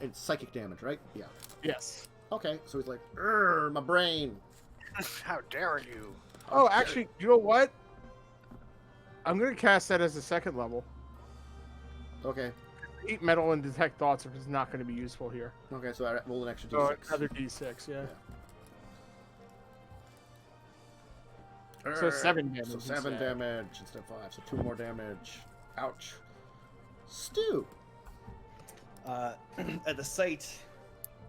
It's psychic damage, right? Yeah. Yes. Okay, so he's like, "Urgh, my brain." How dare you? Oh, actually, you know what? I'm going to cast that as a second level. Okay. Eat metal and detect thoughts if it's not going to be useful here. Okay, so I roll an extra So d6. another d6, yeah. Urgh. So 7 damage. So 7 instead. damage instead of 5, so 2 more damage. Ouch. Stu. At the sight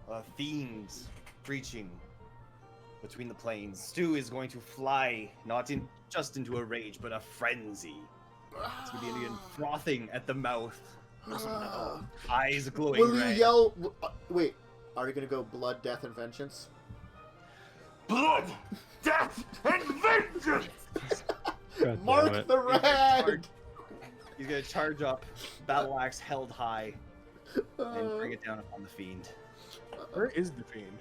of fiends breaching between the planes. Stu is going to fly, not just into a rage, but a frenzy. It's going to be frothing at the mouth. Eyes glowing Will you red. yell? Wait, are you gonna go blood, death, and vengeance? Blood, death, and vengeance! God damn Mark it. the red. He's going to charge up, battle axe held high, and bring it down upon the fiend. Where is the fiend?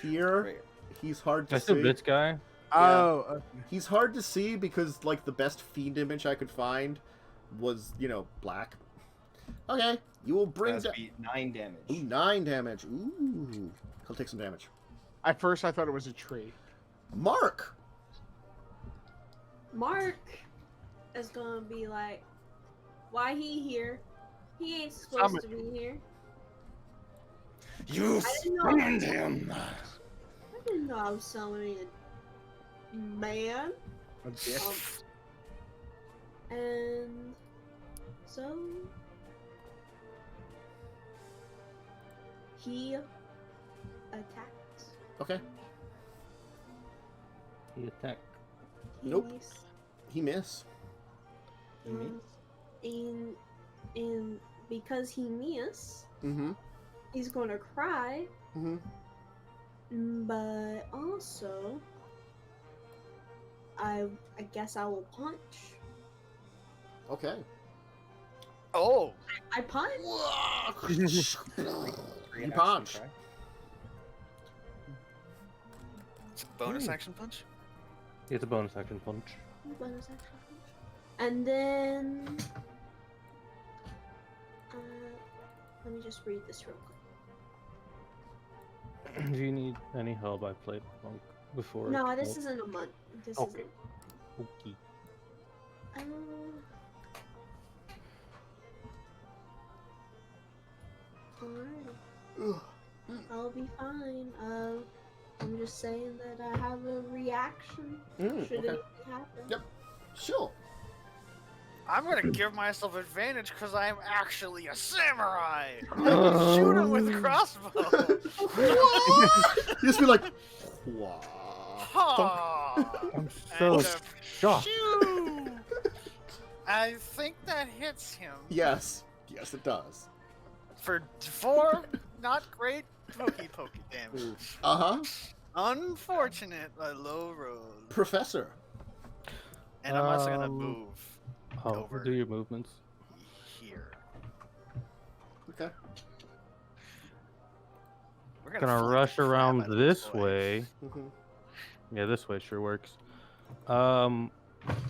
Here. Right. He's hard to That's the see. bitch guy. Oh, He's hard to see because, like, the best fiend image I could find was, you know, black. Okay, you will bring That's down. be 9 damage. Ooh, 9 damage. Ooh, he'll take some damage. at first I thought it was a tree. Mark. Mark is gonna be like, why he here? He ain't supposed to be here. You I didn't know. summoned him! I didn't know I was summoning a man. A dick. And so he attacks. Okay. He attacked. He Nope. miss- He miss. and because he miss, Mm-hmm. he's gonna cry. Mm-hmm. But also, I guess I will punch. Okay. Oh, I punch. You Reaction, punch. okay? it's a bonus action punch. It's a bonus action punch. Bonus action punch. And then, let me just read this real quick. Do you need any help? I played monk before. No, this isn't a month. This Okay. isn't. Okay. Alright. I'll be fine. I'm just saying that I have a reaction. Should Okay. anything happen? Yep. Sure. I'm gonna give myself advantage because I'm actually a samurai. I can shoot him with a crossbow. What? You just be like, "Wah." Ha! I'm so And, shocked. Shoo! I think that hits him Yes. Yes, it does. for 4 not great pokey damage. Uh-huh. Unfortunate, a low roll. Professor. And I'm also gonna Um, move Oh, over do your movements. here. Okay. We're Gonna flank rush the crap around out of this boy. way. Mm-hmm. Yeah, this way sure works.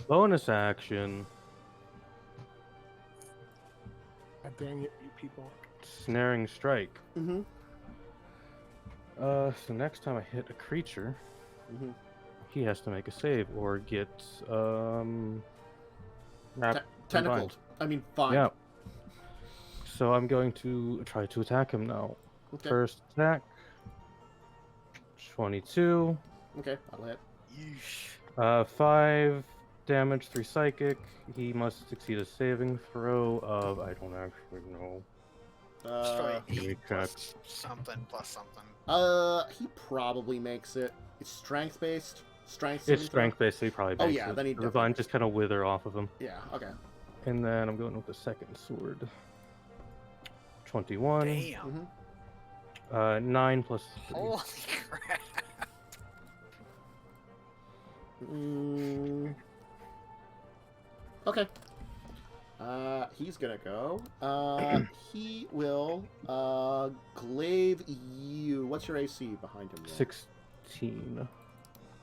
Bonus action. God dang it, you people. Snaring strike. Mm-hmm. So next time I hit a creature, Mm-hmm. he has to make a save or get wrapped Tentacled. I mean, fine. Yeah. So I'm going to try to attack him now. Okay. First attack. 22. Okay, I'll hit. Yeesh. 5 damage, 3 psychic. He must succeed a saving throw of I don't actually know. Destroy Let me 8 check. plus something plus something. He probably makes it. It's strength based. Strength. It's saving throw? strength based, so he probably Oh, makes yeah, it. then he The definitely vine makes just kind of wither off of him. Yeah. Okay. And then I'm going with the second sword. 21. Damn. Mm-hmm. 9 plus 3. Holy crap. Okay. He's gonna go. He will glaive you. What's your AC behind him? Will? 16.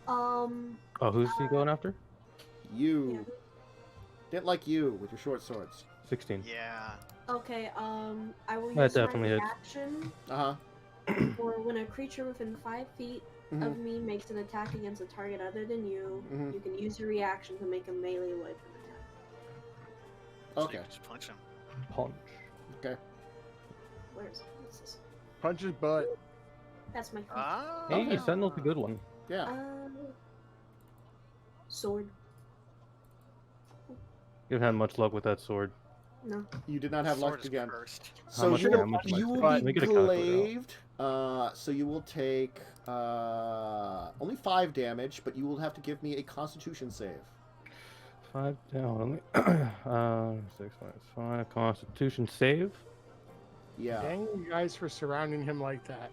Oh, who's he going after? You. Yeah. Didn't like you with your short swords. 16. Yeah. Okay, I will That use definitely my hits. reaction Uh huh. for when a creature within 5 feet Mhm. of me makes an attack against a target other than you. Mhm. You can use your reaction to make a melee weapon attack. So you Okay. can just punch him. Punch. Okay. What's this? Punch his butt. That's my feet. Ah. Hey, Sentinel's a good one. Yeah. Sword. You haven't had much luck with that sword. No. You did not have Sword luck is again. cursed. So much you, damage you am I will taking? be Make it a calculator. glaive. So you will take Only 5 damage, but you will have to give me a Constitution save. 5 down. 6 minus 5. Constitution save. Yeah. Dang you guys for surrounding him like that.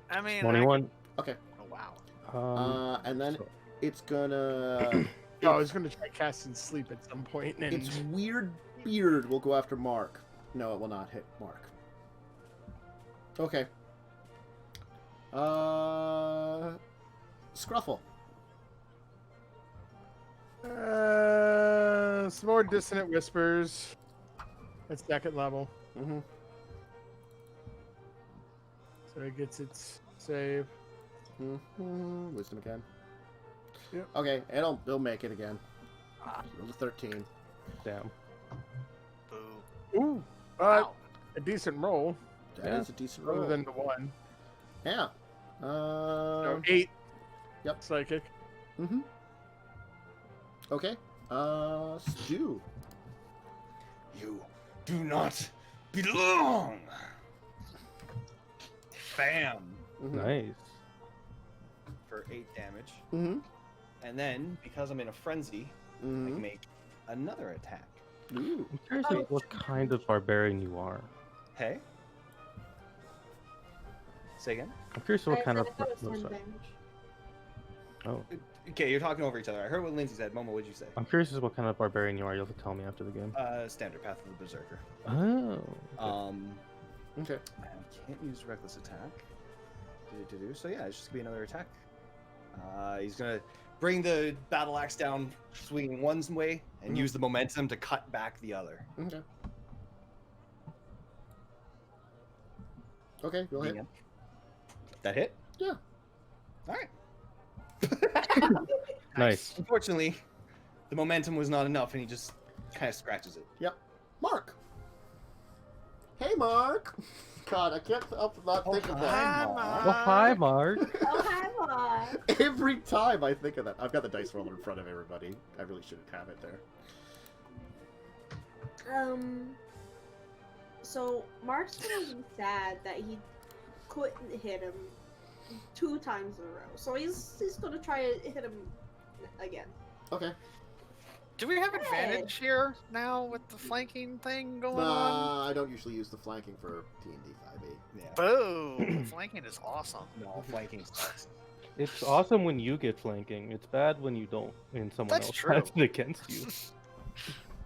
I mean, 21. Okay. Oh, wow. And then so- it's gonna. Oh, I was gonna try casting sleep at some point, and Its weird beard will go after Mark. No, it will not hit Mark. Okay. Scruffle. Some more dissonant whispers. At second level, Mm-hmm. so it gets its save. Mm-hmm. Wisdom again. Yep. Okay, it'll make it again. Roll a 13. Damn. Boo. Ooh, Wow. a decent roll That is a decent roll. other than the 1. Yeah. So 8. Yep. Psychic. Mm-hmm. Okay. Stu. You do not belong. Bam. Mm-hmm. Nice. For 8 damage. Mm-hmm. And then, because I'm in a frenzy, I can make another attack. Ooh. I'm curious what kind of barbarian you are. Hey? Say again? I'm curious what kind of. I thought it was no, 10 sorry. damage. Oh, Okay, you're talking over each other. I heard what Lindsay said. Momo, what'd you say? I'm curious as what kind of barbarian you are. You'll have to tell me after the game. Standard Path of the Berserker. Oh. Okay. I can't use Reckless Attack. So yeah, it's just gonna be another attack. He's gonna bring the battle axe down, swinging one way, and use the momentum to cut back the other. Okay. Okay, go ahead. That hit? Yeah. All right. Nice. Unfortunately, the momentum was not enough, and he just kind of scratches it. Yep. Mark. Hey, Mark. God, I can't help but not think of that. Hi, Mark. Well, hi, Mark. Oh, hi, Mark. Every time I think of that, I've got the dice roller in front of everybody. I really shouldn't have it there. So Mark's gonna be sad that he couldn't hit him 2 times in a row. So he's gonna try to hit him again. Okay. Do we have advantage here now with the flanking thing going on? I don't usually use the flanking for D&D 5e. Yeah. Boo! Flanking is awesome. No, flanking sucks. It's awesome when you get flanking. It's bad when you don't, and someone That's else true. has it against you.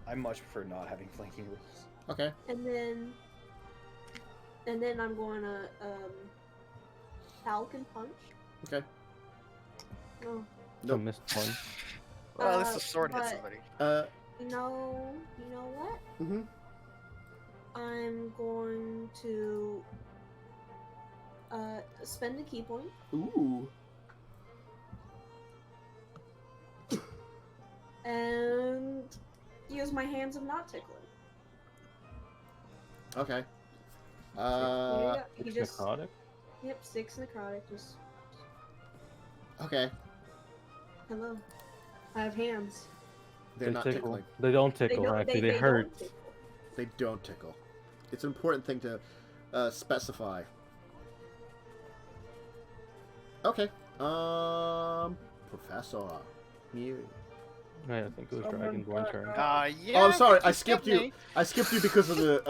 I much prefer not having flanking rules. Okay. And then I'm going to Falcon Punch. Okay. Oh, It's a missed one. Well, this is sword hit but- somebody. you know what? Mm-hmm. I'm going to spend a key point. Ooh. And use my hands of not tickling. Okay. There you go. You It's just necrotic. Yep, 6 necrotic. Just Okay. hello. I have hands. They're They not tickle. tickling. They don't tickle, don't- actually. They don't hurt. tickle. They don't tickle. It's an important thing to specify. Okay. Professor. You. I think it was Dragonborn turn. Yeah. Oh, I'm sorry. I you skipped you. me. I skipped you because of the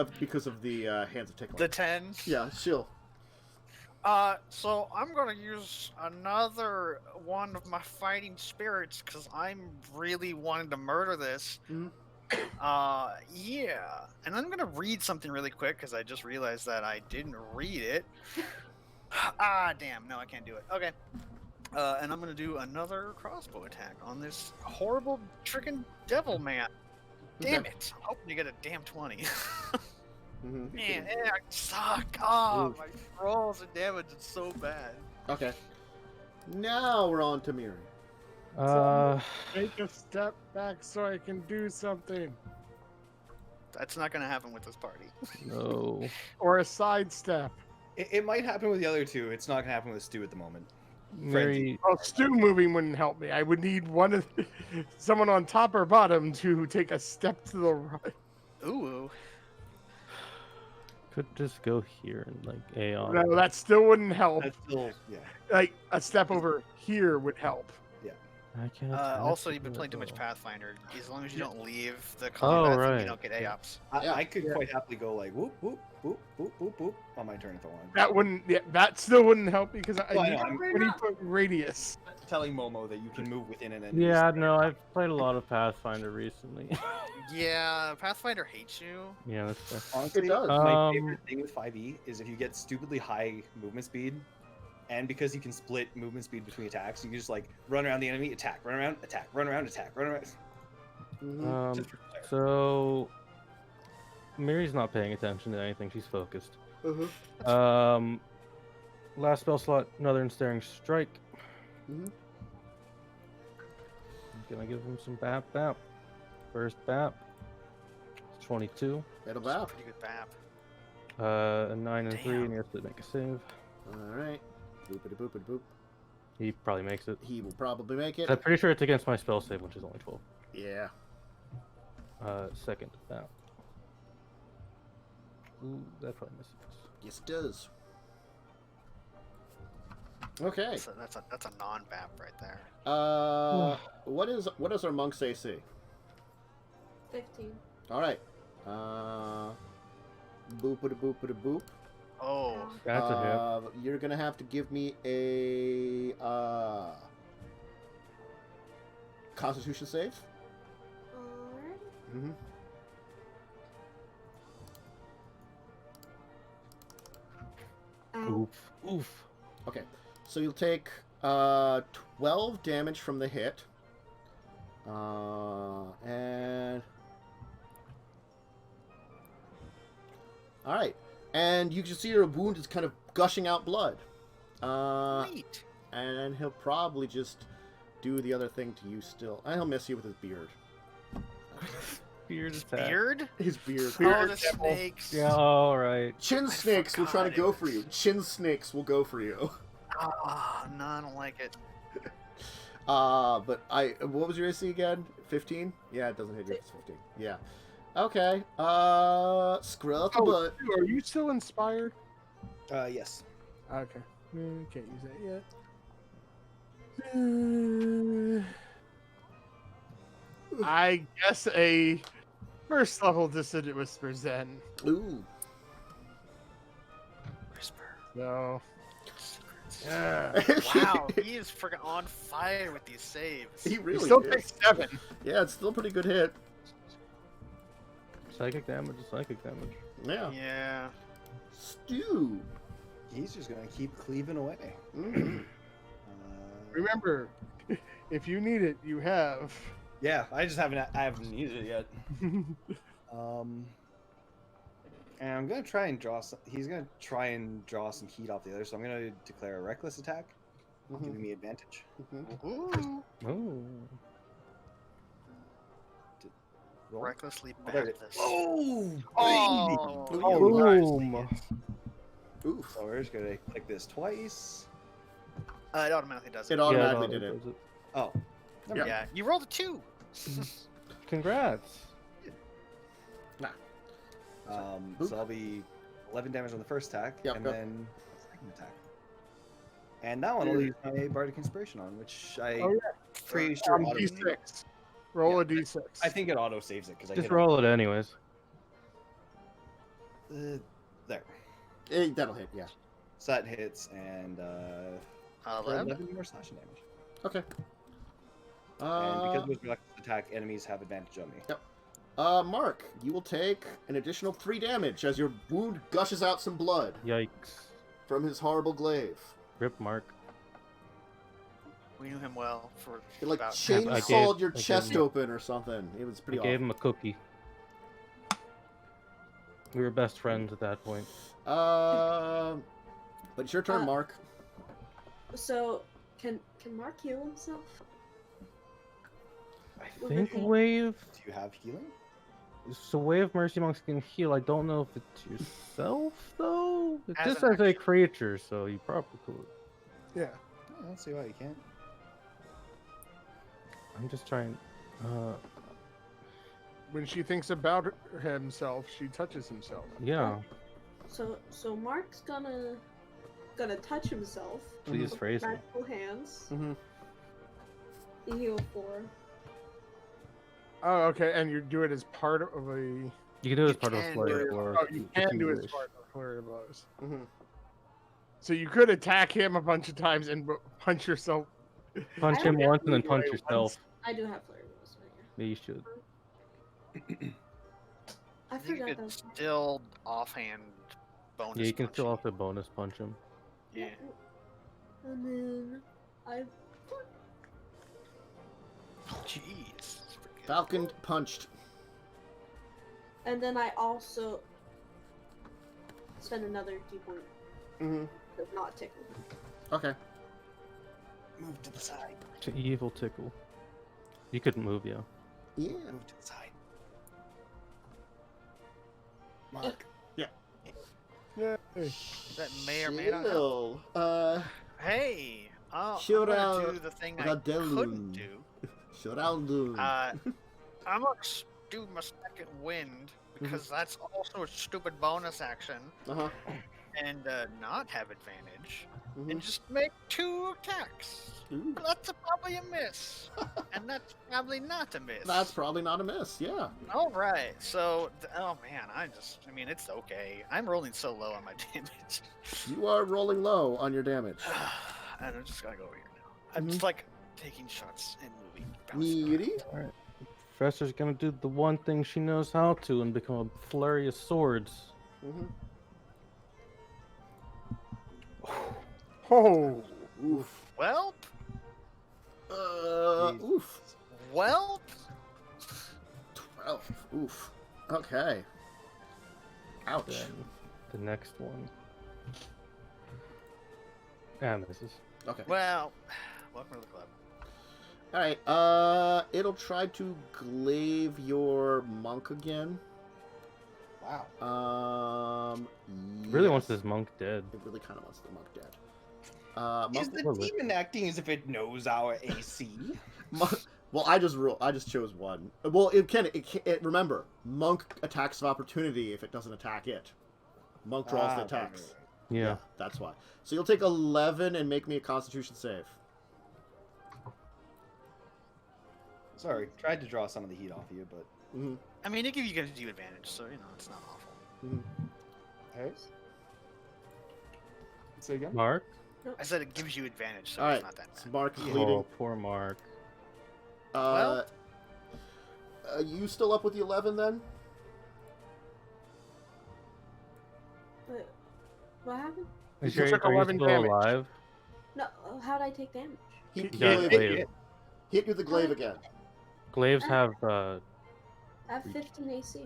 hands of tickling. The 10. Yeah, chill. So I'm gonna use another one of my fighting spirits because I'm really wanting to murder this. Mhm. Yeah, and I'm gonna read something really quick because I just realized that I didn't read it. Damn, no, I can't do it. Okay. And I'm gonna do another crossbow attack on this horrible freaking devil man. Damn Okay. it! I'm hoping to get a damn 20. Mhm. Man, I suck. Oh, my rolls and damage is so bad. Okay. Now we're on to Miri. Take a step back so I can do something. That's not gonna happen with this party. No. Or a sidestep. It might happen with the other two. It's not gonna happen with Stu at the moment. Mary, Well, Stu moving wouldn't help me. I would need someone on top or bottom to take a step to the right. Ooh. Could just go here and like Aeon. No, that still wouldn't help. That's still, yeah. Like a step over here would help. I can't. Also, you've been playing too much Pathfinder. As long as you don't leave the combat, thing, right. you don't get AOPs. I could quite happily go like whoop whoop whoop whoop whoop whoop on my turn if I wanted. That wouldn't. Yeah, that still wouldn't help because Well, I know, I'm when you put radius. telling Momo that you can move within an enemy. Yeah, no, I've played a lot of Pathfinder recently. Yeah, Pathfinder hates you. Yeah, that's fair. Honestly, It does. my favorite thing with 5e is if you get stupidly high movement speed, and because you can split movement speed between attacks, you can just like run around the enemy, attack, run around, attack, run around, attack, run around. Mhm. Just for flair. So Miri's not paying attention to anything. She's focused. Mhm. Last spell slot, another ensnaring strike. Mhm. Gonna give him some bap bap. First bap. It's 22. It'll That's a bap. pretty good BAP. A 9 and 3, Damn. and he has to make a save. All right. Boopity boopity boop. He probably makes it. He will probably make it. I'm pretty sure it's against my spell save, which is only 12. Yeah. Second bap. Ooh, that probably misses. Yes, it does. Okay. That's a non-BAP right there. What is our monk's AC? 15. All right. Boopity boopity boop. Oh, That's a hit. You're gonna have to give me a Constitution save. Alright. Mm-hmm. Ow. Oof. Oof. Okay. So you'll take 12 damage from the hit. And all right. And you can see your wound is kind of gushing out blood. great. And he'll probably just do the other thing to you still. And he'll miss you with his beard. Beard attack. Beard? His beard. Oh, the snakes. Yeah, alright. Chin snakes will try to forgot go it for you. was- Chin snakes will go for you. Oh, no, I don't like it. But what was your AC again? 15? Yeah, it doesn't hit you if it's 15. Yeah. Okay. Screw up the butt. Are you still inspired? Yes. Okay. Can't use that yet. I guess a first level Dissident Whispers then. Ooh. Whisper. So. Secrets. Yeah. Wow, he is freaking on fire with these saves. He He really still is. takes 7. Yeah, it's still a pretty good hit. Psychic damage is psychic damage. Yeah. Yeah. Stew. He's just gonna keep cleaving away. Mm. Remember, if you need it, you have. Yeah, I haven't used it yet. And I'm gonna try and draw some. He's gonna try and draw some heat off the other, so I'm gonna declare a reckless attack, giving me advantage. Ooh. Oh. Roll. Recklessly Oh, there it backless. is. Oh, Oh, Boom. Oof. So we're just gonna click this twice. it automatically does It it. automatically Yeah, did it. does Oh, never mind. Yeah, you rolled a 2. Congrats. So I'll be 11 damage on the first attack, Yep, and yep. then second attack. And that one I'll use my Bardic Inspiration on, which I Oh, yeah. pretty sure auto. D6. Roll Yeah, a D6. I think it auto saves it because I Just hit roll it anyways. there. That'll hit, yeah. So that hits, and 11 more slashing damage. Okay. And because it was a reckless attack, enemies have advantage on me. Yep. Mark, you will take an additional 3 damage as your wound gushes out some blood Yikes. from his horrible glaive. Rip Mark. We knew him well for It like about chainsawed your I gave chest him- open or something. It was I pretty gave awful. him a cookie. We were best friends at that point. But it's your turn, Mark. So, can Mark heal himself? I Well, think then- Wave. Do you have healing? So Wave Mercy Monks can heal. I don't know if it's yourself though. It As just an says a action. creature, so you probably could. Yeah. I don't see why you can't. I'm just trying. When she thinks about himself, she touches himself. Yeah. So Mark's gonna touch himself. Please with phrase it. magical hands. Mm-hmm. Heal 4. Oh, okay, and you do it as part of a. You can do it as part of a can flurry do of it. blows. Oh, you if can do it as wish. part of a flurry of blows. Mm-hmm. So you could attack him a bunch of times and punch yourself. Punch I him don't once and then have punch to do it yourself. I do have flurry rolls right here. Yeah, you should. I I think you forgot could that. still offhand bonus. Yeah, you can punch still him. also bonus punch him. Yeah. And then I. Jeez. that's pretty good. Falcon punched. And then I also spend another key point Mm-hmm. of not tickle. Okay. Move to the side. To evil tickle. You couldn't move, yeah. Yeah. Move to the side. Mark. Yeah. That may or may not help. Chill. Hey, I'm Shoot gonna out do the thing I Radelun. couldn't do. Shoraldu. I'm gonna do my second wind because that's also a stupid bonus action, Uh-huh. and not have advantage, Mhm. and just make 2 attacks. Ooh. That's probably a miss, and that's probably not a miss. That's probably not a miss, yeah. All right. So, oh man, I mean, it's okay. I'm rolling so low on my damage. You are rolling low on your damage. And I'm just gonna go over here now. I'm Mhm. just like taking shots and moving. bouncing around. Meaty. Professor's gonna do the one thing she knows how to and become a flurry of swords. Mm-hmm. Oh. Oof. Well, Oof. 12. 12. Oof. Okay. Ouch. Then the next one. Misses. Okay. Well, welcome to the club. Alright, it'll try to glaive your monk again. Wow. Really wants yes. this monk dead. It really kind of wants the monk dead. Is Monk, the demon acting as if it knows our AC? well, I just chose one. Well, it remember, monk attacks of opportunity if it doesn't attack it. Monk draws the right, attacks. right, right. Yeah. That's why. So you'll take 11 and make me a Constitution save. Sorry, tried to draw some of the heat off you, but Mm-hmm. I mean, it gives you guys due advantage, so you know it's not awful. Okay. say again. Mark? I said it gives you advantage, so All right. it's not that So bad. Mark is Oh, bleeding. poor Mark. Are you still up with the 11 then? But what happened? You Is your, took are you 11 still damage. alive? No, how'd I take damage? He You got hit, glaive. hit you with the glaive again. Glaives have, I have 15 AC.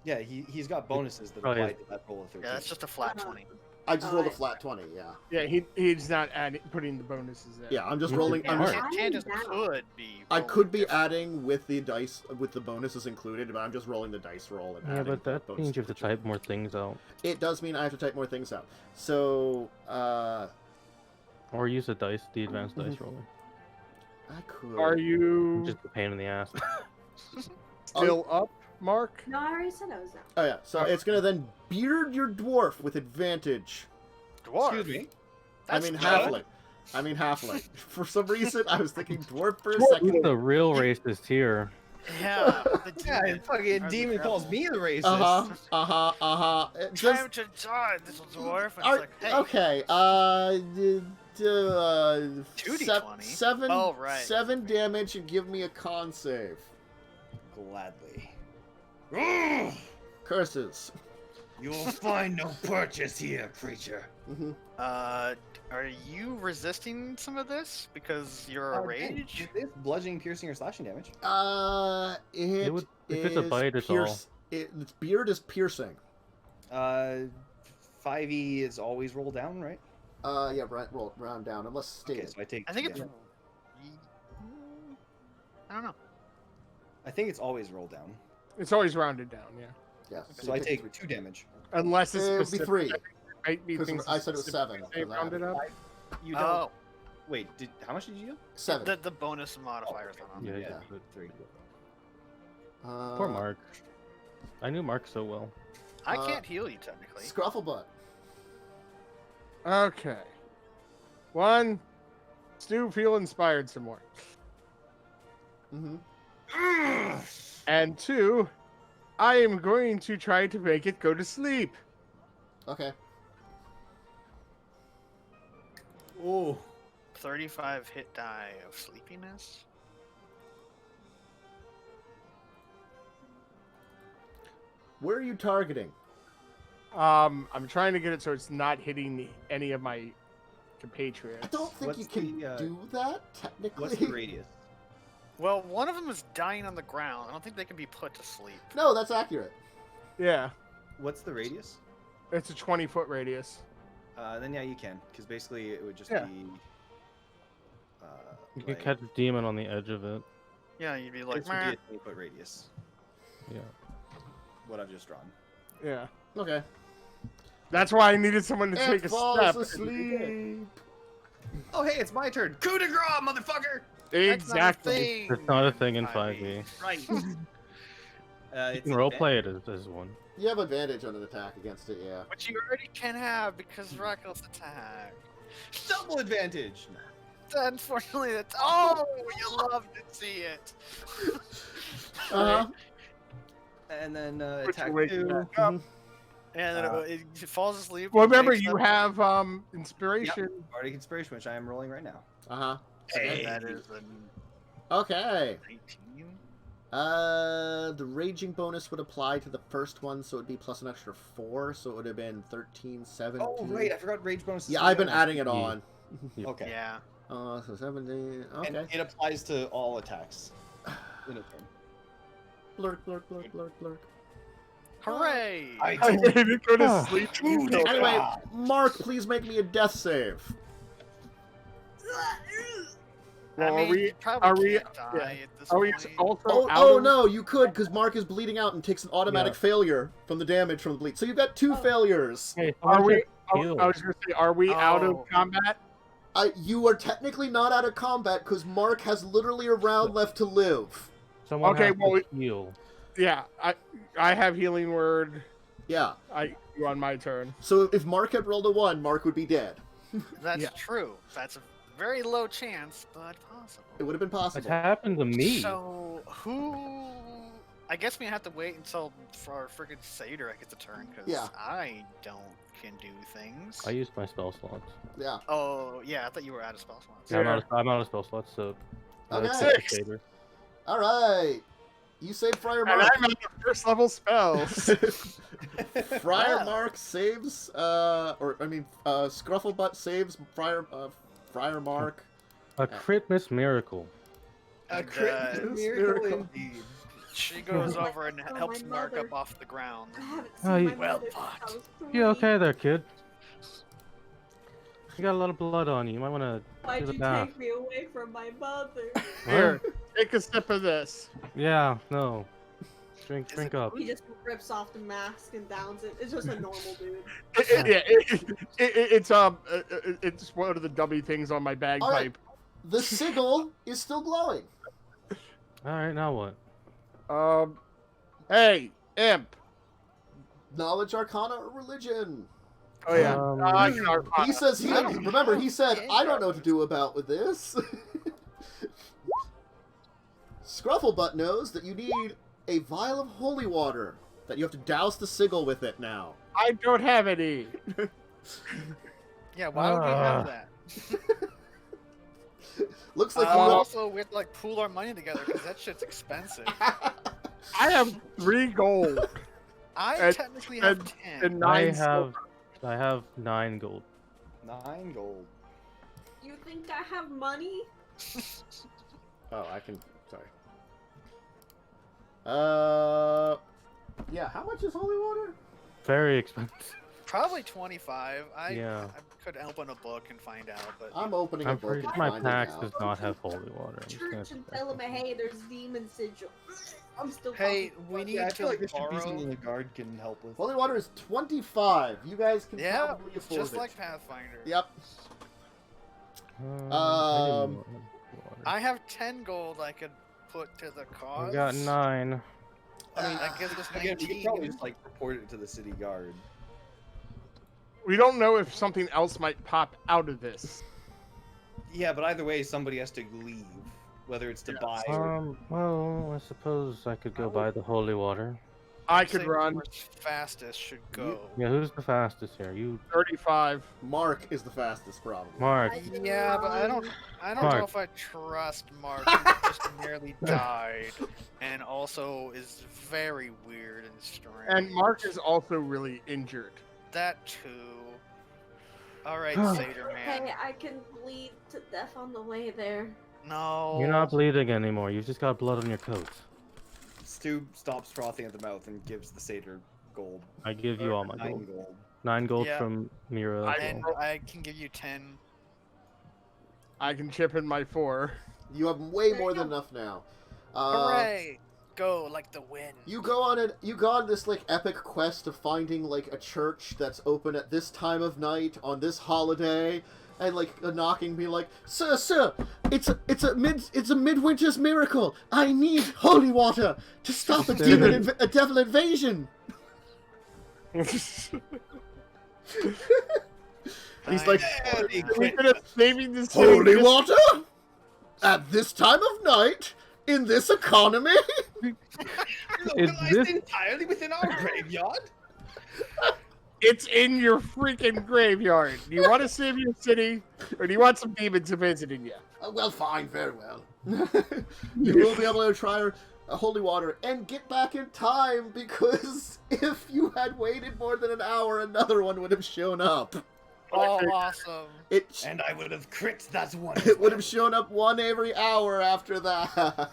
Yeah, he's got bonuses that Oh, yeah. apply to that roll of 13. Yeah, that's just a flat Uh-huh. 20. I just rolled a Alright. flat 20, yeah. Yeah, he's not putting the bonuses there. Yeah, I'm just You rolling. did I'm Mark. just, Candace Now. could be. I rolling could be different. adding with the dice, with the bonuses included, but I'm just rolling the dice roll and Yeah, adding but that the means you have to bonus type more things out. It does mean I have to type more things out. So, Or use the advanced dice roller. I could. Are you Just a pain in the ass. still up, Mark? No, I already said I was down. Oh yeah, so it's gonna then beard your dwarf with advantage. Dwarf. Excuse me. That's I mean good. halfling. For some reason, I was thinking dwarf for a Who's second. the real racist here? Yeah. The Yeah, demon. fucking Or the demon calls devil. me the racist. Just Time to die, little dwarf. And are, it's like, hey, okay. 2d20? Seven. Oh, right. 7 damage and give me a con save. Gladly. Curses. You'll find no purchase here, creature. Mhm. are you resisting some of this because you're a rage? It's bludgeoning, piercing, or slashing damage. It would- if it's a is bite, it's its beard is piercing. 5e is always roll down, right? Yeah, roll round down unless Okay, stated. so I take. I think it's. yeah. I don't know. I think it's always roll down. It's always rounded down, yeah. Yeah. So I take 2 damage. Unless it's It would be specific. 3. Might be Because things I said it was specific 7 They for that. rounded up. You don't. Oh, Wait, how much did you do? 7. the bonus modifiers on them. Yeah, Yeah, yeah. 3. Poor Mark. I knew Mark so well. I can't heal you technically. Scrufflebutt. Okay. One, Stu, feel inspired some more. Mm-hmm. And two, I am going to try to make it go to sleep. Okay. Oh. 35 hit die of sleepiness. Where are you targeting? I'm trying to get it so it's not hitting any of my compatriots. I don't think What's you can the, do that, technically. What's the radius? Well, one of them is dying on the ground. I don't think they can be put to sleep. No, that's accurate. Yeah, What's the radius? it's a 20-foot radius. Then yeah, you can, because basically it would just Yeah. be. You can catch a demon on the edge of it. Yeah, you'd be like, This would "Meh." be a 20-foot radius. Yeah. What I've just drawn. Yeah. Okay. That's why I needed someone to It take a falls step. asleep. Oh hey, it's my turn. Coup de grace, motherfucker! That's not a Exactly. thing It's not a thing in 5e. 5e. Right. You It's can roleplay it as one. You have advantage on an attack against it, yeah. Which you already can have because reckless attack. double advantage. Unfortunately, that's oh, you love to see it. Uh-huh. And then Which attack you wake 2. back up. And then it falls asleep. Well, and remember wakes you up. have inspiration. Bardic Inspiration, which I am rolling right now. Uh-huh. And that is an Okay. 19. The raging bonus would apply to the first one, so it would be plus an extra 4, so it would have been 13, 17. Oh, right, I forgot rage bonus. Yeah, I've been adding it on. Okay. Yeah. So 17. And Okay. it applies to all attacks in a turn. Blurk, blurk, blurk, blurk, blurk. Hooray! I didn't go to sleep. Anyway, Mark, please make me a death save. Well, I mean, are we? you probably Are we? can't die Yeah. at this Are we point. also Oh, out oh of- no, you could, because Mark is bleeding out and takes an automatic Yeah. failure from the damage from the bleed. So you've got 2 failures. Hey, Are we? heal. I was gonna say, are we out Oh. of combat? You are technically not out of combat, because Mark has literally a round left to live. Someone Okay, has well, to heal. Yeah, I have healing word. Yeah. I do on my turn. So if Mark had rolled a 1, Mark would be dead. That's Yeah. true. That's a very low chance, but possible. It would have been It's possible. happened to me. So who? I guess we have to wait until for our friggin' Satyr gets a turn because Yeah. I can do things. I used my spell slots. Yeah. Oh yeah, I thought you were out of spell slots. Yeah, Yeah. I'm out of spell slots, so. Okay. take the saber. All right. You saved Friar And Mark. I'm out of first level spells. Friar Wow. Mark saves, Scrufflebutt saves Friar Mark. A Critmas miracle. A And, crit miracle. miracle indeed. She goes over and Oh, helps my Mark mother. up off the ground. I haven't Oh, seen you- my Well mother since fought. I was 3. You okay there, kid? You got a lot of blood on you. You might want to Why'd do the you bath. take me away from my mother? Here, take a sip of this. Yeah, no. Drink Is it up. He just rips off the mask and downs it. It's just a normal dude. It's one of the dummy things on my bagpipe. Alright. The sigil is still glowing. Alright, now what? Hey, imp. Knowledge, Arcana, or Religion. Oh yeah. I can He Arcana. says he. Remember, he said, "I don't know what to do about with this." Scrufflebutt knows that you need a vial of holy water. That you have to douse the sigil with it now. I don't have any. Yeah, why would we have that? Looks like Also, we have to like pool our money together because that shit's expensive. I have 3 gold I And- technically have and- 10. and 9 I have 9 gold. 9 gold. You think I have money? Oh, I can. Sorry. Yeah. How much is holy water? Very expensive. Probably 25. Yeah. I could open a book and find out, but I'm opening a I'm book. pretty and sure my finding packs out. does not have holy water. I'm just gonna Church and tell him, hey, there's demon sigil. I'm still hey, talking we about need Yeah, I feel to like this should be borrow. something the guard can help with. Holy water is 25. You guys can Yeah, probably afford just it. like Pathfinder. Yep. I didn't know I have 10 gold I could put to the cause. I got 9. I mean, I guess it's Again, we could 19. probably just like report it to the city guard. We don't know if something else might pop out of this. Yeah, but either way, somebody has to leave, whether it's to buy or. Well, I suppose I could go buy the holy water. I I'd could say run whoever's fastest should go. Yeah, who's the fastest here? You, 35. Mark is the fastest, probably. Mark. Yeah, but I don't know Mark. if I trust Mark, who just nearly died, and also is very weird and strange. And Mark is also really injured. That too. All right, Satyr man. Hey, I can bleed to death on the way there. No. You're not bleeding anymore. You've just got blood on your coat. Stu stops frothing at the mouth and gives the satyr gold. I give you all my 9 gold. gold. 9 gold Yeah. from Mira. as And well. I can give you 10. I can chip in my 4. You have way There more you than go. enough now. Hooray! Go like the wind. You go on this like epic quest of finding like a church that's open at this time of night on this holiday, and like a knocking, be like, "Sir, it's a midwinter's miracle. I need holy water to stop a devil invasion." He's like, We're gonna saving this "Holy water at this time of night in this economy." Localized this- entirely within our graveyard. It's in your freaking graveyard. Do you want to save your city, or do you want some demons visiting you? Well, fine, very well. You will be able to try holy water and get back in time, because if you had waited more than an hour, another one would have shown up. Oh, awesome. And I would have crit that one. It would have shown up one every hour after that.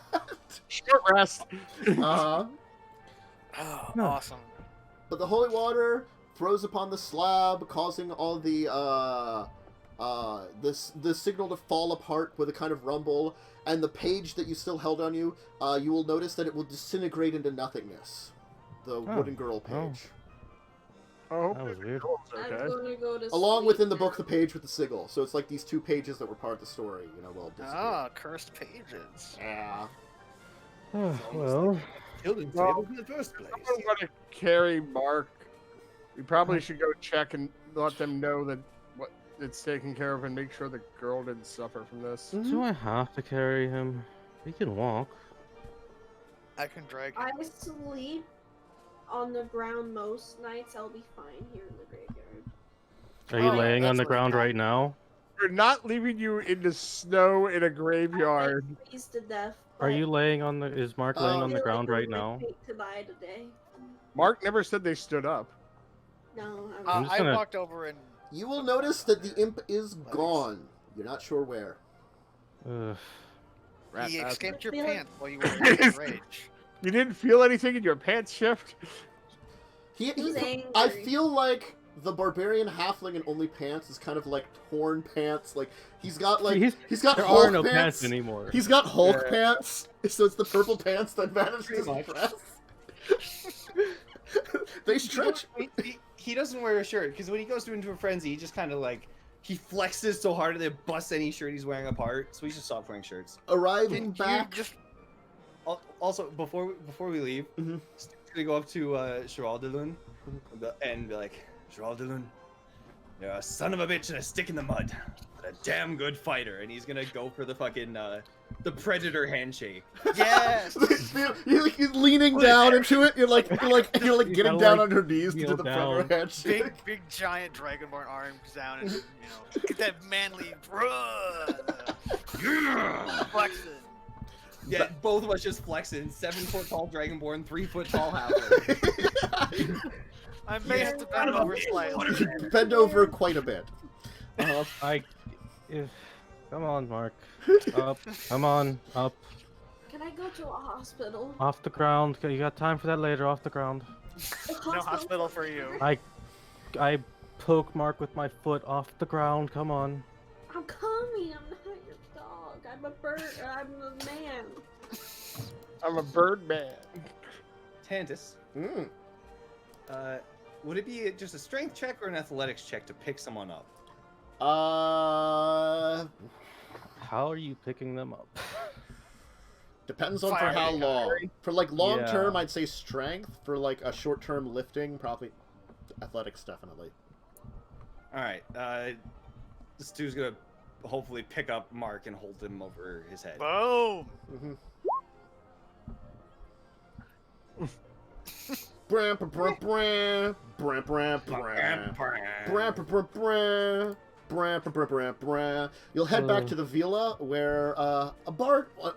Short rest. Uh-huh. Oh, No. awesome. But the holy water throws upon the slab, causing all the signal to fall apart with a kind of rumble, and the page that you still held on you, you will notice that it will disintegrate into nothingness. The wooden girl page. Oh, That was weird. I'm okay. gonna go to Along sleep within the now. book, the page with the sigil. So it's like these 2 pages that were part of the story, will disappear. Ah, cursed pages. Yeah. Well, Children's Well, tables in the first place. I'm gonna carry Mark. We probably should go check and let them know that what it's taken care of, and make sure the girl didn't suffer from this. do I have to carry him? He can walk. I can drag I it. sleep on the ground most nights. I'll be fine here in the graveyard. Are you Oh, laying on that's the what ground happened. right now? We're not leaving you in the snow in a graveyard. I freeze to death. Are but you laying on the? Is Mark laying Oh. on I the feel ground like right I'm now? fate to die today. Mark never said they stood up. No, I'm just I gonna- walked over and You will notice that the imp is gone. You're not sure where. Ugh. Rat he bastard. escaped your Feel like- pants while you were in rage. You didn't feel anything in your pants shift? He was angry. I feel like the barbarian halfling in only pants is kind of like torn pants. Like he's got like he's got There Hulk are no pants. pants anymore. He's got Hulk Yeah. pants, so it's the purple pants that vanish Pretty to much. dress. They stretch. He doesn't wear a shirt because when he goes into a frenzy, he just kind of like he flexes so hard that it busts any shirt he's wearing apart. So he just stopped wearing shirts. Arriving Didn't you back. just Also, before we leave, Mhm. Stu's gonna go up to Gerald de Lune and be like, Gerald de Lune, you're a son of a bitch and a stick in the mud, but a damn good fighter. And he's gonna go for the fucking the predator handshake. yes. You're leaning down into it. You're like getting gotta, down like, on your knees to kneel do the predator down. handshake. Big giant dragonborn arms down and get that manly flexing. Yeah, both of us just flexing. 7-foot tall dragonborn, 3-foot tall halfling. I may have to bend over slightly. Bend over quite a bit. Come on, Mark. Up. Come on. Up. Can I go to a hospital? Off the ground. You got time for that later. Off the ground. No hospital for you. I poke Mark with my foot off the ground. Come on. I'm coming. I'm not your dog. I'm a bird. I'm a man. I'm a bird man. Tantus, Mm. would it be just a strength check or an athletics check to pick someone up? How are you picking them up? Depends on for Fire how guy. long. For like long term, Yeah. I'd say strength. For like a short term lifting, probably athletics, definitely. All right. This dude's gonna hopefully pick up Mark and hold him over his head. Boom. Mm-hmm. Bram, bram, bram, bram, bram, bram, bram, bram, bram, bram, bram, bram, bram. You'll head back to the villa where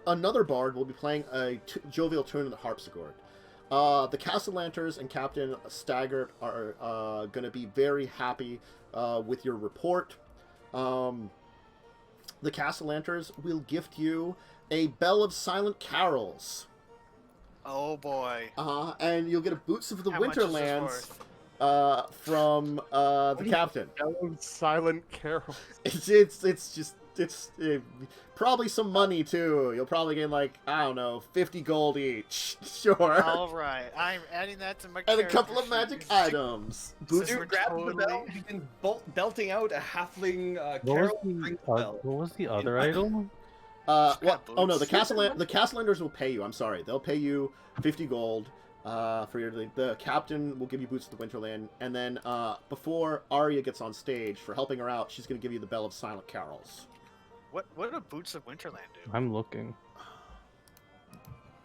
another bard, will be playing a jovial tune on the harpsichord. The Castellanters and Captain Staggart are going to be very happy with your report. The Castellanters will gift you a Bell of Silent Carols. Oh boy. And you'll get a Boots of the How much is this Winterlands worth? from the captain. Silent Carol. It's probably some money too. You'll probably get like, I don't know, 50 gold each. Sure. All right, I'm adding that to my. And a couple character of magic sheet. items. Boots Dude, Dude grabs totally- the bell, begins belting out a halfling What carol. was, rings the, the bell. what was the other item? well, got oh no, the boots. Castellanders will pay you. I'm sorry, they'll pay you 50 gold. For your the captain will give you Boots of the Winterland, and then before Arya gets on stage for helping her out, she's going to give you the Bell of Silent Carols. What do Boots of Winterland do? I'm looking.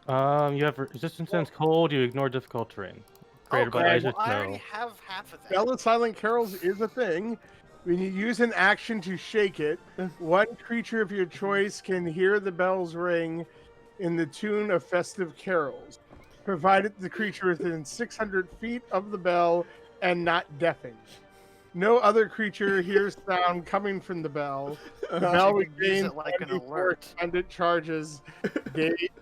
You have resistance against cold. You ignore difficult terrain. Created by okay, Isaac well, I Snow. already have half of that. Bell of Silent Carols is a thing. When you use an action to shake it, one creature of your choice can hear the bells ring in the tune of festive carols, provided the creature is within 600 feet of the bell and not deafened. No other creature hears sound coming from the bell. The bell You can use regains it like an 24 alert. and it charges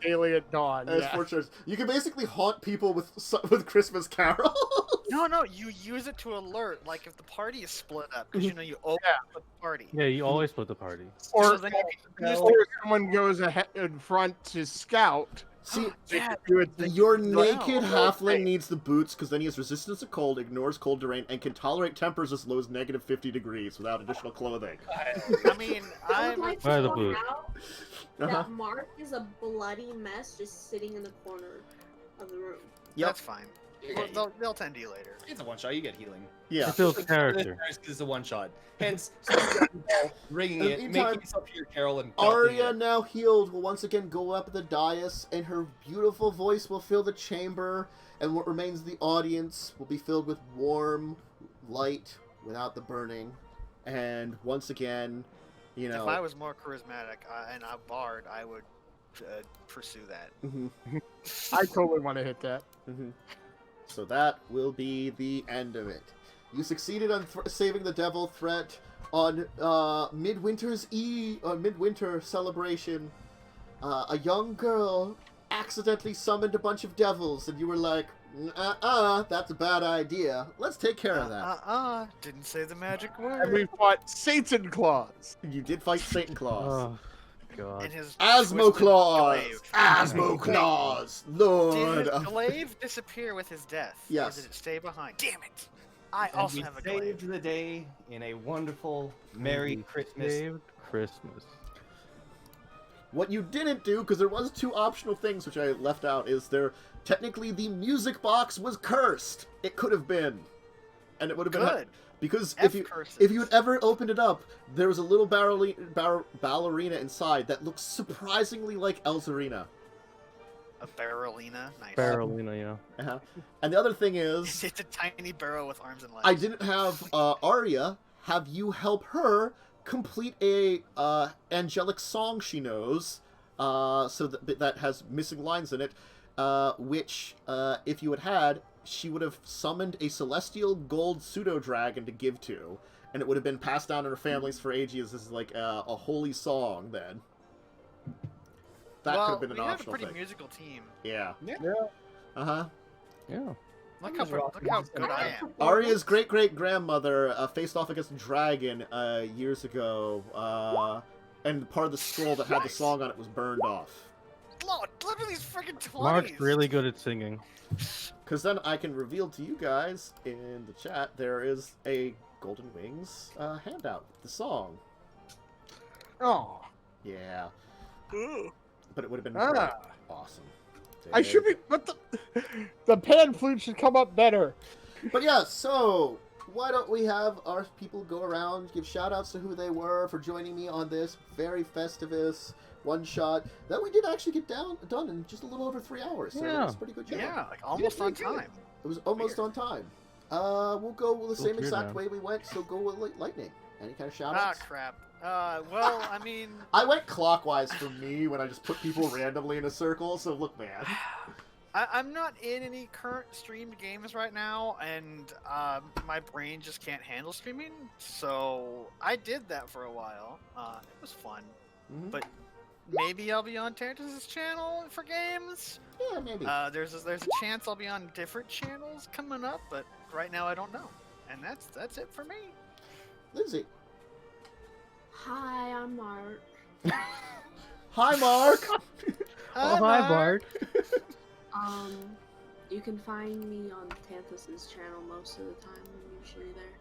daily at dawn. As Yeah. for church, you can basically haunt people with Christmas carols. No, you use it to alert. Like if the party is split up, because you know you open the party. Yeah, you always split the party. So Or, then you can use or someone goes ahead in front to scout. See, yeah, Do it your Wow. naked halfling Right. needs the boots because then he has resistance to cold, ignores cold terrain, and can tolerate temperatures as low as negative 50 degrees without additional clothing. I mean, I would I'm like Where are to the point boots? out Uh-huh. that Mark is a bloody mess just sitting in the corner of the room. Yep. that's fine. Well, they'll tend to you later. It's a one shot. You get healing. Yeah. It builds character. It's a one shot. Hence, ringing And it, meantime, making yourself hear Carol and belting Arya, it. now healed, will once again go up the dais, and her beautiful voice will fill the chamber, and what remains of the audience will be filled with warm light without the burning. And once again, you know. If I was more charismatic and a bard, I would pursue that. Mhm, I totally want to hit that. mhm. So that will be the end of it. You succeeded on saving the devil threat on Midwinter celebration. A young girl accidentally summoned a bunch of devils, and you were like, that's a bad idea. Let's take care of that. Didn't say the magic And word. we fought Satan Claus. You did fight Satan Claus. Oh, God. In his Asmo twisted Claus! glaive. Asmo Claus! Lord Did his of... glaive disappear with his death? Yes. Or did it stay behind? Damn it! I And also we have a glaive. saved the day in a wonderful Merry Christmas. Saved Christmas. What you didn't do, because there was two optional things which I left out, is technically the music box was cursed. It could have been. And it would have been... Good. Because F if you had ever opened it up, there was a little ballerina inside that looks surprisingly like Elzarina. A barrelina. Nice. Barrelina, yeah. Uh-huh. And the other thing is, It's a tiny barrel with arms and legs. I didn't have Arya have you help her complete a angelic song she knows, so that has missing lines in it, which if you had, she would have summoned a celestial gold pseudo dragon to give to, and it would have been passed down in her families for ages as like a holy song. Then that could have been an we have a optional pretty thing. musical team. Yeah. Yeah. Uh-huh. Yeah. Look how good I am. Arya's great-great-grandmother faced off against a dragon years ago, and part of the scroll that had the song on it was burned off. Lord, look at these freaking 20s. Mark's really good at singing. Because then I can reveal to you guys in the chat there is a Golden Wings handout with the song. Oh. Yeah. Ooh. But it would have been Ah. Awesome. I should be, but the pan flute should come up better. But yeah, so why don't we have our people go around, give shout outs to who they were for joining me on this very festivus one shot that we did actually get done in just a little over 3 hours. So Yeah. that's a pretty good job. Yeah, like almost on time. It was almost on time. We'll go with the same weird, exact man. way we went, so go with lightning. Any kind of shout Ah, outs? crap. Well, I mean, I went clockwise for me when I just put people randomly in a circle, so look, man. I'm not in any current streamed games right now, and my brain just can't handle streaming. So I did that for a while. It was fun, Mhm. but maybe I'll be on Terrance's channel for games. Yeah, maybe. There's a chance I'll be on different channels coming up, but right now I don't know. And that's it for me. Lindsay. Hi, I'm Mark. Hi, Mark. Oh, hi, Bart. You can find me on Tanthus's channel most of the time. I'm usually there.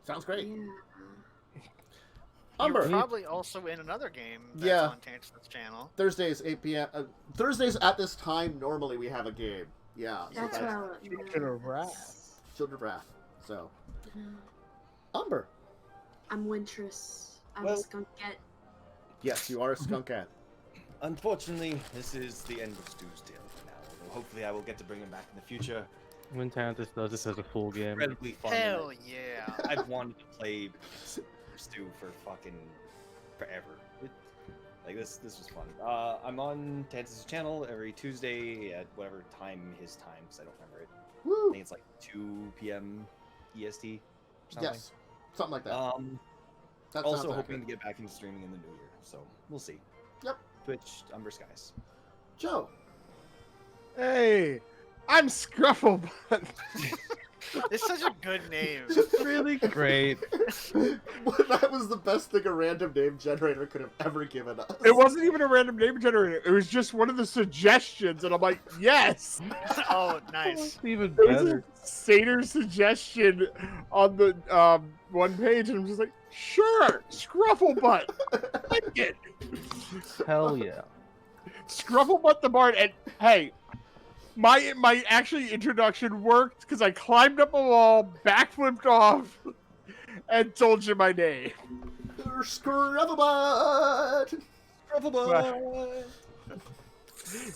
Sounds great. Yeah. Umber. You're probably also in another game that's Yeah. on Terrance's channel. Thursdays, 8 p.m. Thursdays at this time, normally we have a game. Yeah. So That's what I want. Children of Wrath. Children of Wrath. So, Umber. I'm Wintress. I'm Well- a skunkette. Yes, you are a skunkette. Unfortunately, this is the end of Stu's tale for now. Although hopefully I will get to bring him back in the future. When Tantus does this as a full game. Incredibly fun. Hell yeah. I've wanted to play Stu for fucking forever. Like this was fun. I'm on Tantus' channel every Tuesday at whatever time his time, because I don't remember it. I Woo! think it's like 2 p.m. EST. Or something. Yes. Something like that. That sounds Also hoping accurate. to get back into streaming in the new year, so we'll see. Yep. Twitch, Umber Skies. Joe. Hey, I'm Scrufflebutt. It's such a good name. Really great. That was the best thing a random name generator could have ever given us. It wasn't even a random name generator. It was just one of the suggestions, and I'm like, yes. Oh, nice. It's even It was better. a satyr suggestion on the one page, and I'm just like, sure, Scrufflebutt. Like it. Hell yeah. Scrufflebutt the Bard, and hey, my actually introduction worked because I climbed up a wall, backflipped off, and told you my name. Scrufflebutt. Scrufflebutt!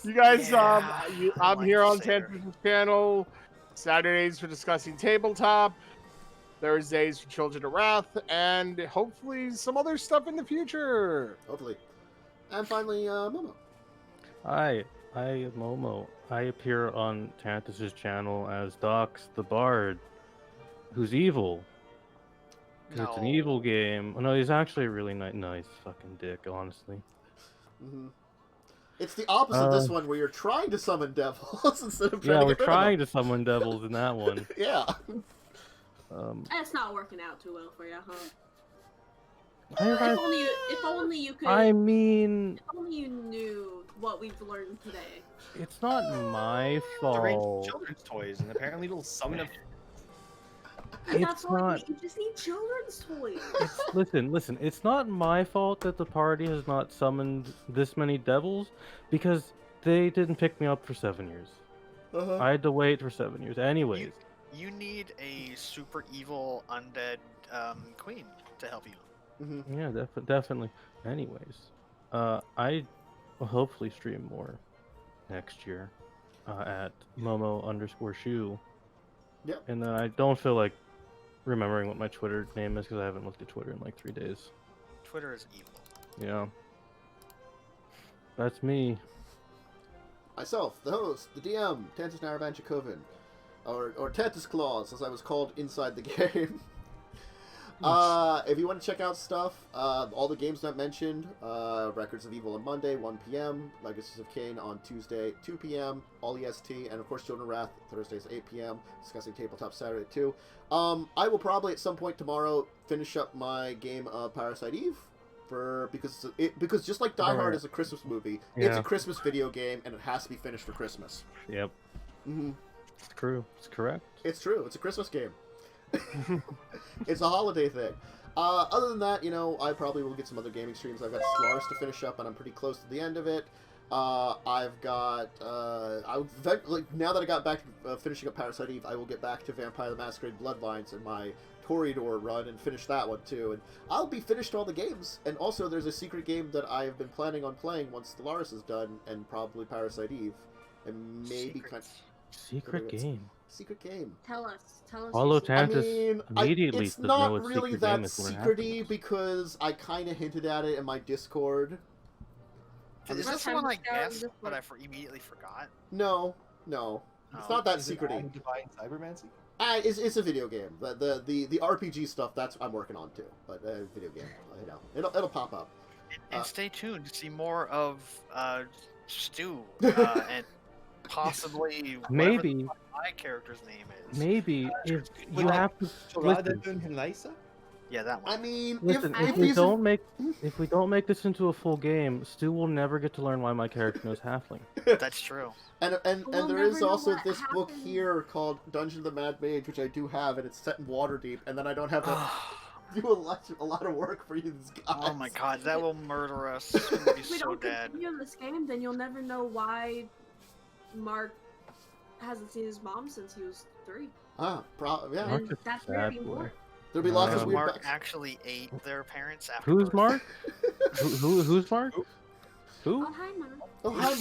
You guys, Yeah, I I'm like here the on satyr. Tantra's channel. Saturdays for discussing tabletop, Thursdays for Children of Wrath, and hopefully some other stuff in the future. Hopefully. And finally, Momo. Hi, I am Momo. I appear on Tantus' channel as Dox the Bard, who's evil. 'Cause It's an No. evil game. Oh, no, he's actually a really nice fucking dick, honestly. Mm-hmm. It's the opposite of this one, where you're trying to summon devils instead of trying Yeah, to we're get rid trying to summon devils in that one. of them. Yeah. That's not working out too well for you, huh? I If only you could. I mean, If only you knew what we've learned today. it's not my The range of fault. children's toys, and apparently it'll summon a. And It's that's all not. you just need children's toys. Listen, it's not my fault that the party has not summoned this many devils, because they didn't pick me up for 7 years. Uh-huh. I had to wait for 7 years. Anyways, You need a super evil undead queen to help you. Mm-hmm. yeah, definitely. Anyways, I will hopefully stream more next year at Momo_shoe. Yep. And then I don't feel like remembering what my Twitter name is because I haven't looked at Twitter in like 3 days. Twitter is evil. Yeah. That's me. Myself, the host, the DM, Tantus Naravan Dracovin, or Tantus Claus, as I was called inside the game. If you want to check out stuff, all the games not mentioned, Records of Evil on Monday, 1 p.m., Legacies of Kain on Tuesday, 2 p.m., all EST, and of course Children of Wrath, Thursdays, 8 p.m., discussing tabletop Saturday, 2. I will probably at some point tomorrow finish up my game of Parasite Eve, because just like Die Hard is a Christmas movie, it's Yeah. a Christmas video game, and it has to be finished for Christmas. Yep. Mm-hmm. It's true. It's correct. It's true. It's a Christmas game. It's a holiday thing. Other than that, I probably will get some other gaming streams. I've got Solaris to finish up, and I'm pretty close to the end of it. I've got, now that I got back to finishing up Parasite Eve, I will get back to Vampire the Masquerade Bloodlines and my Toreador run and finish that one too. And I'll be finished all the games. And also, there's a secret game that I have been planning on playing once Stellaris is done, and probably Parasite Eve. And maybe Secret game. Secret game. Tell us. Follow your secret. Tantus immediately. It's to know not what really secret that game is we're secrety having. because I kind of hinted at it in my Discord. Is this the one I guessed, but I immediately forgot? No. It's Oh. not that Is it secrety. Divine Cybermancy? It's a video game. The RPG stuff I'm working on too. But video game, it'll pop up. And stay tuned to see more of Stu and possibly Maybe. whatever my character's name is. Maybe if Wait, you have to listen. Yeah, that one. I mean, Listen, if if we these don't make this into a full game, Stu will never get to learn why my character knows halfling. That's true. and We'll there never is know also what this book happened. here called Dungeon of the Mad Mage, which I do have, and it's set in Waterdeep, and then I don't have to do a lot of work for you guys. Oh my god, that will murder us. We'll be If we so don't dead. continue this game, then you'll never know why Mark hasn't seen his mom since he was 3. Yeah. Mark And is that's a very sad boy. important. There'll be lots Yeah. of weird Mark backs. actually ate their parents after Who's birth. Mark? Who's Mark? Who? Oh, hi, Mom. Oh, hi,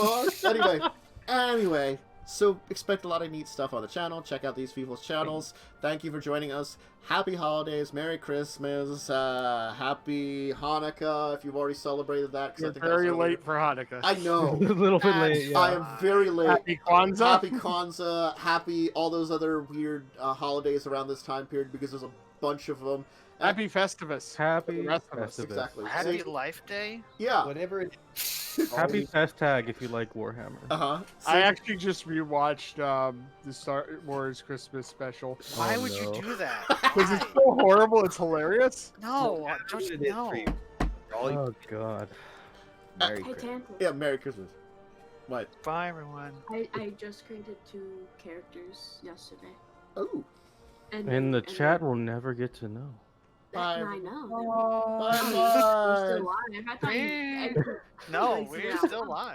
Mark. Anyway, so expect a lot of neat stuff on the channel. Check out these people's channels. Thank you for joining us. Happy holidays, Merry Christmas, Happy Hanukkah, if you've already celebrated that. 'cause I You're think that's very earlier. late for Hanukkah. I know. A little bit late. I Yeah. am very late. Happy Kwanzaa. Happy Kwanzaa, happy all those other weird holidays around this time period because there's a bunch of them. Happy Festivus. Happy The rest of us. Festivus. Exactly. Happy See? Life Day? Yeah. Whatever it Happy Festag if you like Warhammer. Uh-huh. I actually just rewatched the Star Wars Christmas special. Why Oh, would no. you do that? Because it's Why? so horrible, it's hilarious. No, just no. Oh god. Merry Hey, Christmas. Tantus. Yeah, Merry Christmas. What? Bye, everyone. I just created 2 characters yesterday. Oh. And the chat will never get to know. Bye. I know. Bye, You're bye. still alive. I thought you. No, Like, we're yeah. still live.